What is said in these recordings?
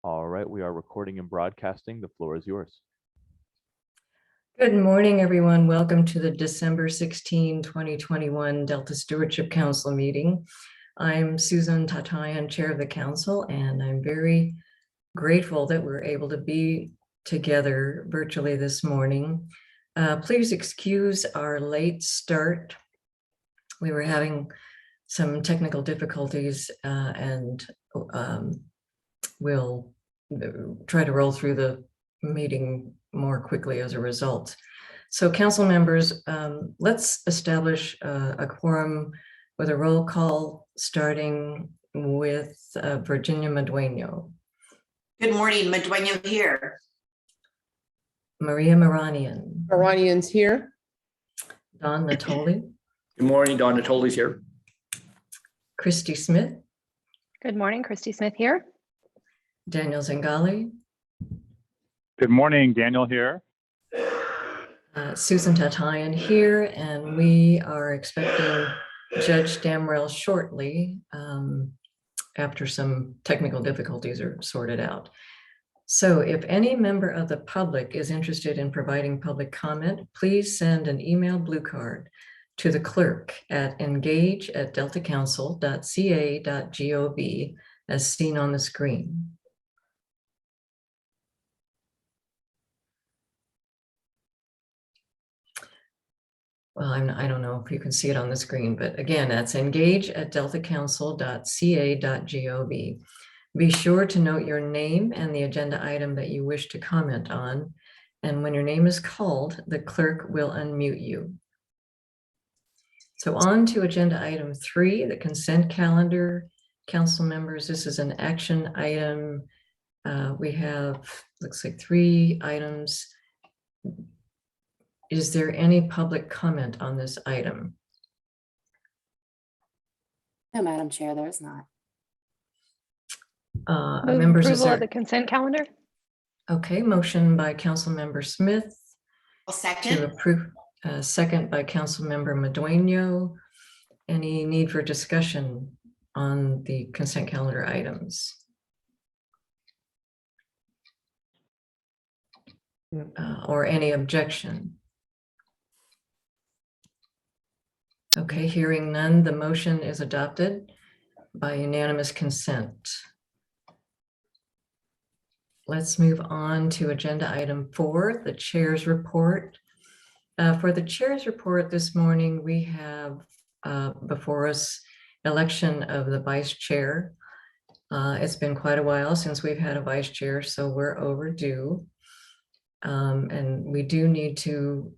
All right, we are recording and broadcasting. The floor is yours. Good morning, everyone. Welcome to the December 16, 2021 Delta Stewardship Council meeting. I'm Susan Tatayan, Chair of the Council, and I'm very grateful that we're able to be together virtually this morning. Please excuse our late start. We were having some technical difficulties and we'll try to roll through the meeting more quickly as a result. So council members, let's establish a quorum with a roll call starting with Virginia Madueño. Good morning, Madueño here. Maria Maranian. Maranian's here. Don Natoli. Good morning, Don Natoli's here. Christy Smith. Good morning, Christy Smith here. Daniel Zingali. Good morning, Daniel here. Susan Tatayan here, and we are expecting Judge Damrell shortly after some technical difficulties are sorted out. So if any member of the public is interested in providing public comment, please send an email blue card to the clerk at engage@deltacouncil.ca.gov as seen on the screen. Well, I don't know if you can see it on the screen, but again, that's engage@deltacouncil.ca.gov. Be sure to note your name and the agenda item that you wish to comment on. And when your name is called, the clerk will unmute you. So on to agenda item 3, the consent calendar. Council members, this is an action item. We have, looks like 3 items. Is there any public comment on this item? No, Madam Chair, there is not. Members, approval of the consent calendar. Okay, motion by Council Member Smith. I'll To second. approve, second by Council Member Madueño. Any need for discussion on the consent calendar items? Or any objection? Okay, hearing none, the motion is adopted by unanimous consent. Let's move on to agenda item 4, the chair's report. For the chair's report this morning, we have before us election of the vice chair. It's been quite a while since we've had a vice chair, so we're overdue. And we do need to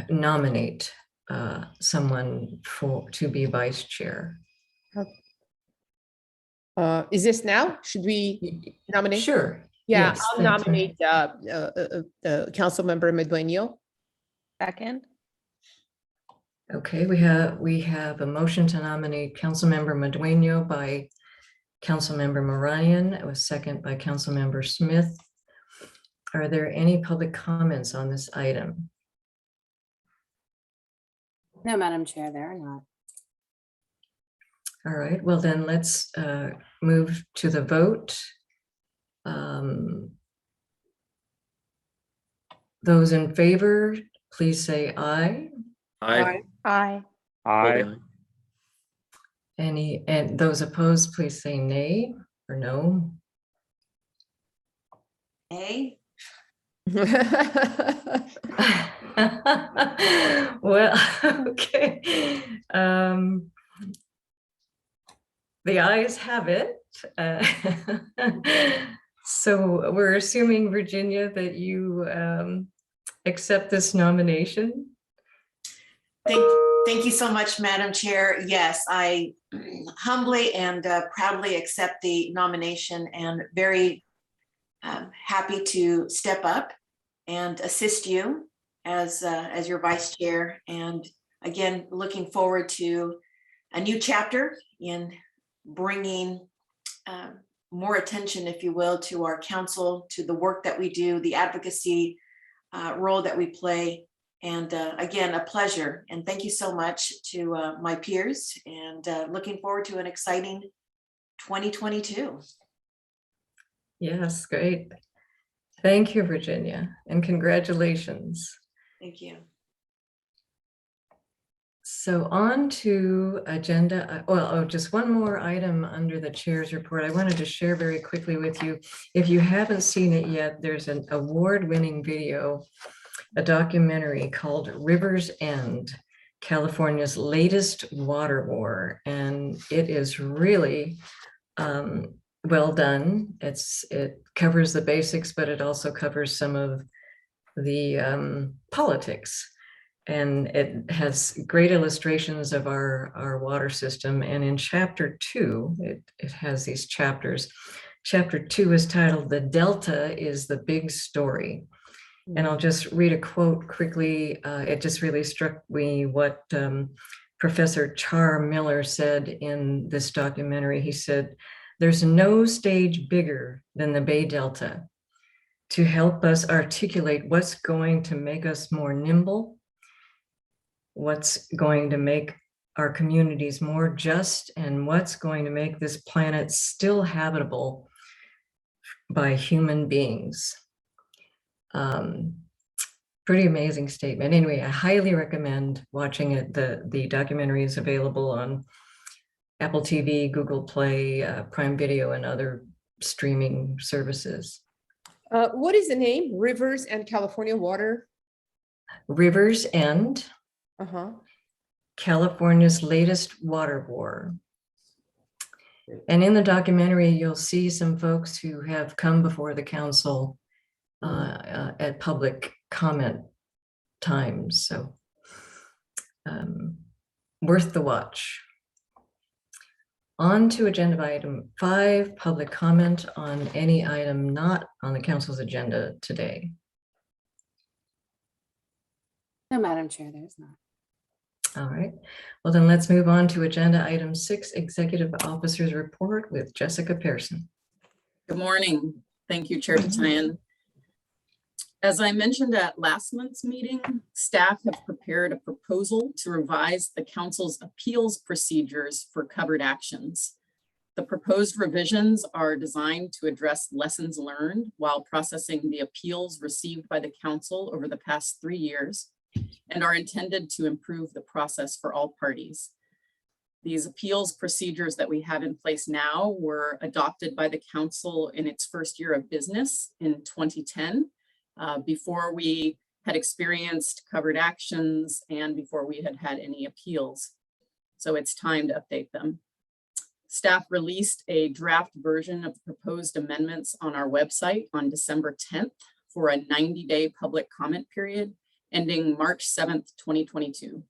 nominate someone to be vice chair. Is this now? Should we nominate? Sure. Yeah, Yes, I'll thank you. nominate Councilmember Madueño. Second. Okay, we have a motion to nominate Councilmember Madueño by Councilmember Maranian. It was second by Councilmember Smith. Are there any public comments on this item? No, Madam Chair, there are not. All right, well then let's move to the vote. Those in favor, please say aye. Aye. Aye. Aye. And those opposed, please say nay or no. A. Well, okay. The ayes have it. So we're assuming, Virginia, that you accept this nomination. Thank you so much, Madam Chair. Yes, I humbly and proudly accept the nomination and very happy to step up and assist you as your vice chair. And again, looking forward to a new chapter in bringing more attention, if you will, to our council, to the work that we do, the advocacy role that we play. And again, a pleasure. And thank you so much to my peers, and looking forward to an exciting 2022. Yes, great. Thank you, Virginia, and congratulations. Thank you. So on to agenda, just one more item under the chair's report. I wanted to share very quickly with you. If you haven't seen it yet, there's an award-winning video, a documentary called River's End, California's latest water war. And it is really well done. It covers the basics, but it also covers some of the politics. And it has great illustrations of our water system. And in chapter 2, it has these chapters. Chapter 2 is titled "The Delta is the Big Story." And I'll just read a quote quickly. It just really struck me what Professor Char Miller said in this documentary. He said, "There's no stage bigger than the Bay Delta to help us articulate what's going to make us more nimble, what's going to make our communities more just, and what's going to make this planet still habitable by human beings." Pretty amazing statement. Anyway, I highly recommend watching it. The documentary is available on Apple TV, Google Play, Prime Video, and other streaming services. What is the name? Rivers and California Water? River's End, Uh-huh. California's latest water war. And in the documentary, you'll see some folks who have come before the council at public comment times. So worth the watch. On to agenda item 5, public comment on any item not on the council's agenda today. No, Madam Chair, there's not. All right, well then let's move on to agenda item 6, executive officer's report with Jessica Pearson. Good morning. Thank you, Chair Tatian. As I mentioned at last month's meeting, staff have prepared a proposal to revise the council's appeals procedures for covered actions. The proposed revisions are designed to address lessons learned while processing the appeals received by the council over the past 3 years and are intended to improve the process for all parties. These appeals procedures that we have in place now were adopted by the council in its first year of business in 2010, before we had experienced covered actions and before we had had any appeals. So it's time to update them. Staff released a draft version of the proposed amendments on our website on December 10th for a 90-day public comment period ending March 7th, 2022.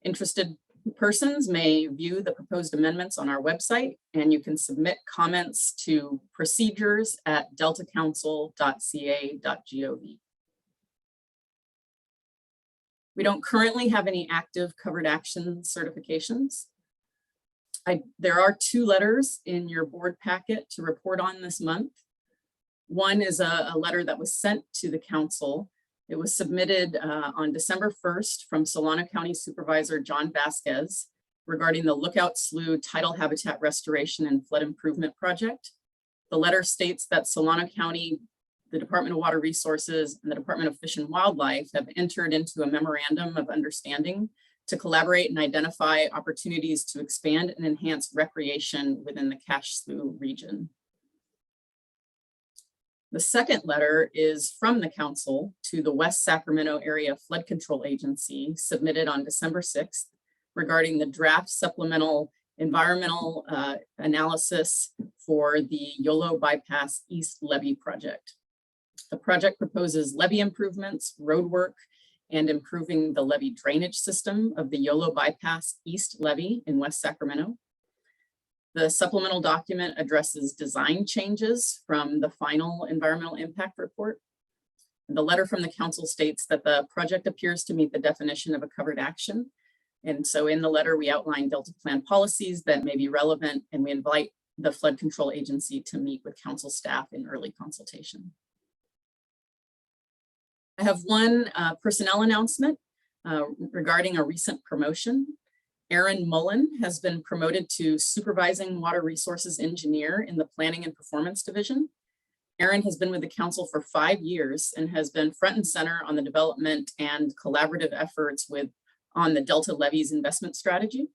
Interested persons may view the proposed amendments on our website, and you can submit comments to procedures@deltacouncil.ca.gov. We don't currently have any active covered action certifications. There are 2 letters in your board packet to report on this month. One is a letter that was sent to the council. It was submitted on December 1st from Solano County Supervisor John Vasquez regarding the Lookout Slough Tidal Habitat Restoration and Flood Improvement Project. The letter states that Solano County, the Department of Water Resources, and the Department of Fish and Wildlife have entered into a memorandum of understanding to collaborate and identify opportunities to expand and enhance recreation within the Cache Slough region. The second letter is from the council to the West Sacramento Area Flood Control Agency, submitted on December 6th, regarding the draft supplemental environmental analysis for the Yolo Bypass East Levee project. The project proposes levee improvements, road work, and improving the levee drainage system of the Yolo Bypass East Levee in West Sacramento. The supplemental document addresses design changes from the final environmental impact report. The letter from the council states that the project appears to meet the definition of a covered action. And so in the letter, we outline Delta Plan policies that may be relevant, and we invite the Flood Control Agency to meet with council staff in early consultation. I have one personnel announcement regarding a recent promotion. Aaron Mullen has been promoted to Supervising Water Resources Engineer in the Planning and Performance Division. Erin has been with the council for 5 years and has been front and center on the development and collaborative efforts on the Delta Levees investment strategy.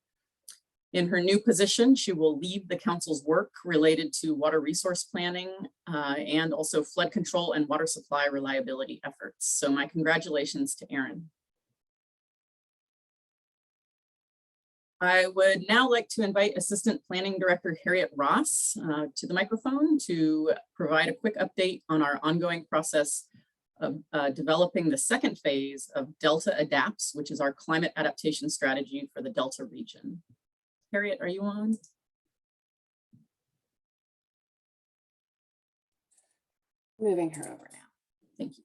In her new position, she will lead the council's work related to water resource planning and also flood control and water supply reliability efforts. So my congratulations to Erin. I would now like to invite Assistant Planning Director Harriet Ross to the microphone to provide a quick update on our ongoing process of developing the second phase of Delta Adapts, which is our climate adaptation strategy for the Delta region. Harriet, are you on? Moving her over now. Thank you.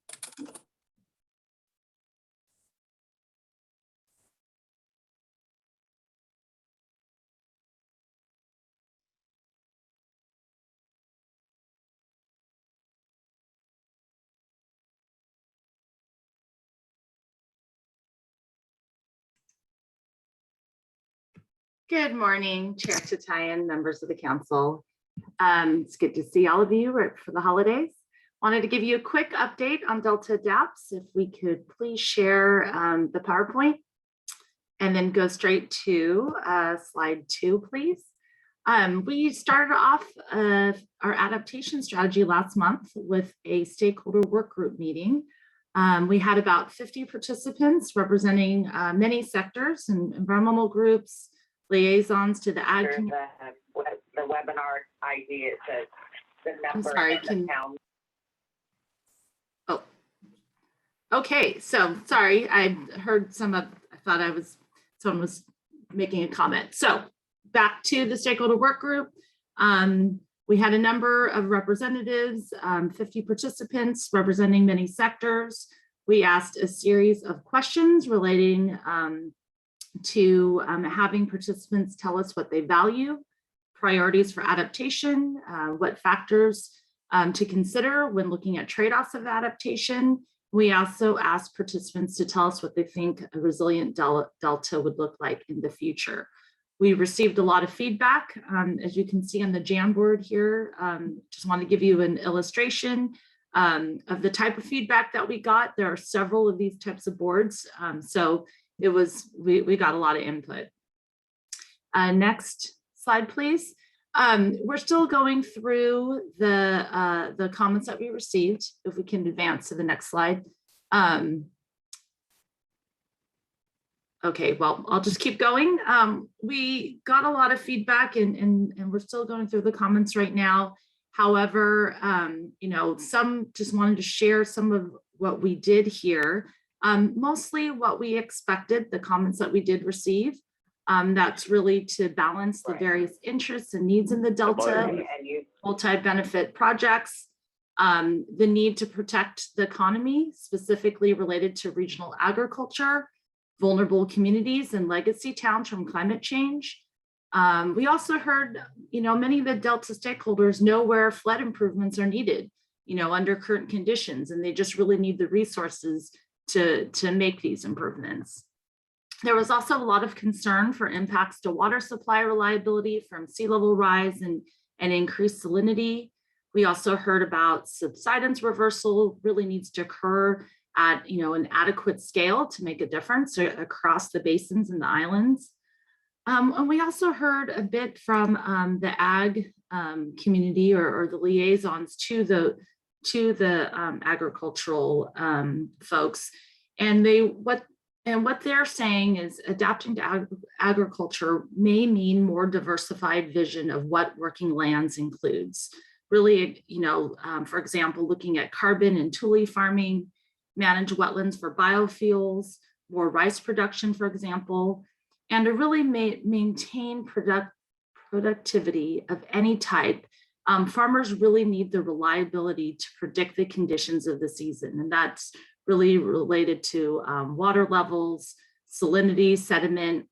Good morning, Chair Tatayan, members of the council. It's good to see all of you right for the holidays. Wanted to give you a quick update on Delta Adapts. If we could please share the PowerPoint and then go straight to slide 2, please. We started off our adaptation strategy last month with a stakeholder work group meeting. We had about 50 participants representing many sectors and environmental groups, liaisons to the ag community. The webinar ID, it says the number. I'm sorry, oh, okay, so sorry, I heard I thought someone was making a comment. So back to the stakeholder work group. We had a number of representatives, 50 participants representing many sectors. We asked a series of questions relating to having participants tell us what they value, priorities for adaptation, what factors to consider when looking at trade-offs of adaptation. We also asked participants to tell us what they think a resilient delta would look like in the future. We received a lot of feedback, as you can see on the Jamboard here. Just want to give you an illustration of the type of feedback that we got. There are several of these types of boards, so we got a lot of input. Next slide, please. We're still going through the comments that we received. If we can advance to the next slide. Okay, well, I'll just keep going. We got a lot of feedback and we're still going through the comments right now. However, some just wanted to share some of what we did here. Mostly what we expected, the comments that we did receive. That's really to balance the various interests and needs in the Delta, multi-benefit projects, the need to protect the economy, specifically related to regional agriculture, vulnerable communities and legacy towns from climate change. We also heard, many of the Delta stakeholders know where flood improvements are needed, under current conditions, and they just really need the resources to make these improvements. There was also a lot of concern for impacts to water supply reliability from sea level rise and increased salinity. We also heard about subsidence reversal really needs to occur at an adequate scale to make a difference across the basins and the islands. And we also heard a bit from the ag community or the liaisons to the agricultural folks, and what they're saying is adapting to agriculture may mean more diversified vision of what working lands includes. Really, for example, looking at carbon and tule farming, manage wetlands for biofuels, more rice production, for example, and to really maintain productivity of any type. Farmers really need the reliability to predict the conditions of the season, and that's really related to water levels, salinity, sediment,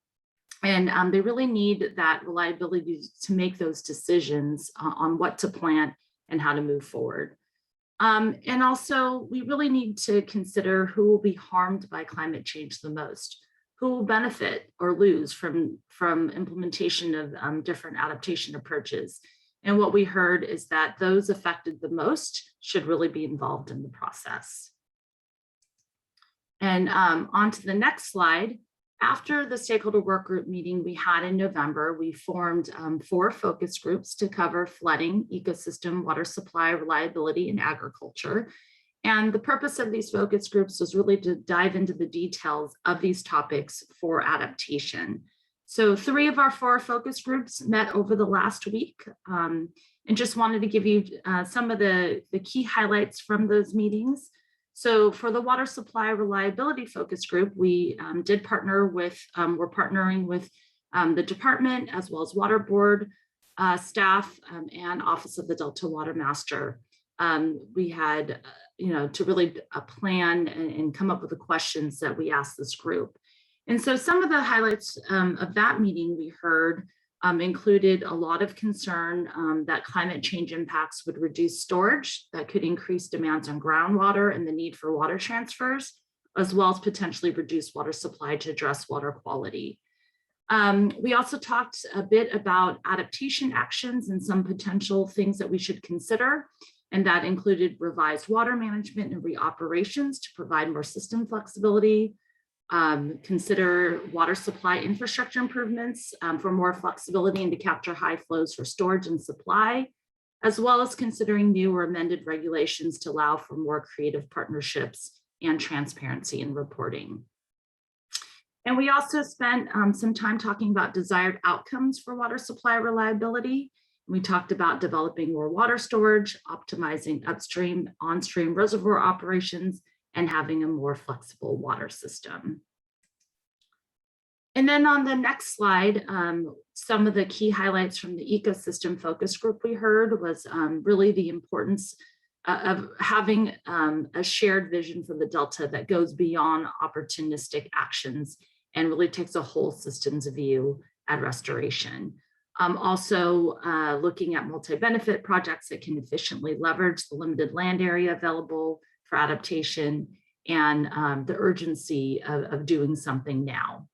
and they really need that reliability to make those decisions on what to plant and how to move forward. And also, we really need to consider who will be harmed by climate change the most, who will benefit or lose from implementation of different adaptation approaches. And what we heard is that those affected the most should really be involved in the process. And on to the next slide. After the stakeholder work group meeting we had in November, we formed 4 focus groups to cover flooding, ecosystem, water supply, reliability, and agriculture. And the purpose of these focus groups was really to dive into the details of these topics for adaptation. So 3 of our 4 focus groups met over the last week, and just wanted to give you some of the key highlights from those meetings. So for the water supply reliability focus group, we did partner with, we're partnering with the department as well as water board staff and Office of the Delta Water Master. We had, to really plan and come up with the questions that we asked this group. And so some of the highlights of that meeting we heard included a lot of concern that climate change impacts would reduce storage, that could increase demands on groundwater and the need for water transfers, as well as potentially reduce water supply to address water quality. We also talked a bit about adaptation actions and some potential things that we should consider. And that included revised water management and reoperations to provide more system flexibility, consider water supply infrastructure improvements for more flexibility and to capture high flows for storage and supply, as well as considering new or amended regulations to allow for more creative partnerships and transparency in reporting. And we also spent some time talking about desired outcomes for water supply reliability. We talked about developing more water storage, optimizing upstream, onstream reservoir operations, and having a more flexible water system. And then on the next slide, some of the key highlights from the ecosystem focus group we heard was really the importance of having a shared vision for the Delta that goes beyond opportunistic actions and really takes a whole systems view at restoration. Also looking at multi-benefit projects that can efficiently leverage the limited land area available for adaptation and the urgency of doing something now.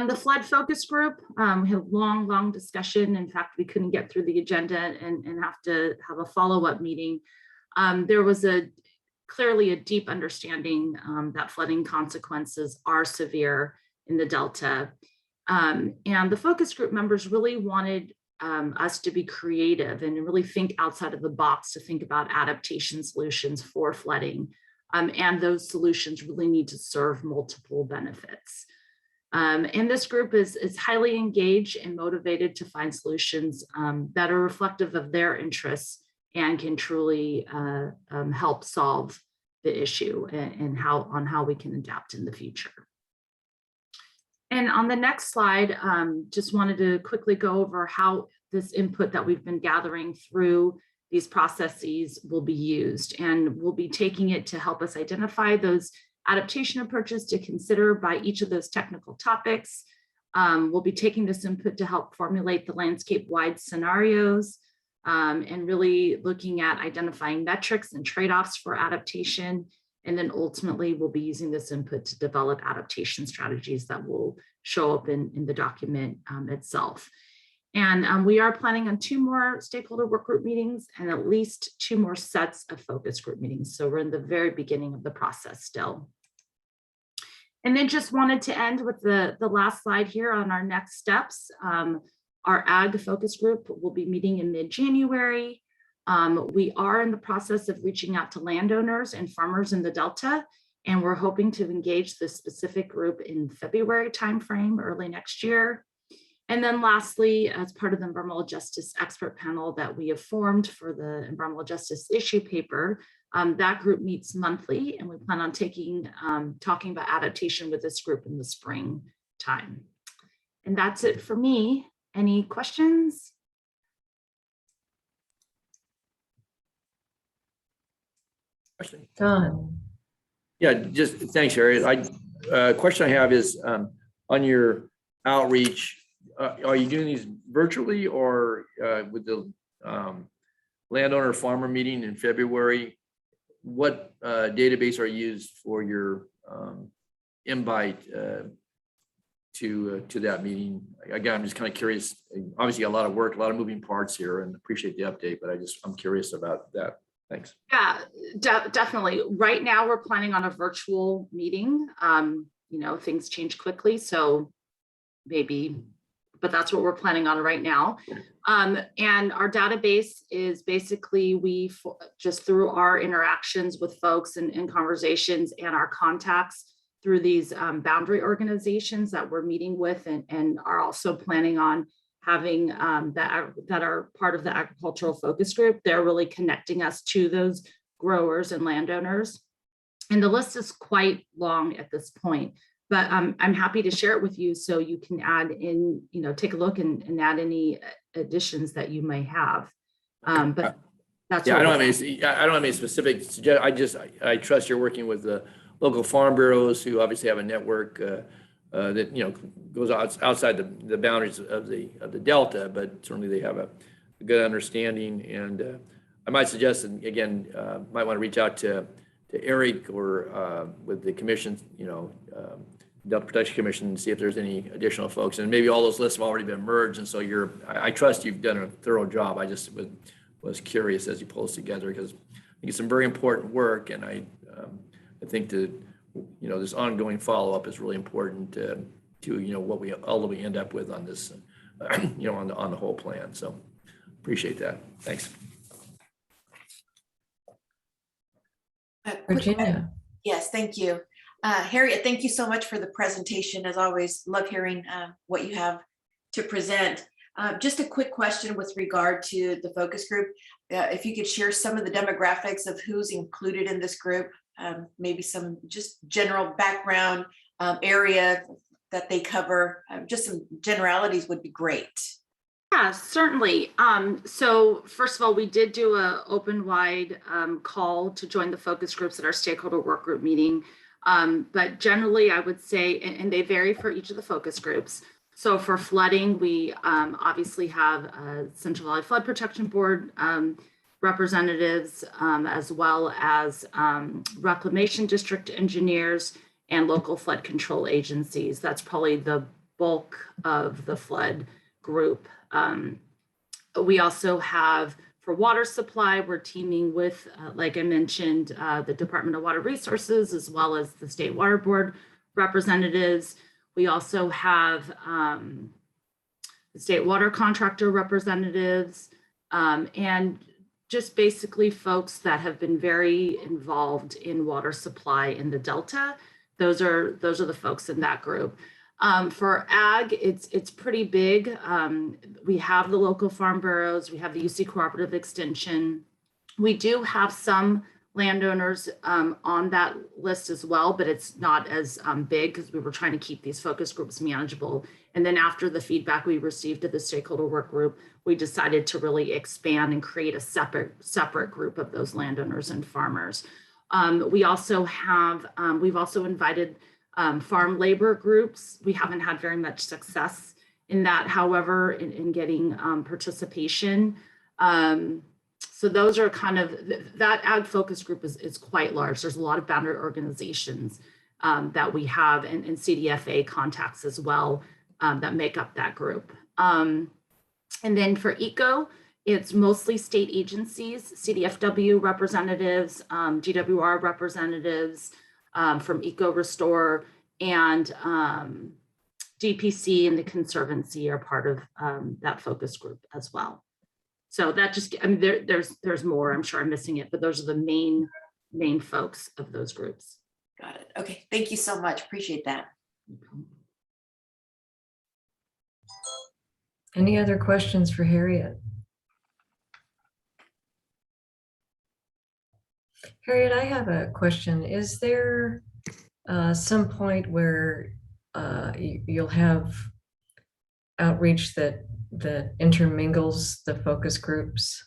The flood focus group, we had a long discussion. In fact, we couldn't get through the agenda and have to have a follow-up meeting. There was clearly a deep understanding that flooding consequences are severe in the Delta. And the focus group members really wanted us to be creative and really think outside of the box to think about adaptation solutions for flooding. And those solutions really need to serve multiple benefits. And this group is highly engaged and motivated to find solutions that are reflective of their interests and can truly help solve the issue and how we can adapt in the future. And on the next slide, just wanted to quickly go over how this input that we've been gathering through these processes will be used. And we'll be taking it to help us identify those adaptation approaches to consider by each of those technical topics. We'll be taking this input to help formulate the landscape-wide scenarios and really looking at identifying metrics and trade-offs for adaptation. And then ultimately, we'll be using this input to develop adaptation strategies that will show up in the document itself. And we are planning on 2 more stakeholder work group meetings and at least 2 more sets of focus group meetings. So we're in the very beginning of the process still. And then just wanted to end with the last slide here on our next steps. Our ag focus group will be meeting in mid-January. We are in the process of reaching out to landowners and farmers in the Delta, and we're hoping to engage this specific group in February timeframe, early next year. And then lastly, as part of the environmental justice expert panel that we have formed for the environmental justice issue paper, that group meets monthly, and we plan on talking about adaptation with this group in the spring time. And that's it for me. Any questions? Don. Yeah, just thanks, Harriet. Question I have is on your outreach, are you doing these virtually or with the landowner farmer meeting in February? What database are used for your invite to that meeting. Again, I'm just kind of curious. Obviously, a lot of work, a lot of moving parts here, and appreciate the update, but I'm curious about that. Thanks. Yeah, definitely. Right now, we're planning on a virtual meeting. You know, things change quickly, so maybe, but that's what we're planning on right now. And our database is basically just through our interactions with folks and conversations and our contacts through these boundary organizations that we're meeting with and are also planning on having that are part of the agricultural focus group. They're really connecting us to those growers and landowners. And the list is quite long at this point, but I'm happy to share it with you so you can add in, you know, take a look and add any additions that you may have. But that's yeah, I don't have any specific suggestions. I trust you're working with the local farm bureaus who obviously have a network that, you know, goes outside the boundaries of the Delta, but certainly they have a good understanding. And I might suggest, and again, might want to reach out to Eric or with the commission, you know, Delta Protection Commission, and see if there's any additional folks. And maybe all those lists have already been merged, and so I trust you've done a thorough job. I just was curious as you pull this together, because I think it's some very important work, and I think that, you know, this ongoing follow-up is really important to you know, what we ultimately end up with on this, you know, on the whole plan. So appreciate that. Thanks. Virginia. Yes, thank you. Harriet, thank you so much for the presentation. As always, love hearing what you have to present. Just a quick question with regard to the focus group. If you could share some of the demographics of who's included in this group, maybe some just general background, area that they cover, just some generalities would be great. Yeah, certainly. So first of all, we did do a open wide call to join the focus groups at our stakeholder work group meeting. But generally, I would say, and they vary for each of the focus groups. So for flooding, we obviously have Central Valley Flood Protection Board representatives, as well as reclamation district engineers and local flood control agencies. That's probably the bulk of the flood group. We also have, for water supply, we're teaming with, like I mentioned, the Department of Water Resources, as well as the State Water Board representatives. We also have the state water contractor representatives, and just basically folks that have been very involved in water supply in the Delta. Those are the folks in that group. For ag, it's pretty big. We have the local farm bureaus, we have the UC Cooperative Extension. We do have some landowners on that list as well, but it's not as big because we were trying to keep these focus groups manageable. And then after the feedback we received at the stakeholder work group, we decided to really expand and create a separate group of those landowners and farmers. We also have, we've also invited farm labor groups. We haven't had very much success in that, however, in getting participation. So those are kind of, that ag focus group is quite large. There's a lot of boundary organizations that we have, and CDFA contacts as well that make up that group. And then for ECO, it's mostly state agencies, CDFW representatives, GWR representatives from Eco Restore, and DPC and the Conservancy are part of that focus group as well. So that just, I mean, there's more, I'm sure I'm missing it, but those are the main folks of those groups. Got it. Okay, thank you so much. Appreciate that. Any other questions for Harriet? Harriet, I have a question. Is there some point where you'll have outreach that intermingles the focus groups?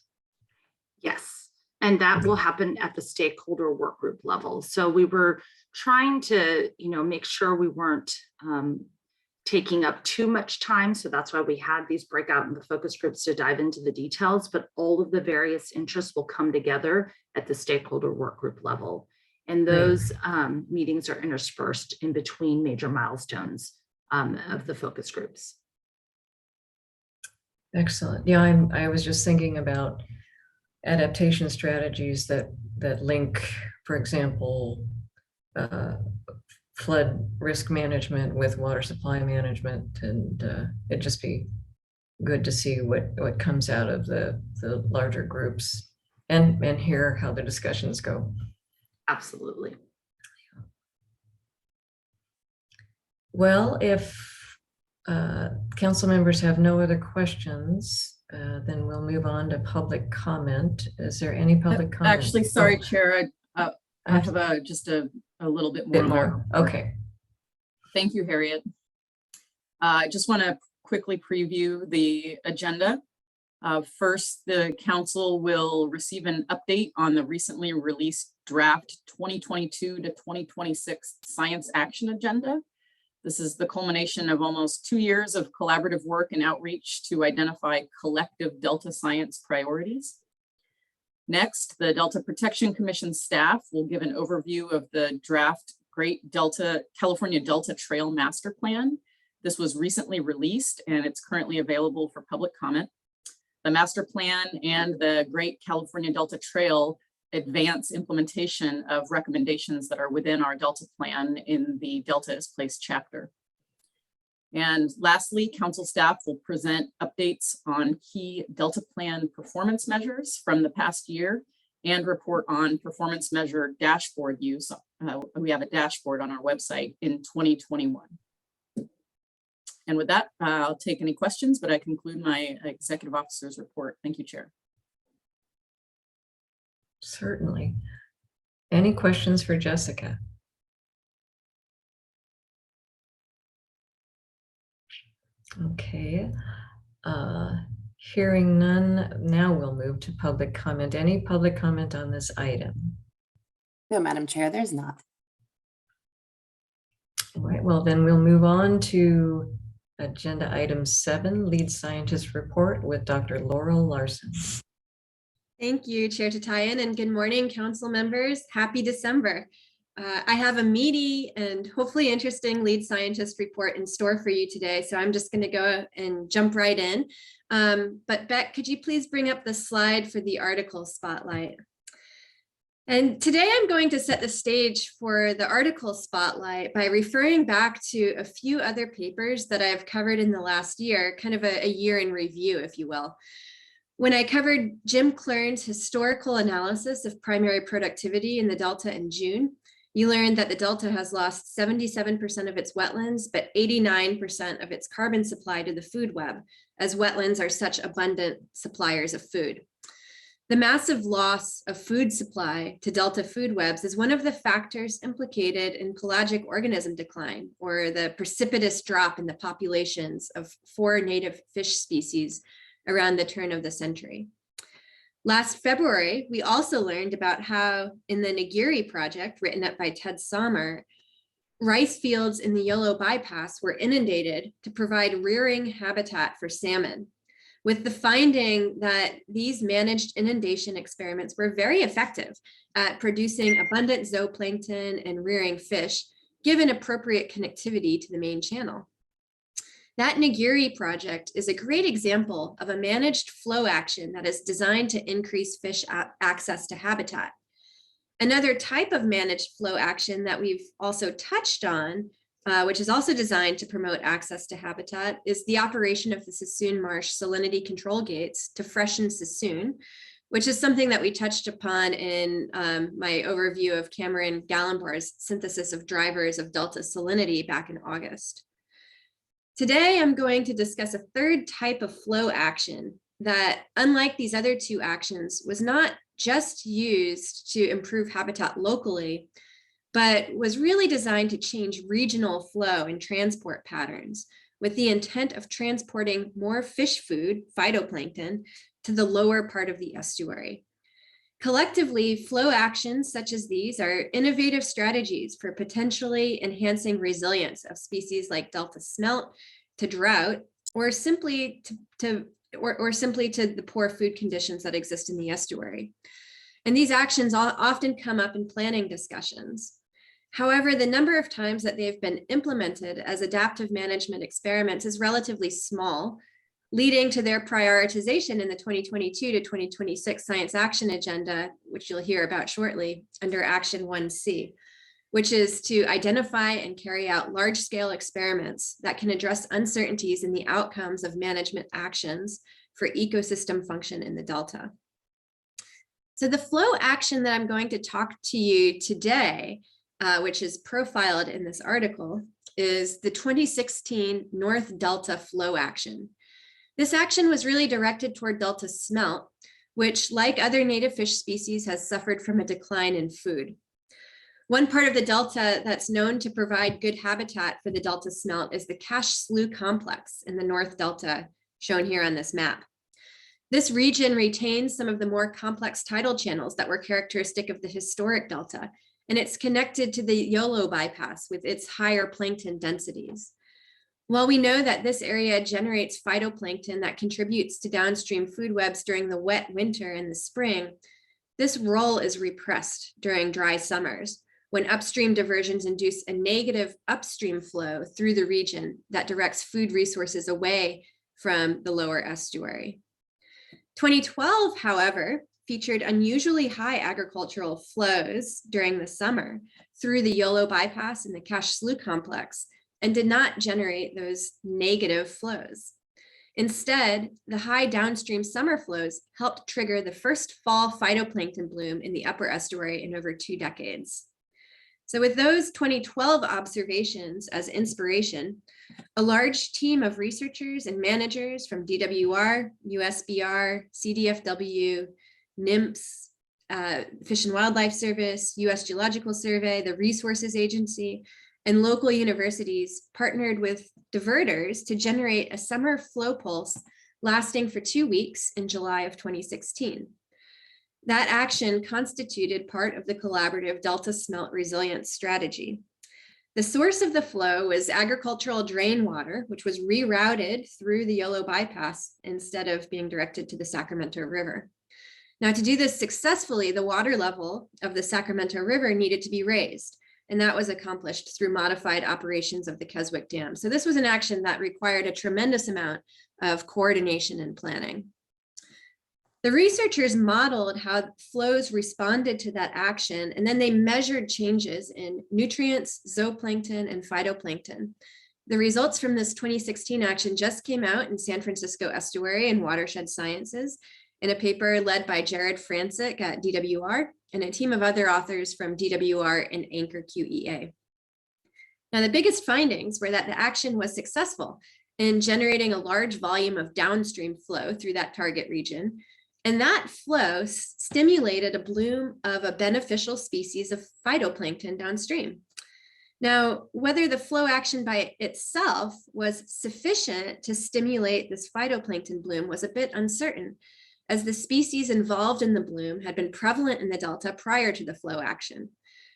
Yes, and that will happen at the stakeholder work group level. So we were trying to, make sure we weren't taking up too much time. So that's why we had these breakout in the focus groups to dive into the details, but all of the various interests will come together at the stakeholder work group level. And those meetings are interspersed in between major milestones of the focus groups. Excellent. Yeah, I was just thinking about adaptation strategies that link, for example, flood risk management with water supply management, and it'd just be good to see what comes out of the larger groups and hear how the discussions go. Absolutely. Well, if council members have no other questions, then we'll move on to public comment. Is there any public comment? Actually, sorry, Oh, Chair, I have just a little bit more. bit on my more. report. Okay. Thank you, Harriet. I just want to quickly preview the agenda. First, the council will receive an update on the recently released draft 2022 to 2026 Science Action Agenda. This is the culmination of almost 2 years of collaborative work and outreach to identify collective Delta science priorities. Next, the Delta Protection Commission staff will give an overview of the draft California Delta Trail Master Plan. This was recently released and it's currently available for public comment. The master plan and the Great California Delta Trail advance implementation of recommendations that are within our Delta plan in the Delta is Place chapter. And lastly, council staff will present updates on key Delta plan performance measures from the past year and report on performance measure dashboard use. We have a dashboard on our website in 2021. And with that, I'll take any questions, but I conclude my executive officer's report. Thank you, Chair. Certainly. Any questions for Jessica? Okay. Hearing none, now we'll move to public comment. Any public comment on this item? No, Madam Chair, there's not. All right, well, then we'll move on to agenda item 7, lead scientist report with Dr. Laurel Larson. Thank you, Chair Tatayan, and good morning, council members. Happy December. I have a meaty and hopefully interesting lead scientist report in store for you today, so I'm just going to go and jump right in. But Beck, could you please bring up the slide for the article spotlight? And today I'm going to set the stage for the article spotlight by referring back to a few other papers that I've covered in the last year, kind of a year in review, if you will. When I covered Jim Klern's historical analysis of primary productivity in the Delta in June, you learned that the Delta has lost 77% of its wetlands, but 89% of its carbon supply to the food web, as wetlands are such abundant suppliers of food. The massive loss of food supply to Delta food webs is one of the factors implicated in pelagic organism decline, or the precipitous drop in the populations of 4 native fish species around the turn of the century. Last February, we also learned about how in the Nagiri project, written up by Ted Sommer, rice fields in the Yolo bypass were inundated to provide rearing habitat for salmon, with the finding that these managed inundation experiments were very effective at producing abundant zooplankton and rearing fish, given appropriate connectivity to the main channel. That Nagiri project is a great example of a managed flow action that is designed to increase fish access to habitat. Another type of managed flow action that we've also touched on, which is also designed to promote access to habitat, is the operation of the Sassoon Marsh salinity control gates to freshen Sassoon, which is something that we touched upon in my overview of Cameron Gallenbar's synthesis of drivers of Delta salinity back in August. Today, I'm going to discuss a third type of flow action that, unlike these other two actions, was not just used to improve habitat locally, but was really designed to change regional flow and transport patterns with the intent of transporting more fish food, phytoplankton, to the lower part of the estuary. Collectively, flow actions such as these are innovative strategies for potentially enhancing resilience of species like Delta smelt to drought, or simply to the poor food conditions that exist in the estuary. And these actions often come up in planning discussions. However, the number of times that they've been implemented as adaptive management experiments is relatively small, leading to their prioritization in the 2022 to 2026 Science Action Agenda, which you'll hear about shortly under Action 1C, which is to identify and carry out large-scale experiments that can address uncertainties in the outcomes of management actions for ecosystem function in the Delta. So the flow action that I'm going to talk to you today, which is profiled in this article, is the 2016 North Delta flow action. This action was really directed toward Delta smelt, which, like other native fish species, has suffered from a decline in food. One part of the Delta that's known to provide good habitat for the Delta smelt is the Cache Slough complex in the North Delta, shown here on this map. This region retains some of the more complex tidal channels that were characteristic of the historic Delta, and it's connected to the Yolo bypass with its higher plankton densities. While we know that this area generates phytoplankton that contributes to downstream food webs during the wet winter and the spring, this role is repressed during dry summers, when upstream diversions induce a negative upstream flow through the region that directs food resources away from the lower estuary. 2012, however, featured unusually high agricultural flows during the summer through the Yolo bypass and the Cache Slough complex, and did not generate those negative flows. Instead, the high downstream summer flows helped trigger the first fall phytoplankton bloom in the upper estuary in over 2 decades. So with those 2012 observations as inspiration, a large team of researchers and managers from DWR, USBR, CDFW, NIMS, Fish and Wildlife Service, US Geological Survey, the Resources Agency, and local universities partnered with diverters to generate a summer flow pulse lasting for 2 weeks in July of 2016. That action constituted part of the collaborative Delta smelt resilience strategy. The source of the flow was agricultural drain water, which was rerouted through the Yolo bypass instead of being directed to the Sacramento River. Now, to do this successfully, the water level of the Sacramento River needed to be raised, and that was accomplished through modified operations of the Keswick Dam. So this was an action that required a tremendous amount of coordination and planning. The researchers modeled how flows responded to that action, and then they measured changes in nutrients, zooplankton, and phytoplankton. The results from this 2016 action just came out in San Francisco Estuary and Watershed Sciences in a paper led by Jared Francic at DWR and a team of other authors from DWR and Anchor QEA. Now, the biggest findings were that the action was successful in generating a large volume of downstream flow through that target region. And that flow stimulated a bloom of a beneficial species of phytoplankton downstream. Now, whether the flow action by itself was sufficient to stimulate this phytoplankton bloom was a bit uncertain, as the species involved in the bloom had been prevalent in the Delta prior to the flow action.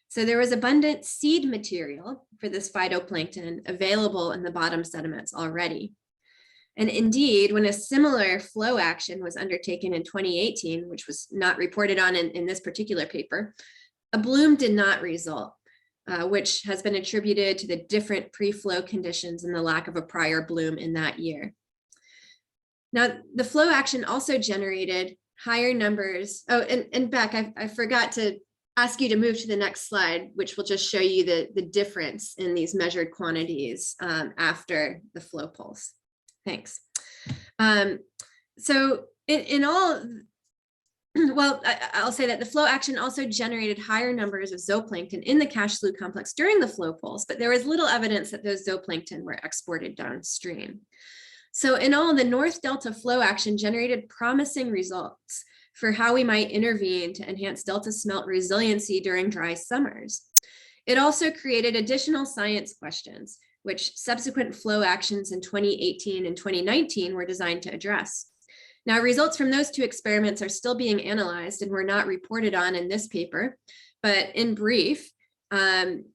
So there was abundant seed material for this phytoplankton available in the bottom sediments already. And indeed, when a similar flow action was undertaken in 2018, which was not reported on in this particular paper, a bloom did not result, which has been attributed to the different pre-flow conditions and the lack of a prior bloom in that year. Now, the flow action also generated higher numbers. Oh, and Beck, I forgot to ask you to move to the next slide, which will just show you the difference in these measured quantities after the flow pulse. Thanks. So in all, well, I'll say that the flow action also generated higher numbers of zooplankton in the Cache Slough complex during the flow pulse, but there was little evidence that those zooplankton were exported downstream. So in all, the North Delta flow action generated promising results for how we might intervene to enhance Delta smelt resiliency during dry summers. It also created additional science questions, which subsequent flow actions in 2018 and 2019 were designed to address. Now, results from those 2 experiments are still being analyzed and were not reported on in this paper, but in brief,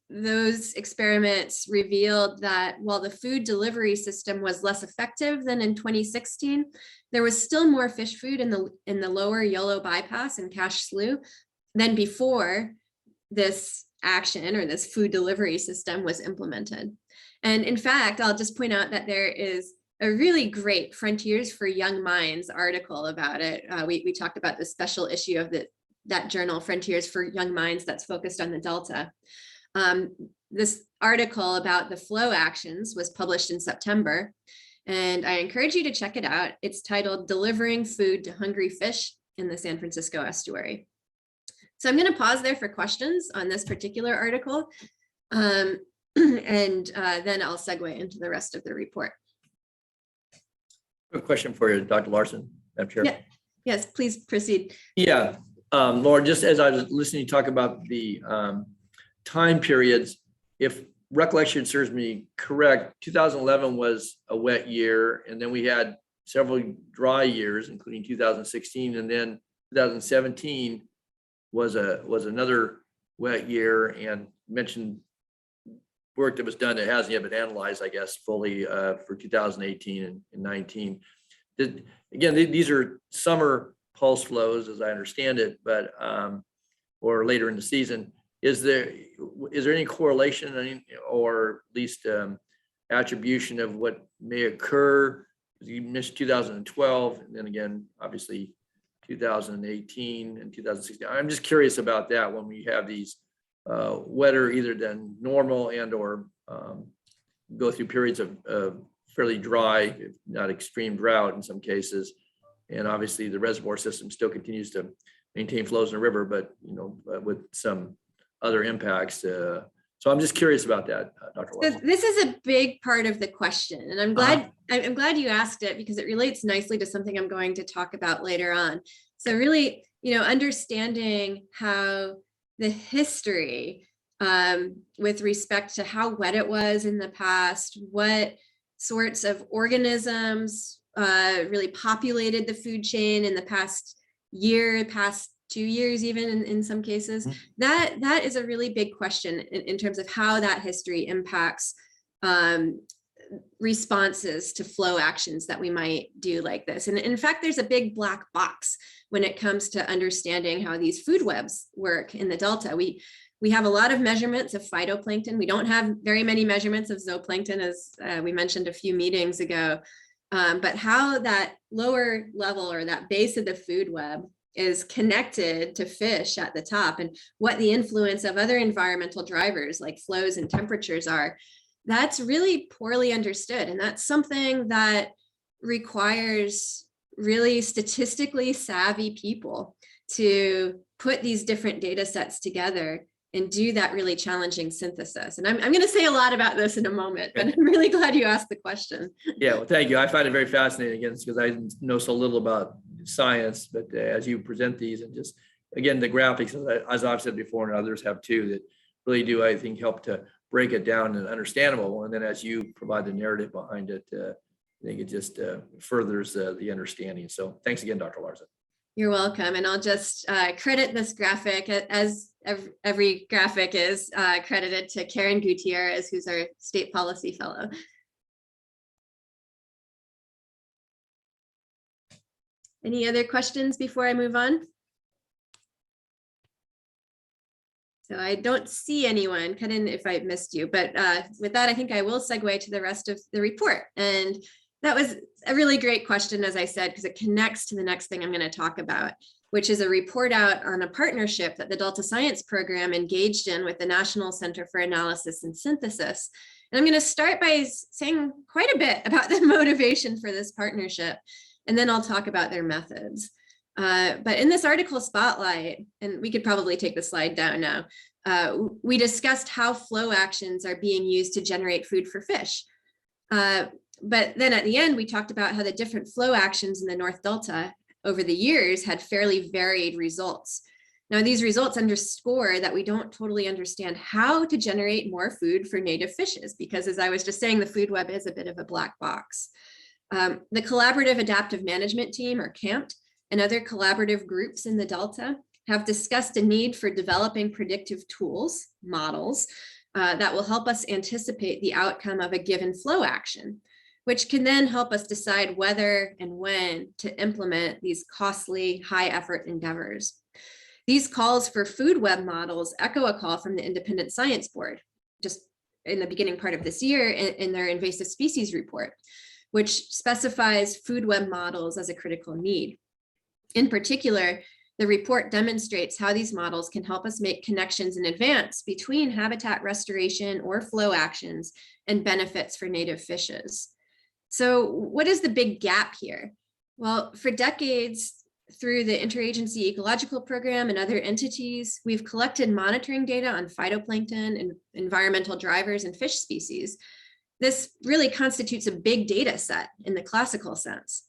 those experiments revealed that while the food delivery system was less effective than in 2016, there was still more fish food in the lower Yolo bypass and Cache Slough than before this action or this food delivery system was implemented. And in fact, I'll just point out that there is a really great Frontiers for Young Minds article about it. We talked about the special issue of that journal, Frontiers for Young Minds, that's focused on the Delta. This article about the flow actions was published in September, and I encourage you to check it out. It's titled Delivering Food to Hungry Fish in the San Francisco Estuary. So I'm going to pause there for questions on this particular article, and then I'll segue into the rest of the report. I have a question for you, Dr. Larson, Madam Chair. Yeah. Yes, please proceed. Yeah, Laura, just as I was listening to talk about the time periods, if recollection serves me correct, 2011 was a wet year, and then we had several dry years, including 2016, and then 2017 was another wet year, and mentioned work that was done that hasn't yet been analyzed, I guess, fully for 2018 and 19. Again, these are summer pulse flows, as I understand it, but or later in the season. Is there any correlation or at least attribution of what may occur? You missed 2012, and then again, obviously 2018 and 2016. I'm just curious about that when we have these wetter either than normal and or go through periods of fairly dry, if not extreme drought in some cases. And obviously the reservoir system still continues to maintain flows in the river, but with some other impacts. So I'm just curious about that, Dr. Larson. This is a big part of the question, and I'm glad you asked it because it relates nicely to something I'm going to talk about later on. So really, understanding how the history with respect to how wet it was in the past, what sorts of organisms really populated the food chain in the past year, past 2 years, even in some cases. That is a really big question in terms of how that history impacts responses to flow actions that we might do like this. And in fact, there's a big black box when it comes to understanding how these food webs work in the Delta. We have a lot of measurements of phytoplankton. We don't have very many measurements of zooplankton, as we mentioned a few meetings ago. But how that lower level or that base of the food web is connected to fish at the top, and what the influence of other environmental drivers like flows and temperatures are, that's really poorly understood. And that's something that requires really statistically savvy people to put these different data sets together and do that really challenging synthesis. And I'm going to say a lot about this in a moment, but I'm really glad you asked the question. Yeah, well, thank you. I find it very fascinating, again, because I know so little about science, but as you present these and just, again, the graphics, as I've said before, and others have too, that really do, I think, help to break it down and understandable. And then as you provide the narrative behind it, I think it just furthers the understanding. So thanks again, Dr. Larson. You're welcome. And I'll just credit this graphic, as every graphic is credited to Karen Gutierrez, who's our state policy fellow. Any other questions before I move on? So I don't see anyone. Cut in if I missed you, but with that, I think I will segue to the rest of the report. And that was a really great question, as I said, because it connects to the next thing I'm going to talk about, which is a report out on a partnership that the Delta Science Program engaged in with the National Center for Analysis and Synthesis. And I'm going to start by saying quite a bit about the motivation for this partnership, and then I'll talk about their methods. But in this article spotlight, and we could probably take the slide down now, we discussed how flow actions are being used to generate food for fish. But then at the end, we talked about how the different flow actions in the North Delta over the years had fairly varied results. Now, these results underscore that we don't totally understand how to generate more food for native fishes, because as I was just saying, the food web is a bit of a black box. The Collaborative Adaptive Management Team, or CAMP, and other collaborative groups in the Delta have discussed a need for developing predictive tools, models, that will help us anticipate the outcome of a given flow action, which can then help us decide whether and when to implement these costly, high effort endeavors. These calls for food web models echo a call from the Independent Science Board, just in the beginning part of this year in their invasive species report, which specifies food web models as a critical need. In particular, the report demonstrates how these models can help us make connections in advance between habitat restoration or flow actions and benefits for native fishes. So what is the big gap here? Well, for decades, through the Interagency Ecological Program and other entities, we've collected monitoring data on phytoplankton and environmental drivers and fish species. This really constitutes a big data set in the classical sense.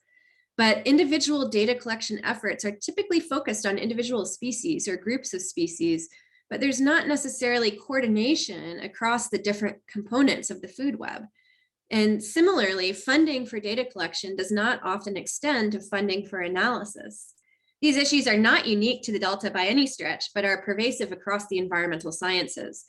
But individual data collection efforts are typically focused on individual species or groups of species, but there's not necessarily coordination across the different components of the food web. And similarly, funding for data collection does not often extend to funding for analysis. These issues are not unique to the Delta by any stretch, but are pervasive across the environmental sciences.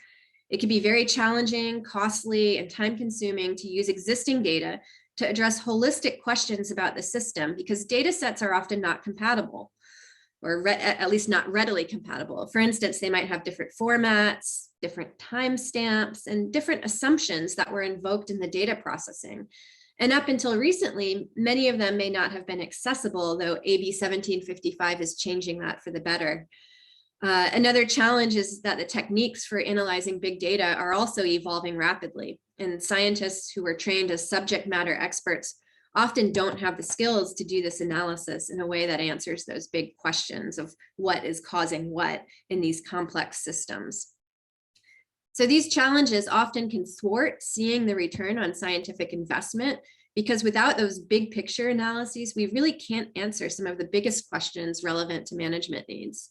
It can be very challenging, costly, and time-consuming to use existing data to address holistic questions about the system because data sets are often not compatible, or at least not readily compatible. For instance, they might have different formats, different timestamps, and different assumptions that were invoked in the data processing. And up until recently, many of them may not have been accessible, though AB 1755 is changing that for the better. Another challenge is that the techniques for analyzing big data are also evolving rapidly, and scientists who are trained as subject matter experts often don't have the skills to do this analysis in a way that answers those big questions of what is causing what in these complex systems. So these challenges often can thwart seeing the return on scientific investment because without those big picture analyses, we really can't answer some of the biggest questions relevant to management needs.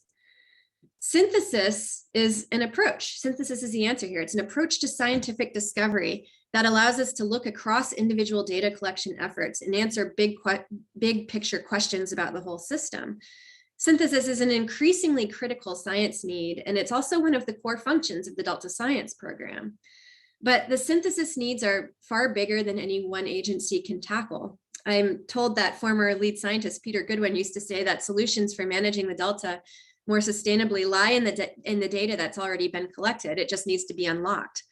Synthesis is an approach. Synthesis is the answer here. It's an approach to scientific discovery that allows us to look across individual data collection efforts and answer big picture questions about the whole system. Synthesis is an increasingly critical science need, and it's also one of the core functions of the Delta Science Program. But the synthesis needs are far bigger than any one agency can tackle. I'm told that former lead scientist Peter Goodwin used to say that solutions for managing the Delta more sustainably lie in the data that's already been collected. It just needs to be unlocked.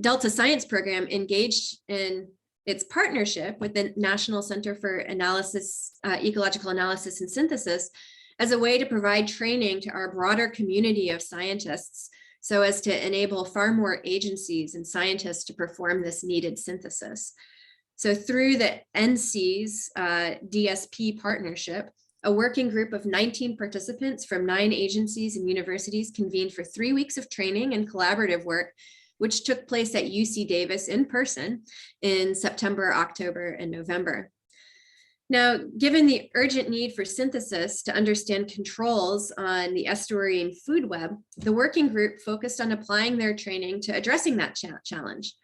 Delta Science Program engaged in its partnership with the National Center for Analysis, Ecological Analysis and Synthesis as a way to provide training to our broader community of scientists so as to enable far more agencies and scientists to perform this needed synthesis. So through the NC's DSP partnership, a working group of 19 participants from 9 agencies and universities convened for 3 weeks of training and collaborative work, which took place at UC Davis in person in September, October, and November. Now, given the urgent need for synthesis to understand controls on the estuarine food web, the working group focused on applying their training to addressing that challenge.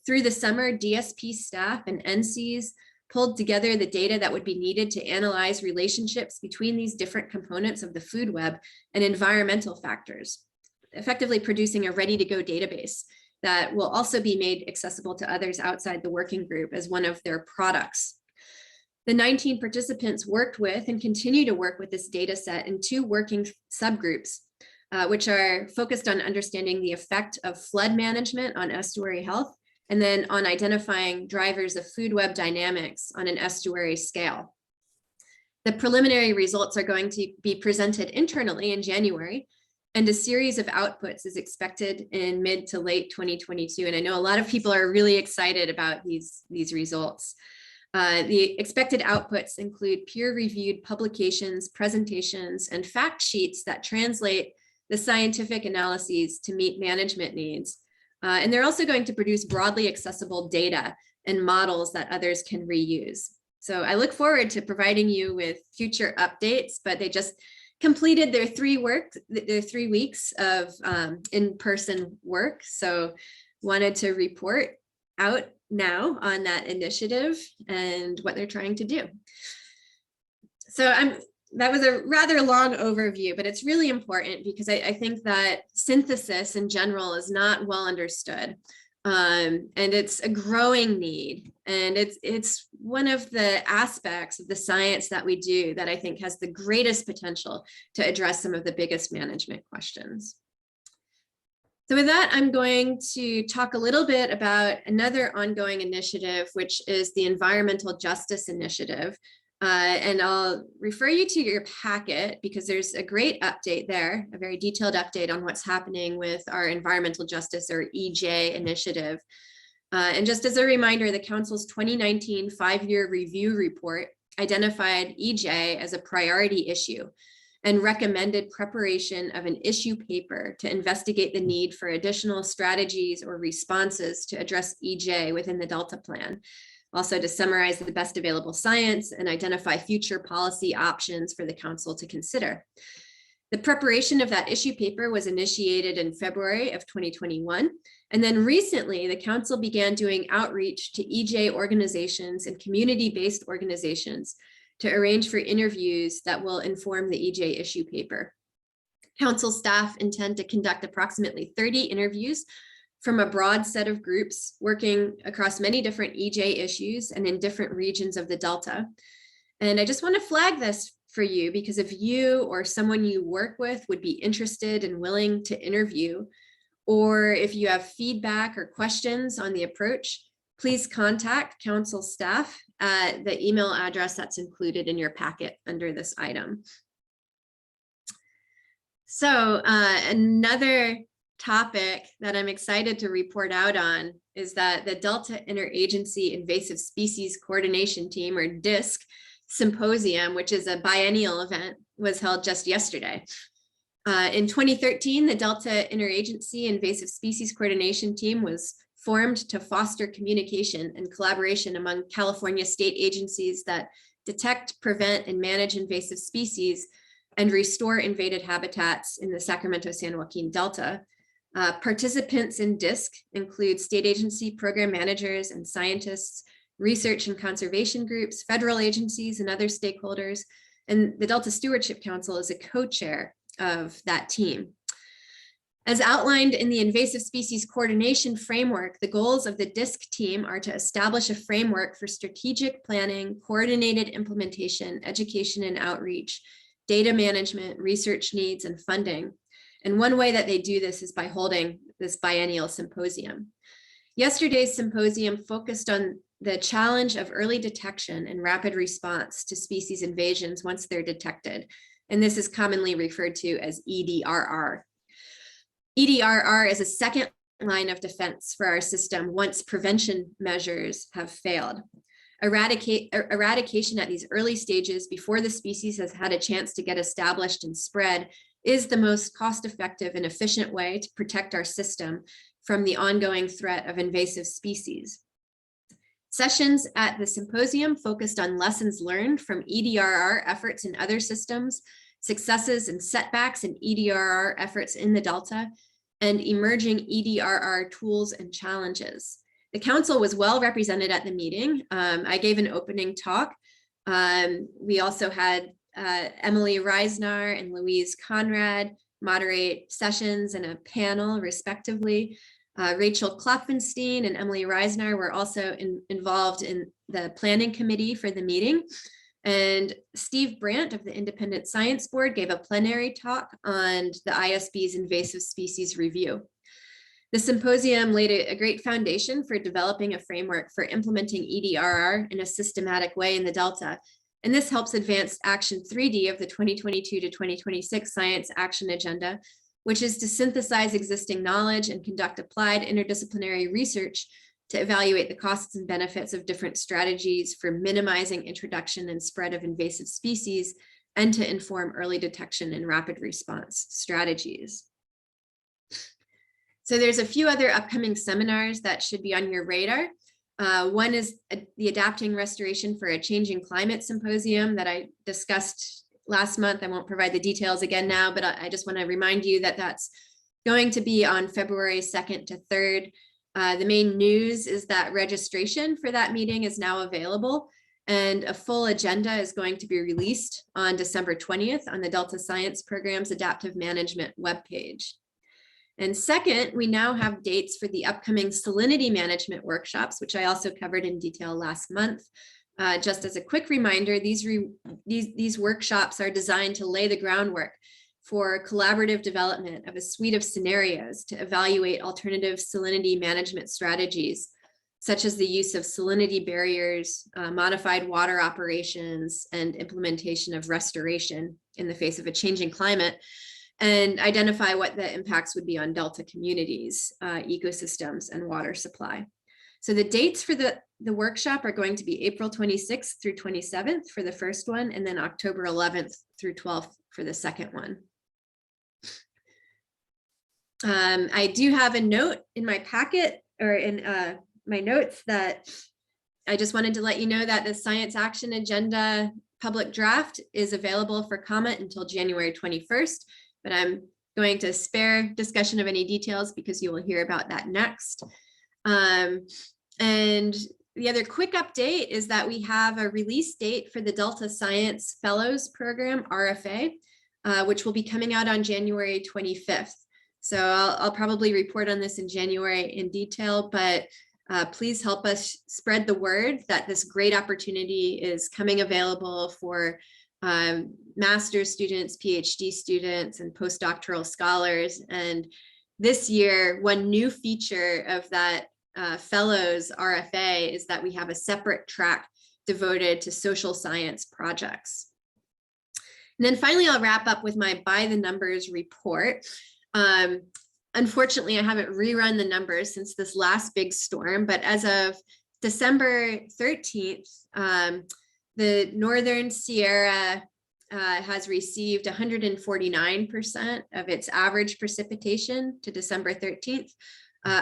Through the summer, DSP staff and NCs pulled together the data that would be needed to analyze relationships between these different components of the food web and environmental factors, effectively producing a ready-to-go database that will also be made accessible to others outside the working group as one of their products. The 19 participants worked with and continue to work with this data set in 2 working subgroups, which are focused on understanding the effect of flood management on estuary health, and then on identifying drivers of food web dynamics on an estuary scale. The preliminary results are going to be presented internally in January, and a series of outputs is expected in mid to late 2022. And I know a lot of people are really excited about these results. The expected outputs include peer-reviewed publications, presentations, and fact sheets that translate the scientific analyses to meet management needs. And they're also going to produce broadly accessible data and models that others can reuse. So I look forward to providing you with future updates, but they just completed their 3 weeks of in-person work. So wanted to report out now on that initiative and what they're trying to do. So that was a rather long overview, but it's really important because I think that synthesis in general is not well understood. And it's a growing need. And it's one of the aspects of the science that we do that I think has the greatest potential to address some of the biggest management questions. So with that, I'm going to talk a little bit about another ongoing initiative, which is the Environmental Justice Initiative. And I'll refer you to your packet because there's a great update there, a very detailed update on what's happening with our environmental justice or EJ initiative. And just as a reminder, the Council's 2019 5-year review report identified EJ as a priority issue and recommended preparation of an issue paper to investigate the need for additional strategies or responses to address EJ within the Delta Plan. Also to summarize the best available science and identify future policy options for the Council to consider. The preparation of that issue paper was initiated in February of 2021. And then recently, the Council began doing outreach to EJ organizations and community-based organizations to arrange for interviews that will inform the EJ issue paper. Council staff intend to conduct approximately 30 interviews from a broad set of groups working across many different EJ issues and in different regions of the Delta. And I just want to flag this for you because if you or someone you work with would be interested and willing to interview, or if you have feedback or questions on the approach, please contact Council staff at the email address that's included in your packet under this item. So another topic that I'm excited to report out on is that the Delta Interagency Invasive Species Coordination Team, or DSC, symposium, which is a biennial event, was held just yesterday. In 2013, the Delta Interagency Invasive Species Coordination Team was formed to foster communication and collaboration among California state agencies that detect, prevent, and manage invasive species and restore invaded habitats in the Sacramento-San Joaquin Delta. Participants in DSC include state agency program managers and scientists, research and conservation groups, federal agencies, and other stakeholders. And the Delta Stewardship Council is a co-chair of that team. As outlined in the Invasive Species Coordination Framework, the goals of the DSC team are to establish a framework for strategic planning, coordinated implementation, education and outreach, data management, research needs, and funding. And one way that they do this is by holding this biennial symposium. Yesterday's symposium focused on the challenge of early detection and rapid response to species invasions once they're detected. And this is commonly referred to as EDRR. EDRR is a second line of defense for our system once prevention measures have failed. Eradication at these early stages before the species has had a chance to get established and spread is the most cost-effective and efficient way to protect our system from the ongoing threat of invasive species. Sessions at the symposium focused on lessons learned from EDRR efforts in other systems, successes and setbacks in EDRR efforts in the Delta, and emerging EDRR tools and challenges. The Council was well represented at the meeting. I gave an opening talk. We also had Emily Reisner and Louise Conrad moderate sessions and a panel respectively. Rachel Klopfenstein and Emily Reisner were also involved in the planning committee for the meeting. And Steve Brandt of the Independent Science Board gave a plenary talk on the ISB's invasive species review. The symposium laid a great foundation for developing a framework for implementing EDRR in a systematic way in the Delta. And this helps advance Action 3D of the 2022 to 2026 Science Action Agenda, which is to synthesize existing knowledge and conduct applied interdisciplinary research to evaluate the costs and benefits of different strategies for minimizing introduction and spread of invasive species, and to inform early detection and rapid response strategies. So there's a few other upcoming seminars that should be on your radar. One is the Adapting Restoration for a Changing Climate Symposium that I discussed last month. I won't provide the details again now, but I just want to remind you that that's going to be on February 2nd to 3rd. The main news is that registration for that meeting is now available, and a full agenda is going to be released on December 20th on the Delta Science Program's Adaptive Management webpage. And second, we now have dates for the upcoming salinity management workshops, which I also covered in detail last month. Just as a quick reminder, these workshops are designed to lay the groundwork for collaborative development of a suite of scenarios to evaluate alternative salinity management strategies, such as the use of salinity barriers, modified water operations, and implementation of restoration in the face of a changing climate, and identify what the impacts would be on Delta communities, ecosystems, and water supply. So the dates for the workshop are going to be April 26th through 27th for the first one, and then October 11th through 12th for the second one. I do have a note in my packet or in my notes that I just wanted to let you know that the Science Action Agenda public draft is available for comment until January 21st, but I'm going to spare discussion of any details because you will hear about that next. And the other quick update is that we have a release date for the Delta Science Fellows Program, RFA, which will be coming out on January 25th. So I'll probably report on this in January in detail, but please help us spread the word that this great opportunity is coming available for master's students, PhD students, and postdoctoral scholars. And this year, one new feature of that Fellows RFA is that we have a separate track devoted to social science projects. And then finally, I'll wrap up with my by the numbers report. Unfortunately, I haven't rerun the numbers since this last big storm, but as of December 13th, the Northern Sierra has received 149% of its average precipitation to December 13th,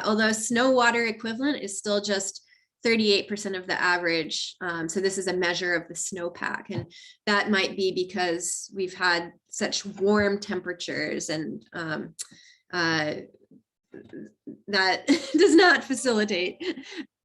although snow water equivalent is still just 38% of the average. So this is a measure of the snowpack, and that might be because we've had such warm temperatures, and that does not facilitate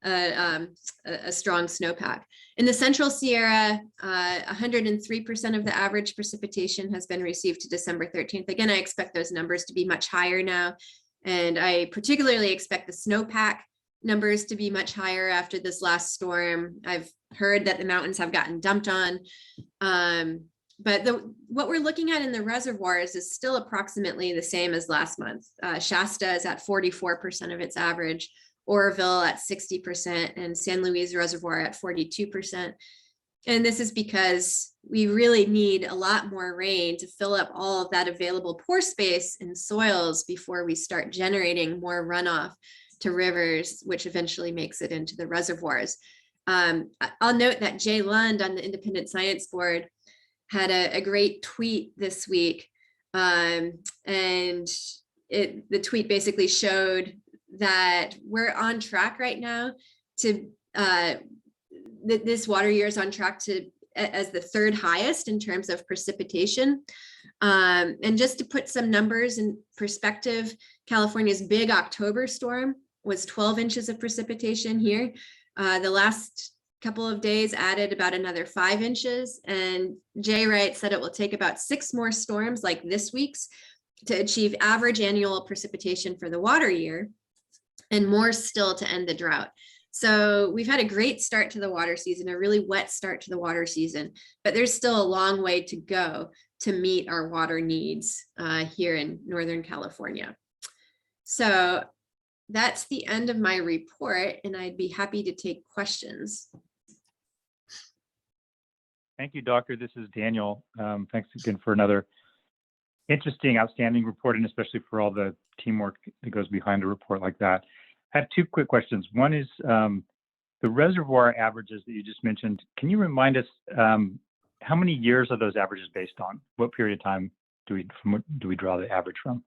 a strong snowpack. In the Central Sierra, 103% of the average precipitation has been received to December 13th. Again, I expect those numbers to be much higher now, and I particularly expect the snowpack numbers to be much higher after this last storm. I've heard that the mountains have gotten dumped on. But what we're looking at in the reservoirs is still approximately the same as last month. Shasta is at 44% of its average, Oroville at 60%, and San Luis Reservoir at 42%. And this is because we really need a lot more rain to fill up all of that available pore space in soils before we start generating more runoff to rivers, which eventually makes it into the reservoirs. I'll note that Jay Lund on the Independent Science Board had a great tweet this week. And the tweet basically showed that we're on track right now to, this water year is on track to as the third highest in terms of precipitation. And just to put some numbers in perspective, California's big October storm was 12 inches of precipitation here. The last couple of days added about another 5 inches. And Jay Wright said it will take about 6 more storms like this week's to achieve average annual precipitation for the water year, and more still to end the drought. So we've had a great start to the water season, a really wet start to the water season, but there's still a long way to go to meet our water needs here in Northern California. So that's the end of my report, and I'd be happy to take questions. Thank you, Doctor. This is Daniel. Thanks again for another interesting, outstanding report, and especially for all the teamwork that goes behind a report like that. I have 2 quick questions. One is the reservoir averages that you just mentioned. Can you remind us how many years are those averages based on? What period of time do we draw the average from?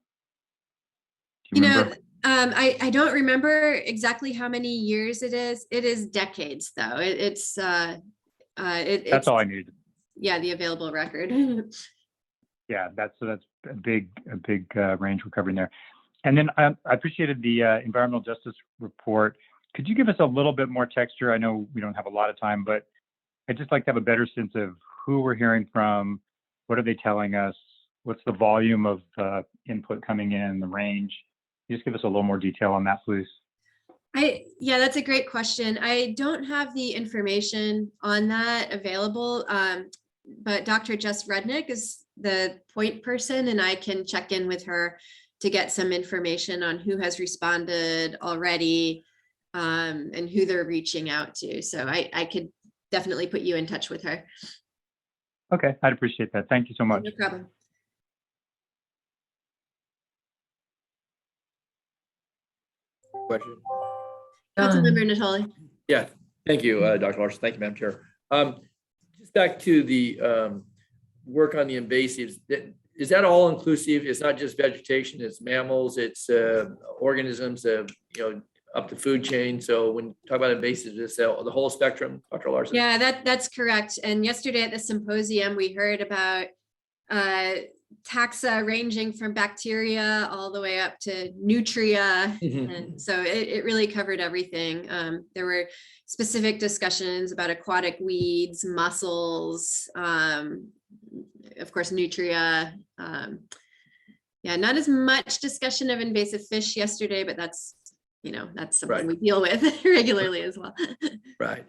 Do you remember? I don't remember exactly how many years it is. It is decades, though. It's That's all I needed. Yeah, the available record. Yeah, that's a big range we're covering there. And then I appreciated the environmental justice report. Could you give us a little bit more texture? I know we don't have a lot of time, but I'd just like to have a better sense of who we're hearing from, what are they telling us, what's the volume of input coming in, the range, you just give us a little more detail on that, please? Yeah, that's a great question. I don't have the information on that available, but Dr. Jess Rudnick is the point person, and I can check in with her to get some information on who has responded already and who they're reaching out to. So I could definitely put you in touch with her. Okay, I'd appreciate that. Thank you so much. No problem. Question? Councilmember Natoli. Yeah, thank you, Dr. Larson. Thank you, Madam Chair. Just back to the work on the invasives. Is that all inclusive? It's not just vegetation, it's mammals, it's organisms, up the food chain. So when you talk about invasives, it's the whole spectrum, Dr. Larson? Yeah, that's correct. And yesterday at the symposium, we heard about taxa ranging from bacteria all the way up to nutria. And so it really covered everything. There were specific discussions about aquatic weeds, mussels, of course, nutria. Yeah, not as much discussion of invasive fish yesterday, but that's something we deal with regularly as well. Right.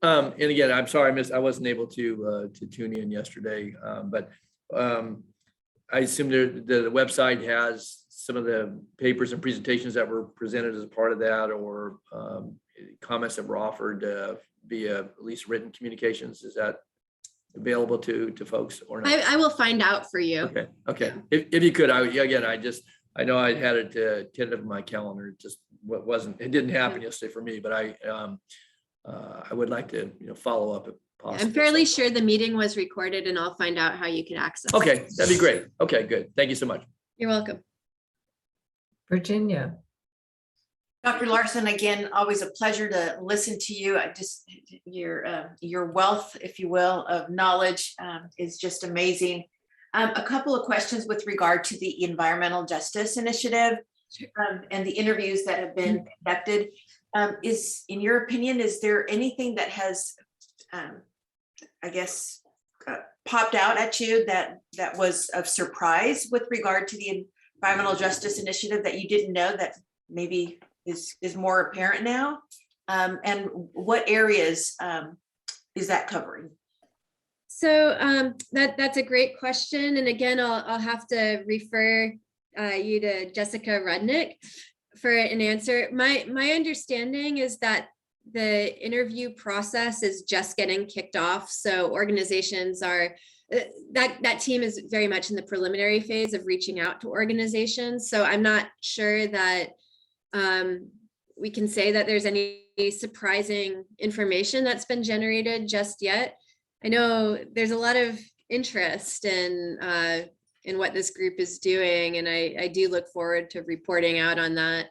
And again, I'm sorry, I wasn't able to tune in yesterday, but I assume the website has some of the papers and presentations that were presented as a part of that, or comments that were offered via at least written communications. Is that available to folks or not? I will find out for you. Okay. If you could, I know I had it tentative in my calendar. It just it didn't happen yesterday for me, but I would like to follow up if possible. I'm fairly sure the meeting was recorded, and I'll find out how you can access it. Okay, that'd be great. Okay, good. Thank you so much. You're welcome. Virginia. Dr. Larson, again, always a pleasure to listen to you. Your wealth, if you will, of knowledge is just amazing. A couple of questions with regard to the Environmental Justice Initiative and the interviews that have been conducted. In your opinion, is there anything that has, popped out at you that was of surprise with regard to the Environmental Justice Initiative that you didn't know that maybe is more apparent now? And what areas is that covering? So that's a great question. And again, I'll have to refer you to Jessica Rudnick for an answer. My understanding is that the interview process is just getting kicked off. So organizations are, that team is very much in the preliminary phase of reaching out to organizations. So I'm not sure that we can say that there's any surprising information that's been generated just yet. I know there's a lot of interest in what this group is doing, and I do look forward to reporting out on that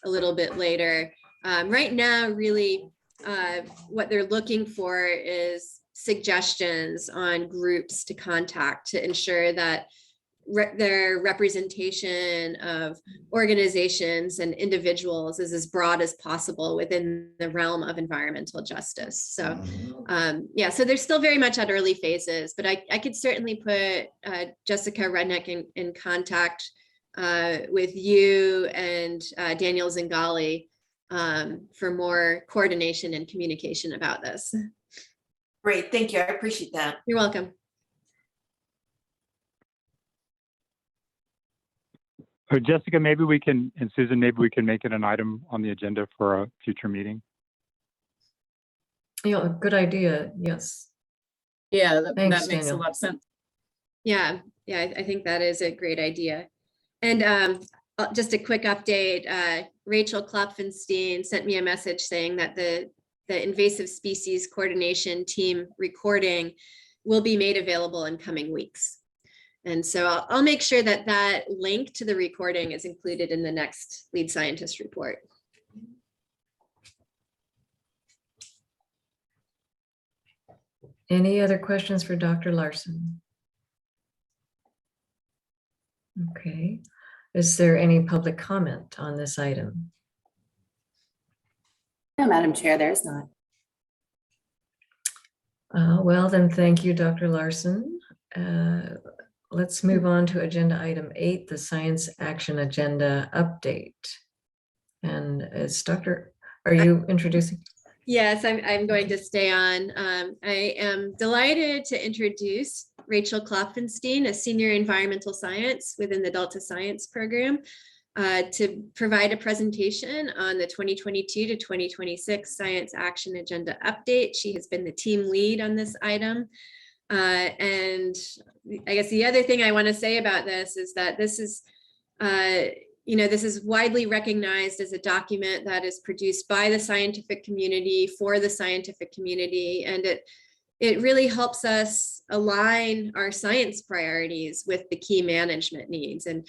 a little bit later. Right now, really, what they're looking for is suggestions on groups to contact to ensure that their representation of organizations and individuals is as broad as possible within the realm of environmental justice. So so they're still very much at early phases, but I could certainly put Jessica Rudnick in contact with you and Daniel Zingali for more coordination and communication about this. Great, thank you. I appreciate that. You're welcome. Jessica, maybe we can, and Susan, maybe we can make it an item on the agenda for a future meeting. Yeah, good idea. Yes. Yeah, that Thanks, makes Daniel. a lot of sense. Yeah, I think that is a great idea. And just a quick update, Rachel Klopfenstein sent me a message saying that the invasive species coordination team recording will be made available in coming weeks. And so I'll make sure that that link to the recording is included in the next lead scientist report. Any other questions for Dr. Larson? Okay. Is there any public comment on this item? No, Madam Chair, there's not. Well, then thank you, Dr. Larson. let's move on to agenda item 8, the Science Action Agenda update. And are you introducing? Yes, I'm going to stay on. I am delighted to introduce Rachel Klopfenstein, a senior environmental science within the Delta Science program, to provide a presentation on the 2022 to 2026 Science Action Agenda update. She has been the team lead on this item. And I guess the other thing I want to say about this is that this is, this is widely recognized as a document that is produced by the scientific community for the scientific community. And it really helps us align our science priorities with the key management needs. And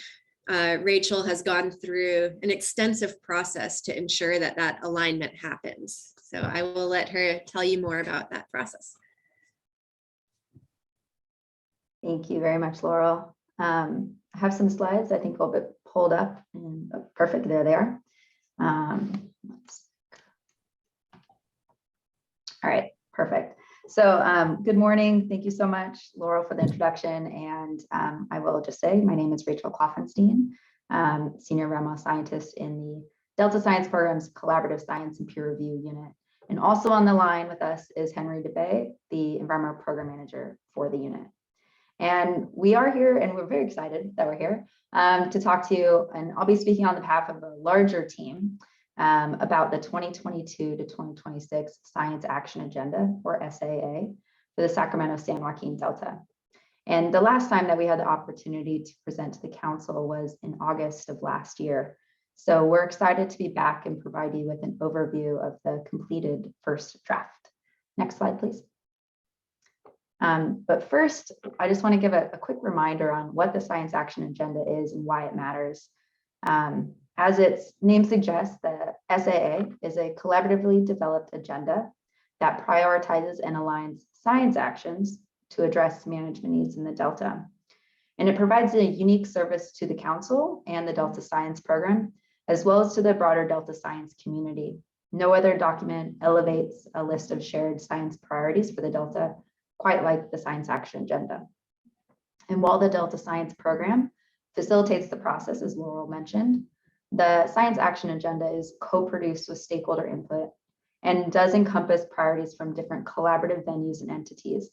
Rachel has gone through an extensive process to ensure that that alignment happens. So I will let her tell you more about that process. Thank you very much, Laurel. I have some slides I think will be pulled up. And, perfect, there they are. All right, perfect. So good morning. Thank you so much, Laurel, for the introduction. And I will just say, my name is Rachel Klopfenstein, Senior Environmental Scientist in the Delta Science Program's Collaborative Science and Peer Review Unit. And also on the line with us is Henry DeBay, the Environmental Program Manager for the unit. And we are here, and we're very excited that we're here to talk to you. And I'll be speaking on behalf of a larger team about the 2022 to 2026 Science Action Agenda, or SAA, for the Sacramento San Joaquin Delta. And the last time that we had the opportunity to present to the council was in August of last year. So we're excited to be back and provide you with an overview of the completed first draft. Next slide, please. But first, I just want to give a quick reminder on what the Science Action Agenda is and why it matters. As its name suggests, the SAA is a collaboratively developed agenda that prioritizes and aligns science actions to address management needs in the Delta. And it provides a unique service to the Council and the Delta Science Program, as well as to the broader Delta Science community. No other document elevates a list of shared science priorities for the Delta quite like the Science Action Agenda. And while the Delta Science Program facilitates the process, as Laurel mentioned, the Science Action Agenda is co-produced with stakeholder input and does encompass priorities from different collaborative venues and entities,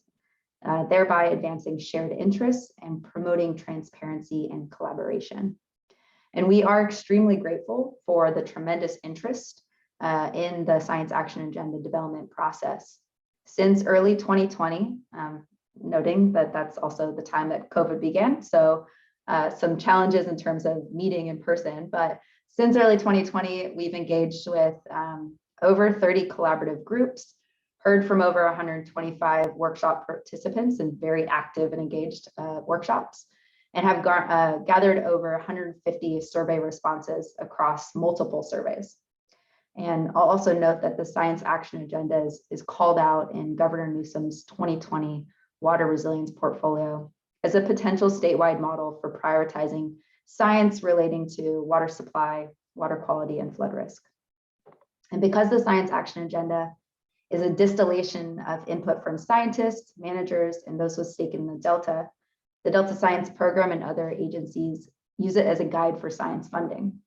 thereby advancing shared interests and promoting transparency and collaboration. And we are extremely grateful for the tremendous interest in the Science Action Agenda development process. Since early 2020, noting that that's also the time that COVID began. So some challenges in terms of meeting in person, but since early 2020, we've engaged with over 30 collaborative groups, heard from over 125 workshop participants in very active and engaged workshops, and have gathered over 150 survey responses across multiple surveys. And I'll also note that the Science Action Agenda is called out in Governor Newsom's 2020 Water Resilience Portfolio as a potential statewide model for prioritizing science relating to water supply, water quality, and flood risk. And because the Science Action Agenda is a distillation of input from scientists, managers, and those with stake in the Delta Science Program and other agencies use it as a guide for science funding.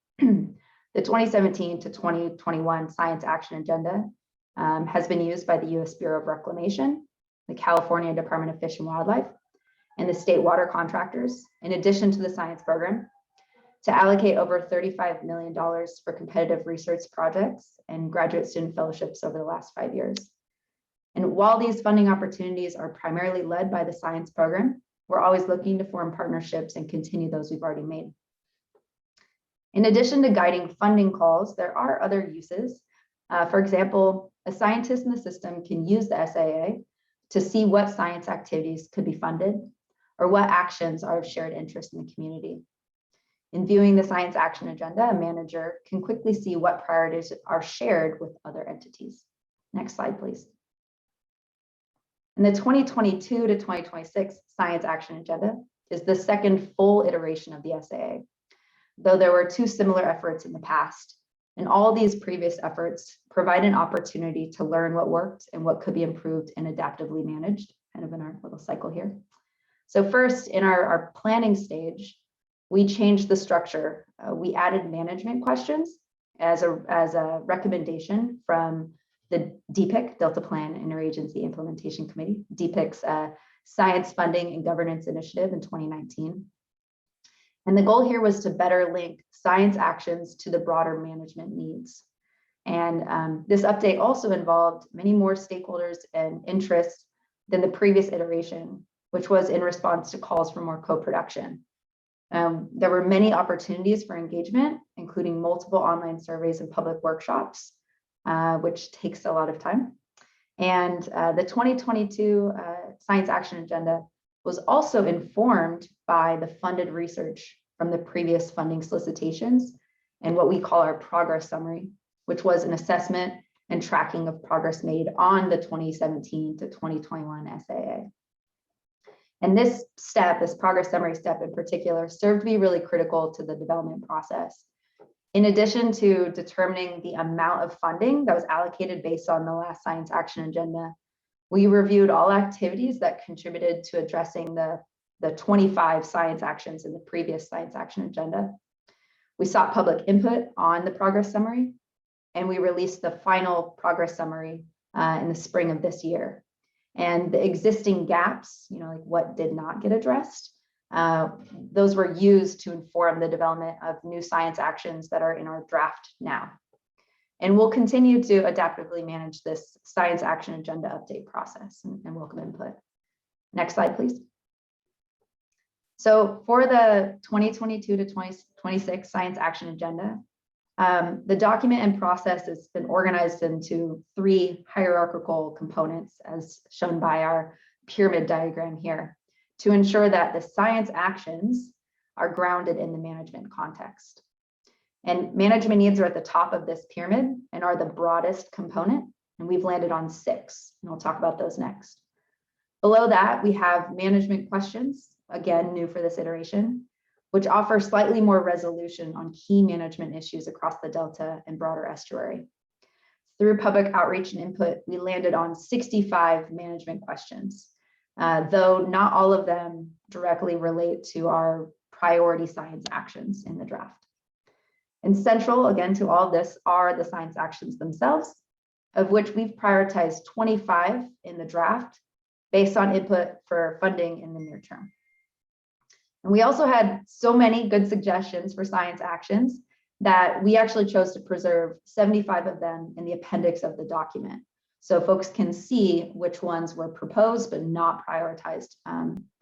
The 2017 to 2021 Science Action Agenda has been used by the U.S. Bureau of Reclamation, the California Department of Fish and Wildlife, and the state water contractors, in addition to the science program, to allocate over $35 million for competitive research projects and graduate student fellowships over the last 5 years. And while these funding opportunities are primarily led by the science program, we're always looking to form partnerships and continue those we've already made. In addition to guiding funding calls, there are other uses. For example, a scientist in the system can use the SAA to see what science activities could be funded or what actions are of shared interest in the community. In viewing the Science Action Agenda, a manager can quickly see what priorities are shared with other entities. Next slide, please. And the 2022 to 2026 Science Action Agenda is the second full iteration of the SAA. Though there were 2 similar efforts in the past, and all these previous efforts provide an opportunity to learn what worked and what could be improved and adaptively managed, kind of in our little cycle here. So first, in our planning stage, we changed the structure. We added management questions as a recommendation from the DPIC, Delta Plan Interagency Implementation Committee, DPIC's Science Funding and Governance Initiative in 2019. And the goal here was to better link science actions to the broader management needs. And this update also involved many more stakeholders and interests than the previous iteration, which was in response to calls for more co-production. There were many opportunities for engagement, including multiple online surveys and public workshops, which takes a lot of time. And the 2022 Science Action Agenda was also informed by the funded research from the previous funding solicitations and what we call our progress summary, which was an assessment and tracking of progress made on the 2017 to 2021 SAA. And this step, this progress summary step in particular, served to be really critical to the development process. In addition to determining the amount of funding that was allocated based on the last Science Action Agenda, we reviewed all activities that contributed to addressing the 25 science actions in the previous Science Action Agenda. We sought public input on the progress summary, and we released the final progress summary in the spring of this year. And the existing gaps, like what did not get addressed, those were used to inform the development of new science actions that are in our draft now. And we'll continue to adaptively manage this Science Action Agenda update process and welcome input. Next slide, please. So for the 2022 to 2026 Science Action Agenda, the document and process has been organized into 3 hierarchical components, as shown by our pyramid diagram here, to ensure that the science actions are grounded in the management context. And management needs are at the top of this pyramid and are the broadest component, and we've landed on 6, and we'll talk about those next. Below that, we have management questions, again, new for this iteration, which offer slightly more resolution on key management issues across the Delta and broader estuary. Through public outreach and input, we landed on 65 management questions, though not all of them directly relate to our priority science actions in the draft. And central, again, to all of this are the science actions themselves, of which we've prioritized 25 in the draft based on input for funding in the near term. And we also had so many good suggestions for science actions that we actually chose to preserve 75 of them in the appendix of the document. So folks can see which ones were proposed but not prioritized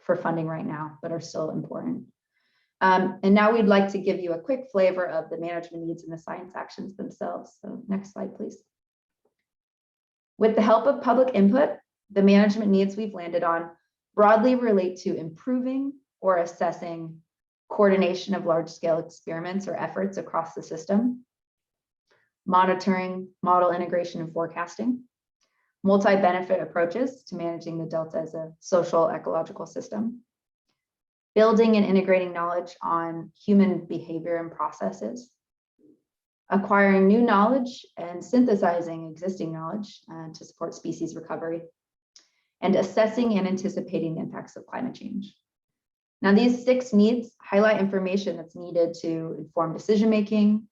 for funding right now, but are still important. And now we'd like to give you a quick flavor of the management needs and the science actions themselves. So next slide, please. With the help of public input, the management needs we've landed on broadly relate to improving or assessing coordination of large-scale experiments or efforts across the system, monitoring, model integration and forecasting, multi-benefit approaches to managing the Delta as a social ecological system, building and integrating knowledge on human behavior and processes, acquiring new knowledge and synthesizing existing knowledge to support species recovery, and assessing and anticipating the impacts of climate change. Now, these 6 needs highlight information that's needed to inform decision-making,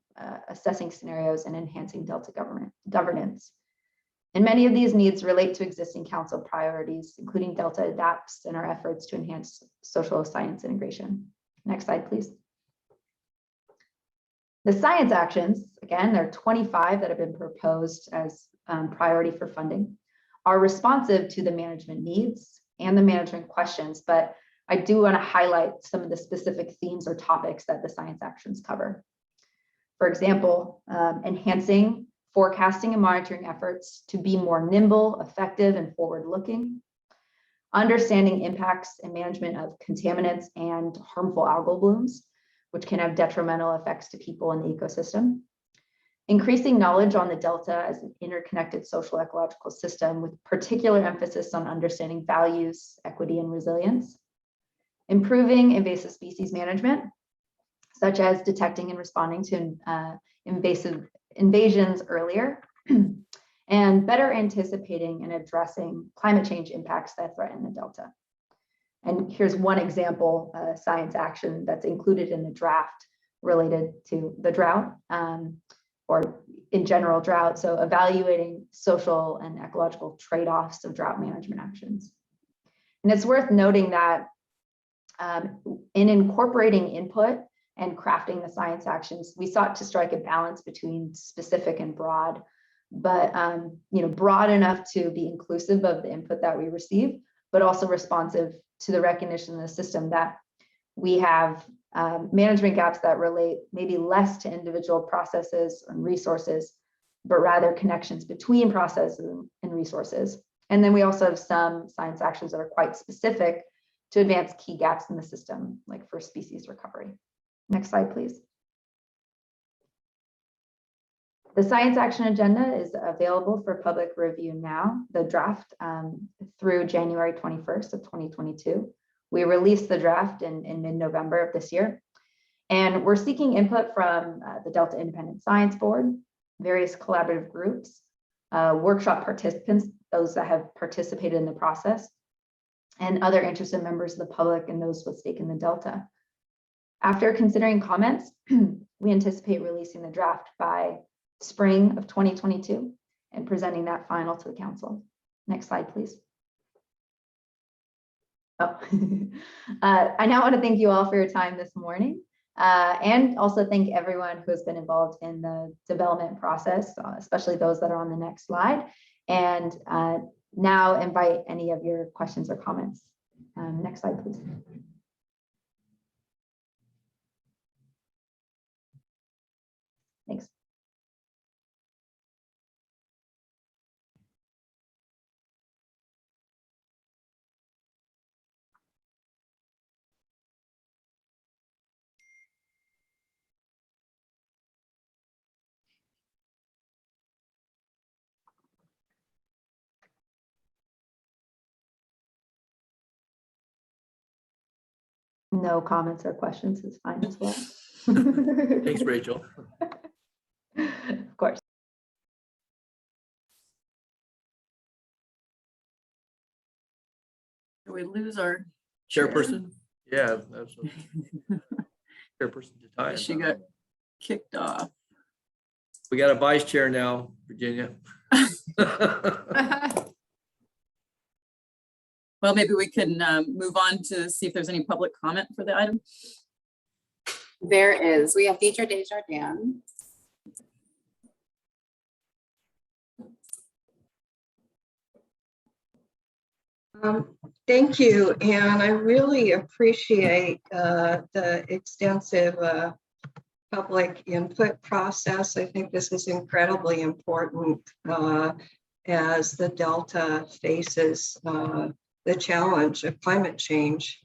assessing scenarios, and enhancing Delta governance. And many of these needs relate to existing council priorities, including Delta adapts and our efforts to enhance social science integration. Next slide, please. The science actions, again, there are 25 that have been proposed as priority for funding, are responsive to the management needs and the management questions, but I do want to highlight some of the specific themes or topics that the science actions cover. For example, enhancing forecasting and monitoring efforts to be more nimble, effective, and forward-looking, understanding impacts and management of contaminants and harmful algal blooms, which can have detrimental effects to people in the ecosystem, increasing knowledge on the Delta as an interconnected social ecological system with particular emphasis on understanding values, equity, and resilience, improving invasive species management, such as detecting and responding to invasive invasions earlier, and better anticipating and addressing climate change impacts that threaten the Delta. And here's one example, science action that's included in the draft related to the drought, or in general drought. So evaluating social and ecological trade-offs of drought management actions. And it's worth noting that in incorporating input and crafting the science actions, we sought to strike a balance between specific and broad, but broad enough to be inclusive of the input that we receive, but also responsive to the recognition in the system that we have management gaps that relate maybe less to individual processes and resources, but rather connections between processes and resources. And then we also have some science actions that are quite specific to advance key gaps in the system, like for species recovery. Next slide, please. The science action agenda is available for public review now, the draft, through January 21st of 2022. We released the draft in mid-November of this year. And we're seeking input from the Delta Independent Science Board, various collaborative groups, workshop participants, those that have participated in the process, and other interested members of the public and those with stake in the Delta. After considering comments, we anticipate releasing the draft by spring of 2022 and presenting that final to the council. Next slide, please. Oh, I now want to thank you all for your time this morning, and also thank everyone who has been involved in the development process, especially those that are on the next slide. And now invite any of your questions or comments. Next slide, please. Thanks. No comments or questions is fine as well. Thanks, Rachel. Of course. Do we lose our Chairperson? Yeah, that's Chairperson Jataya. She got kicked off. We got a vice chair now, Virginia. Well, maybe we can move on to see if there's any public comment for the item. There is. We have Deidre Desjardins. Thank you, and I really appreciate the extensive public input process. I think this is incredibly important as the Delta faces the challenge of climate change.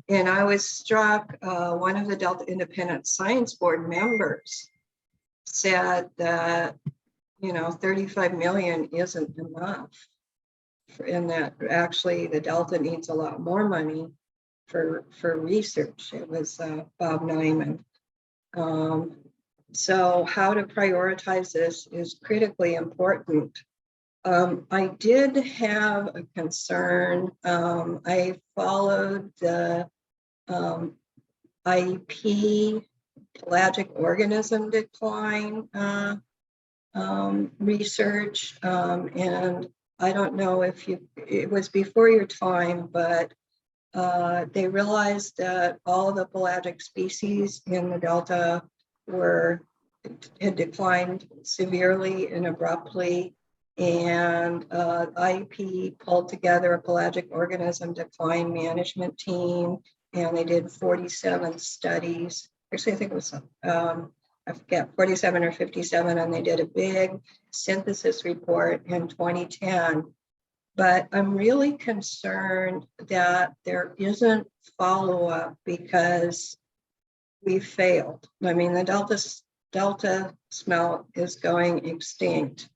And I was struck, one of the Delta Independent Science Board members said that, 35 million isn't enough, and that actually the Delta needs a lot more money for research. It was Bob Nyman. So how to prioritize this is critically important. I did have a concern. I followed the IEP pelagic organism decline research, and I don't know if it was before your time, but they realized that all the pelagic species in the Delta had declined severely and abruptly. And IEP pulled together a pelagic organism decline management team, and they did 47 studies. Actually, I think it was, I forget, 47 or 57, and they did a big synthesis report in 2010. But I'm really concerned that there isn't follow-up because we failed. I mean, the Delta smelt is going extinct.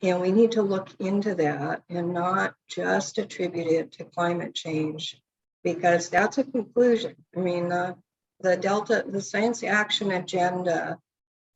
And we need to look into that and not just attribute it to climate change, because that's a conclusion. I mean, the science action agenda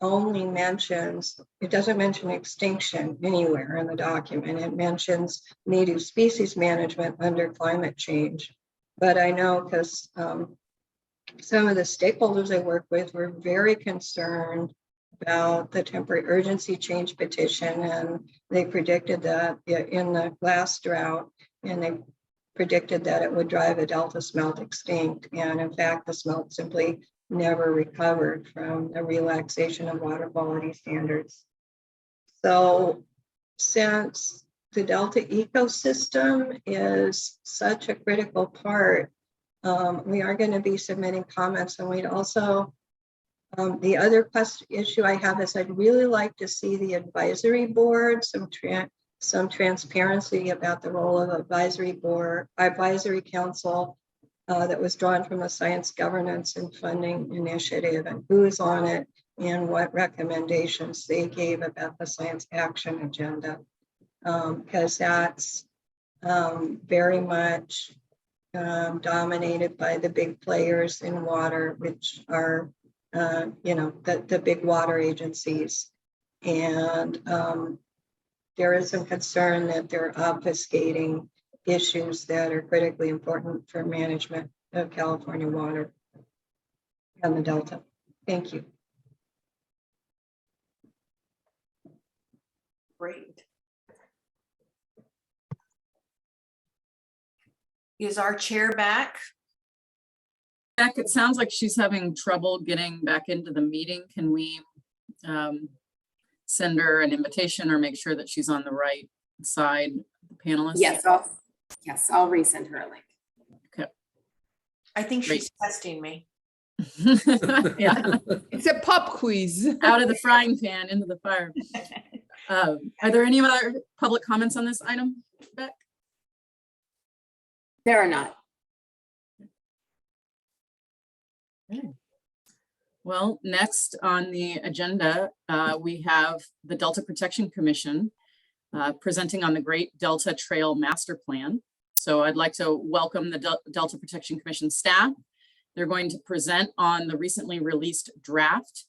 only mentions, it doesn't mention extinction anywhere in the document. It mentions native species management under climate change. But I know because some of the stakeholders I work with were very concerned about the temporary urgency change petition, and they predicted that in the last drought, and they predicted that it would drive a delta smelt extinct. And in fact, the smelt simply never recovered from the relaxation of water quality standards. So since the delta ecosystem is such a critical part, we are going to be submitting comments, and we'd also, the other issue I have is I'd really like to see the advisory board, some transparency about the role of advisory council that was drawn from a science governance and funding initiative, and who is on it and what recommendations they gave about the science action agenda, because that's very much dominated by the big players in water, which are, the big water agencies. And there is some concern that they're obfuscating issues that are critically important for management of California water and the Delta. Thank you. Great. Is our chair back? Beck, it sounds like she's having trouble getting back into the meeting. Can we send her an invitation or make sure that she's on the right side, the panelists? I'll resend her a link. Okay. I think Great. she's testing me. Yeah. It's a pop quiz. Out of the frying pan into the fire. Are there any other public comments on this item, Beck? There are not. Okay. Well, next on the agenda, we have the Delta Protection Commission presenting on the Great Delta Trail Master Plan. So I'd like to welcome the Delta Protection Commission staff. They're going to present on the recently released draft.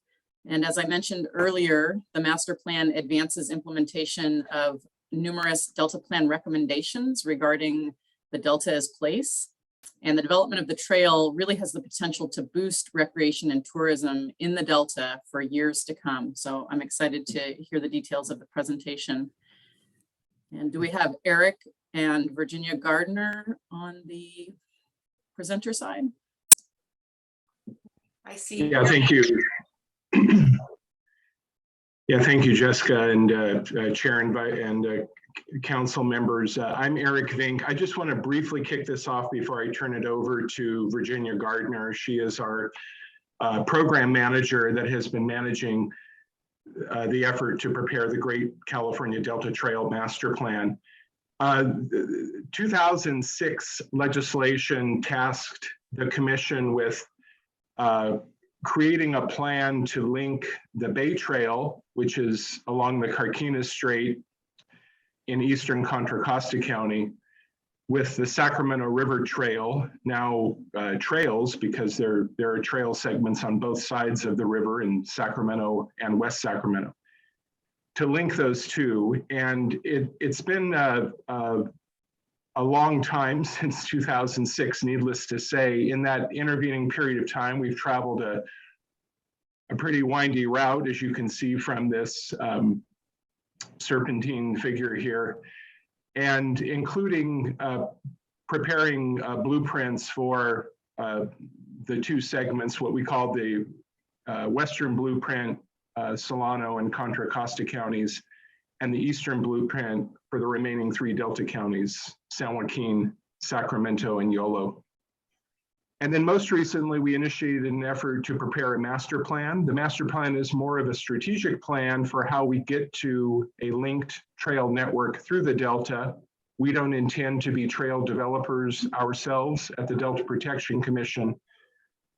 And as I mentioned earlier, the master plan advances implementation of numerous Delta Plan recommendations regarding the Delta as place. And the development of the trail really has the potential to boost recreation and tourism in the Delta for years to come. So I'm excited to hear the details of the presentation. And do we have Eric and Virginia Gardner on the presenter side? I see. Yeah, thank you. Yeah, thank you, Jessica, and Chair and council members. I'm Eric Vink. I just want to briefly kick this off before I turn it over to Virginia Gardner. She is our program manager that has been managing the effort to prepare the Great California Delta Trail Master Plan. 2006 legislation tasked the commission with creating a plan to link the Bay Trail, which is along the Carquinez Strait in eastern Contra Costa County, with the Sacramento River Trail, now trails, because there are trail segments on both sides of the river in Sacramento and West Sacramento, to link those two. And it's been a long time since 2006, needless to say. In that intervening period of time, we've traveled a pretty windy route, as you can see from this serpentine figure here, and including preparing blueprints for the two segments, what we call the Western Blueprint, Solano and Contra Costa counties, and the Eastern Blueprint for the remaining three Delta counties, San Joaquin, Sacramento, and Yolo. And then most recently, we initiated an effort to prepare a master plan. The master plan is more of a strategic plan for how we get to a linked trail network through the Delta. We don't intend to be trail developers ourselves at the Delta Protection Commission,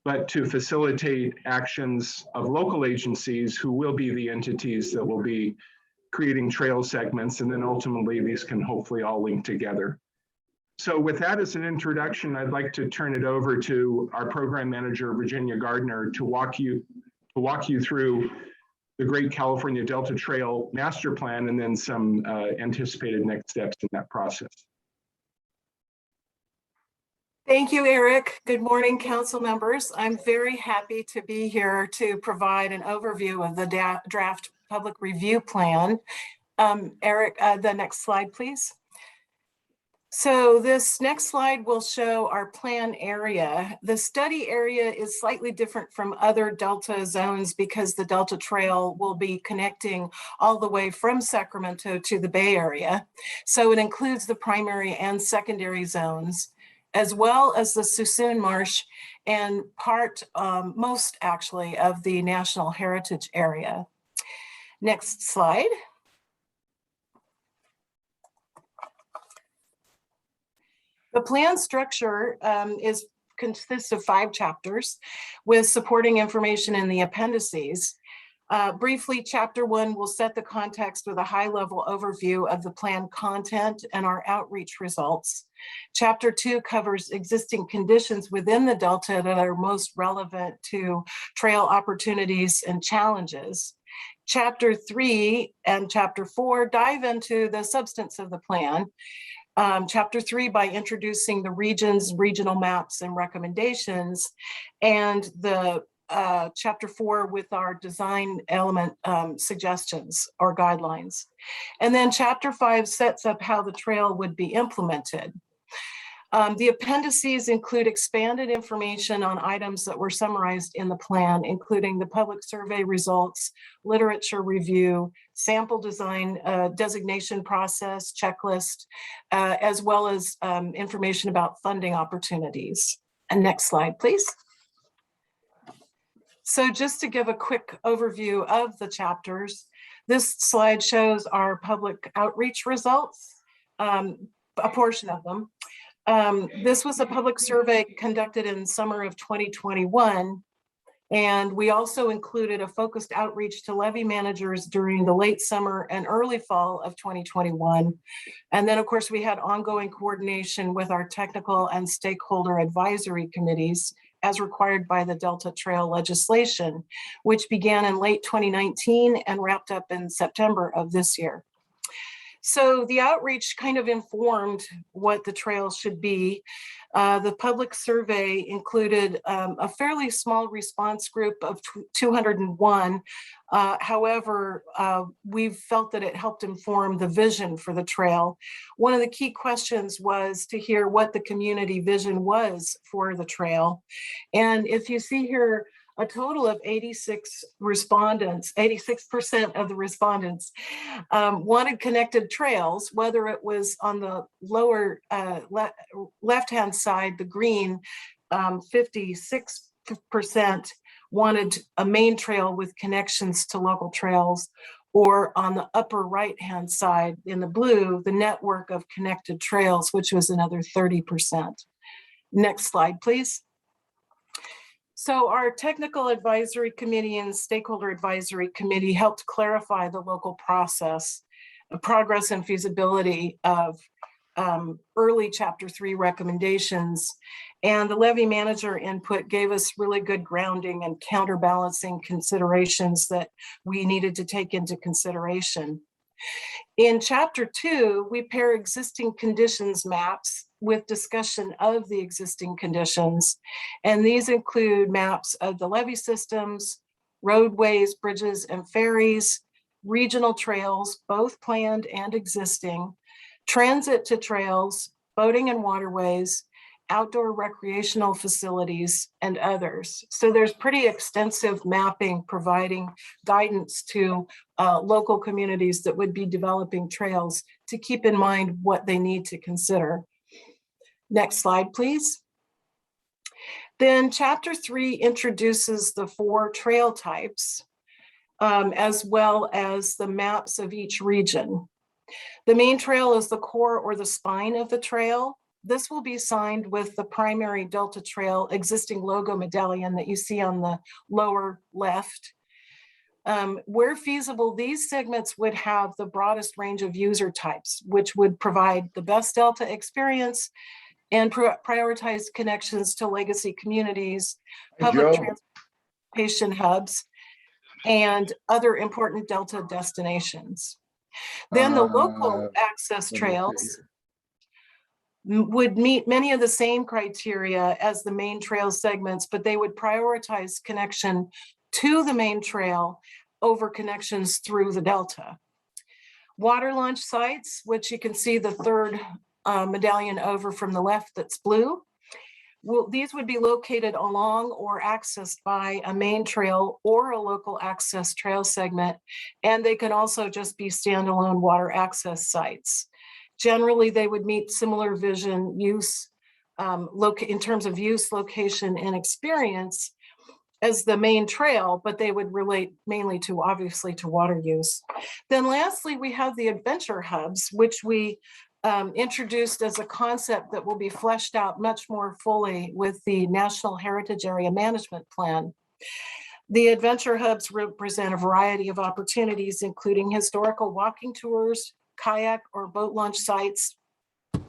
but to facilitate actions of local agencies who will be the entities that will be creating trail segments, and then ultimately these can hopefully all link together. So with that as an introduction, I'd like to turn it over to our program manager, Virginia Gardner, to walk you through the Great California Delta Trail Master Plan and then some anticipated next steps in that process. Thank you, Eric. Good morning, council members. I'm very happy to be here to provide an overview of the draft public review plan. Eric, the next slide, please. So this next slide will show our plan area. The study area is slightly different from other Delta zones because the Delta Trail will be connecting all the way from Sacramento to the Bay Area. So it includes the primary and secondary zones, as well as the Suisun Marsh and most actually of the National Heritage Area. Next slide. The plan structure consists of 5 chapters with supporting information in the appendices. Briefly, chapter 1 will set the context with a high-level overview of the plan content and our outreach results. Chapter 2 covers existing conditions within the Delta that are most relevant to trail opportunities and challenges. Chapter 3 and chapter 4 dive into the substance of the plan. Chapter 3 by introducing the regions, regional maps, and recommendations, and the chapter 4 with our design element suggestions or guidelines. And then chapter 5 sets up how the trail would be implemented. The appendices include expanded information on items that were summarized in the plan, including the public survey results, literature review, sample design designation process, checklist, as well as information about funding opportunities. And next slide, please. So just to give a quick overview of the chapters, this slide shows our public outreach results, a portion of them. This was a public survey conducted in summer of 2021, and we also included a focused outreach to levee managers during the late summer and early fall of 2021. And then, of course, we had ongoing coordination with our technical and stakeholder advisory committees as required by the Delta Trail legislation, which began in late 2019 and wrapped up in September of this year. So the outreach kind of informed what the trail should be. The public survey included a fairly small response group of 201. However, we felt that it helped inform the vision for the trail. One of the key questions was to hear what the community vision was for the trail. And if you see here, a total of 86 respondents, 86% of the respondents wanted connected trails, whether it was on the lower left-hand side, the green, 56% wanted a main trail with connections to local trails, or on the upper right-hand side in the blue, the network of connected trails, which was another 30%. Next slide, please. So our technical advisory committee and stakeholder advisory committee helped clarify the local process, progress and feasibility of early chapter 3 recommendations. And the levee manager input gave us really good grounding and counterbalancing considerations that we needed to take into consideration. In chapter 2, we pair existing conditions maps with discussion of the existing conditions. And these include maps of the levee systems, roadways, bridges, and ferries, regional trails, both planned and existing, transit to trails, boating and waterways, outdoor recreational facilities, and others. So there's pretty extensive mapping providing guidance to local communities that would be developing trails to keep in mind what they need to consider. Next slide, please. Then chapter 3 introduces the 4 trail types, as well as the maps of each region. The main trail is the core or the spine of the trail. This will be signed with the primary Delta Trail existing logo medallion that you see on the lower left. Where feasible, these segments would have the broadest range of user types, which would provide the best Delta experience and prioritize connections to legacy communities, public transportation hubs, and other important Delta destinations. Then the local access trails would meet many of the same criteria as the main trail segments, but they would prioritize connection to the main trail over connections through the delta. Water launch sites, which you can see the third medallion over from the left that's blue. Well, these would be located along or accessed by a main trail or a local access trail segment, and they can also just be standalone water access sites. Generally, they would meet similar vision, use, in terms of use, location, and experience as the main trail, but they would relate mainly to, obviously, to water use. Then lastly, we have the adventure hubs, which we introduced as a concept that will be fleshed out much more fully with the National Heritage Area Management Plan. The adventure hubs represent a variety of opportunities, including historical walking tours, kayak or boat launch sites,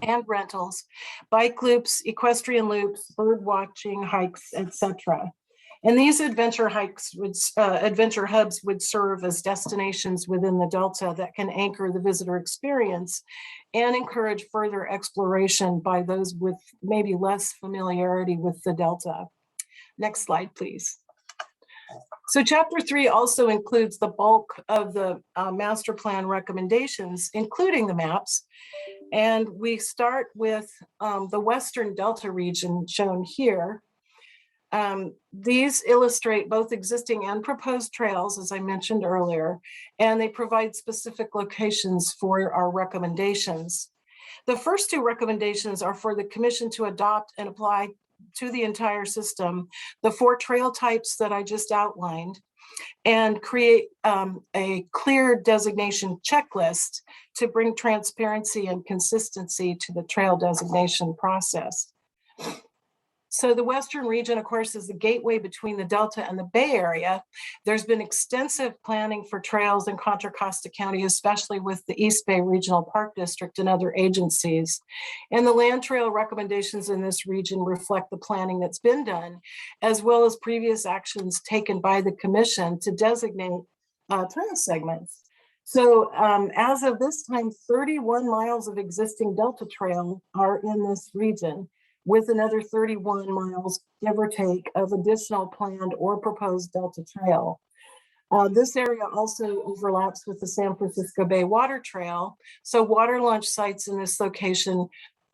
and rentals, bike loops, equestrian loops, bird watching, hikes, etc. And these adventure hubs would serve as destinations within the Delta that can anchor the visitor experience and encourage further exploration by those with maybe less familiarity with the Delta. Next slide, please. So Chapter 3 also includes the bulk of the master plan recommendations, including the maps. And we start with the Western Delta region shown here. These illustrate both existing and proposed trails, as I mentioned earlier, and they provide specific locations for our recommendations. The first two recommendations are for the Commission to adopt and apply to the entire system the 4 trail types that I just outlined, and create a clear designation checklist to bring transparency and consistency to the trail designation process. So the Western region, of course, is the gateway between the Delta and the Bay Area. There's been extensive planning for trails in Contra Costa County, especially with the East Bay Regional Park District and other agencies. And the land trail recommendations in this region reflect the planning that's been done, as well as previous actions taken by the Commission to designate trail segments. So as of this time, 31 miles of existing Delta trail are in this region, with another 31 miles, give or take, of additional planned or proposed Delta Trail. This area also overlaps with the San Francisco Bay Water Trail. So water launch sites in this location,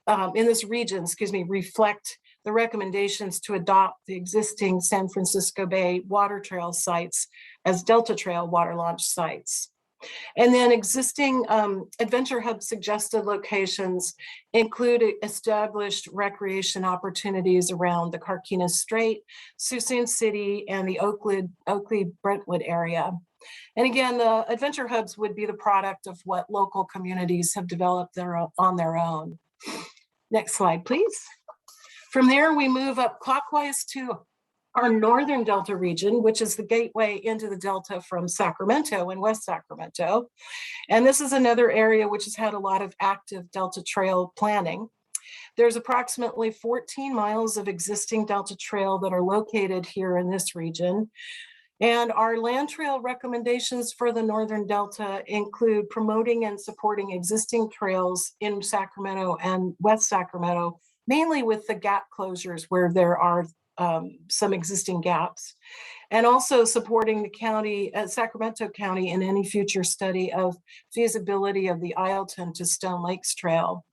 in this region, reflect the recommendations to adopt the existing San Francisco Bay Water Trail sites as Delta Trail water launch sites. And then existing adventure hub suggested locations include established recreation opportunities around the Carquinez Strait, Suisun City, and the Oakley-Brentwood area. And again, the adventure hubs would be the product of what local communities have developed on their own. Next slide, please. From there, we move up clockwise to our northern Delta region, which is the gateway into the Delta from Sacramento and West Sacramento. And this is another area which has had a lot of active Delta Trail planning. There's approximately 14 miles of existing Delta Trail that are located here in this region. And our land trail recommendations for the Northern Delta include promoting and supporting existing trails in Sacramento and West Sacramento, mainly with the gap closures where there are some existing gaps, and also supporting the county, Sacramento County, in any future study of feasibility of the Isleton to Stone Lakes Trail.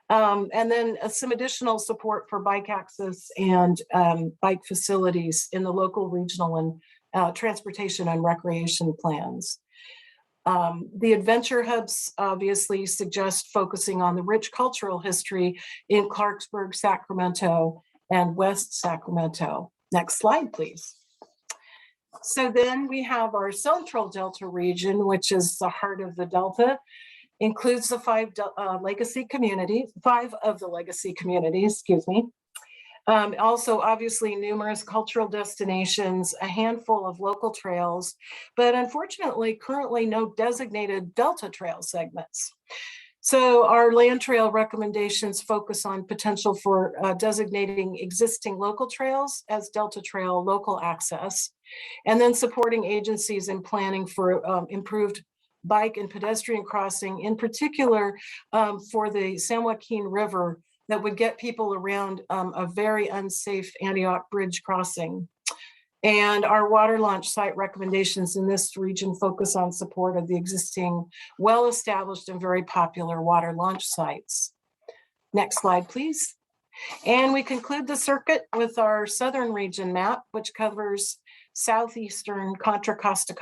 And then some additional support for bike access and bike facilities in the local, regional, and transportation and recreation plans. The adventure hubs obviously suggest focusing on the rich cultural history in Clarksburg, Sacramento, and West Sacramento. Next slide, please. So then we have our Central Delta region, which is the heart of the Delta, includes the 5 of the legacy communities, also, obviously, numerous cultural destinations, a handful of local trails, but unfortunately, currently no designated Delta Trail segments. So our land trail recommendations focus on potential for designating existing local trails as Delta Trail local access, and then supporting agencies in planning for improved bike and pedestrian crossing, in particular for the San Joaquin River that would get people around a very unsafe Antioch Bridge crossing. And our water launch site recommendations in this region focus on support of the existing well-established and very popular water launch sites. Next slide, please. And we conclude the circuit with our southern region map, which covers southeastern Contra Costa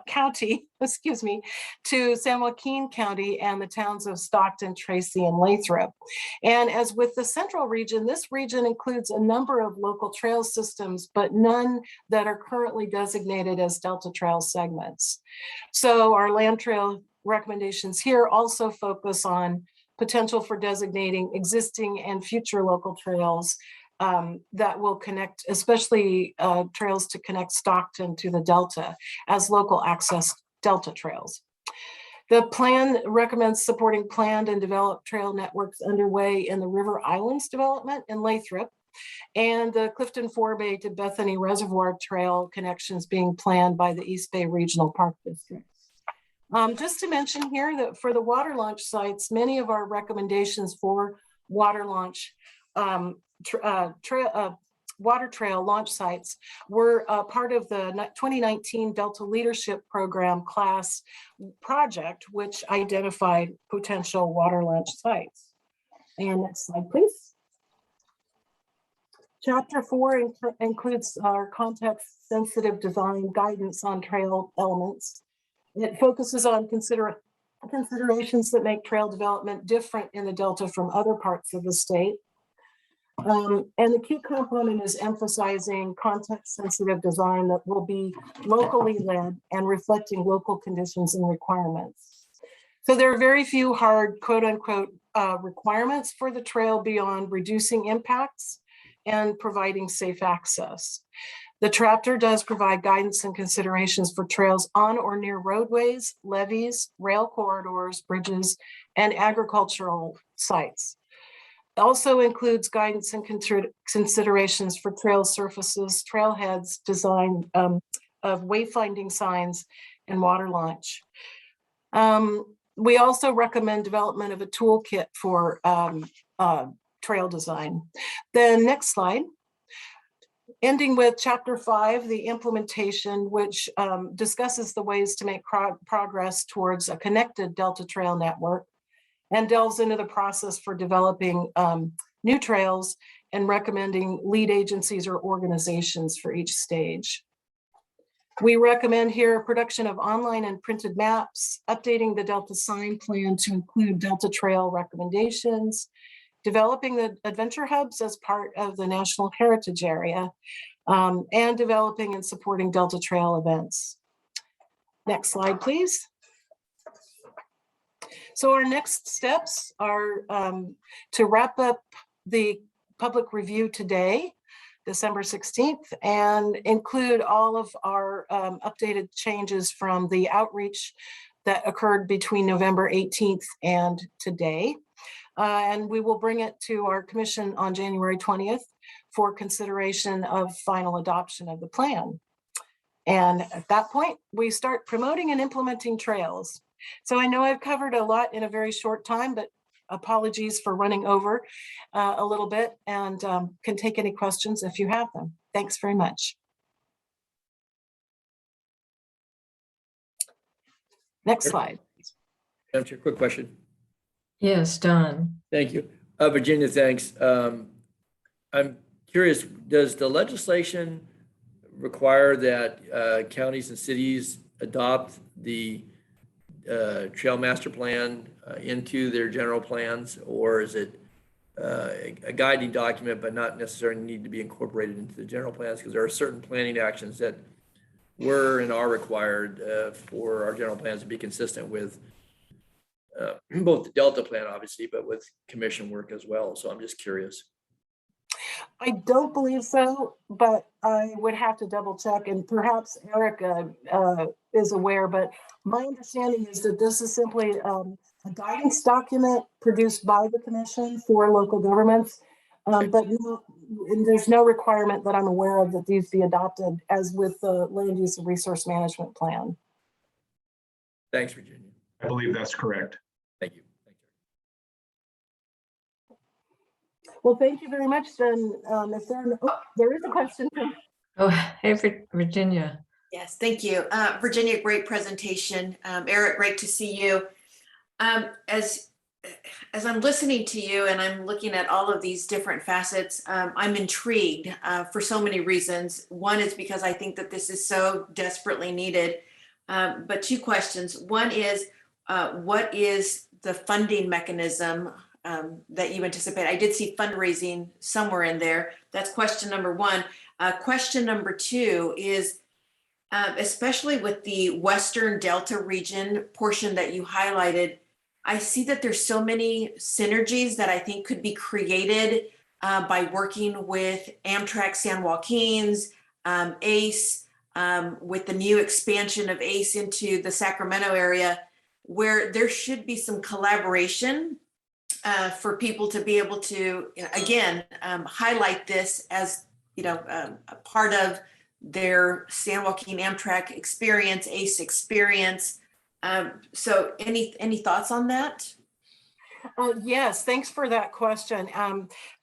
County, excuse me, to San Joaquin County and the towns of Stockton, Tracy, and Lathrop. And as with the central region, this region includes a number of local trail systems, but none that are currently designated as Delta Trail segments. So our land trail recommendations here also focus on potential for designating existing and future local trails that will connect, especially trails to connect Stockton to the Delta as local access Delta trails. The plan recommends supporting planned and developed trail networks underway in the River Islands development in Lathrop, and the Clifton Forebay to Bethany Reservoir Trail connections being planned by the East Bay Regional Park District. Just to mention here that for the water launch sites, many of our recommendations for water launch water trail launch sites were part of the 2019 Delta Leadership Program class project, which identified potential water launch sites. And next slide, please. Chapter 4 includes our context-sensitive design guidance on trail elements. It focuses on considerations that make trail development different in the Delta from other parts of the state. And the key component is emphasizing context-sensitive design that will be locally led and reflecting local conditions and requirements. So there are very few hard, quote unquote, requirements for the trail beyond reducing impacts and providing safe access. The chapter does provide guidance and considerations for trails on or near roadways, levees, rail corridors, bridges, and agricultural sites. It also includes guidance and considerations for trail surfaces, trailheads, design of wayfinding signs, and water launch. We also recommend development of a toolkit for trail design. The next slide. Ending with chapter 5, the implementation, which discusses the ways to make progress towards a connected Delta Trail network and delves into the process for developing new trails and recommending lead agencies or organizations for each stage. We recommend here production of online and printed maps, updating the Delta sign plan to include Delta Trail recommendations, developing the adventure hubs as part of the National Heritage Area, and developing and supporting Delta Trail events. Next slide, please. So our next steps are to wrap up the public review today, December 16th, and include all of our updated changes from the outreach that occurred between November 18th and today. And we will bring it to our commission on January 20th for consideration of final adoption of the plan. And at that point, we start promoting and implementing trails. So I know I've covered a lot in a very short time, but apologies for running over a little bit, and can take any questions if you have them. Thanks very much. Next slide. Madam Chair, quick question. Yes, Don. Thank you. Virginia, thanks. I'm curious, does the legislation require that counties and cities adopt the trail master plan into their general plans, or is it a guiding document but not necessarily need to be incorporated into the general plans? Because there are certain planning actions that were and are required for our general plans to be consistent with both the Delta plan, obviously, but with commission work as well. So I'm just curious. I don't believe so, but I would have to double check, and perhaps Erica is aware, but my understanding is that this is simply a guidance document produced by the commission for local governments, but no, there's no requirement that I'm aware of that these be adopted as with the land use and resource management plan. Thanks, Virginia. I believe that's correct. Thank you. Well, thank you very much. Then if there is a question from. Oh, hey, Virginia. Yes, thank you. Virginia, great presentation. Eric, great to see you. As I'm listening to you and I'm looking at all of these different facets, I'm intrigued for so many reasons. One is because I think that this is so desperately needed. But two questions. One is, what is the funding mechanism that you anticipate? I did see fundraising somewhere in there. That's question number one. Question number two is, especially with the Western Delta region portion that you highlighted, I see that there's so many synergies that I think could be created by working with Amtrak San Joaquin's, ACE, with the new expansion of ACE into the Sacramento area, where there should be some collaboration for people to be able to, again, highlight this as, a part of their San Joaquin Amtrak experience, ACE experience. So any thoughts on that? Yes, thanks for that question.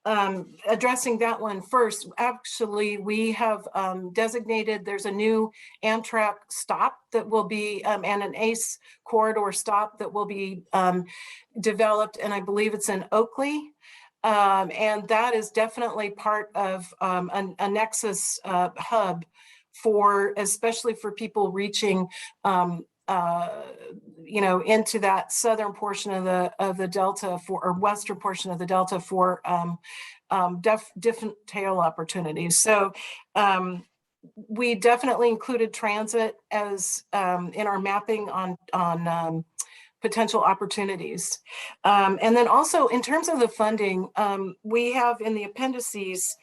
Addressing that one first, actually, we have designated, there's a new Amtrak stop that will be, and an ACE corridor stop that will be developed, and I believe it's in Oakley. And that is definitely part of a Nexus hub for, especially for people reaching into that southern portion of the Delta or western portion of the Delta for different tail opportunities. So we definitely included transit as in our mapping on potential opportunities. And then also in terms of the funding, we have in the appendices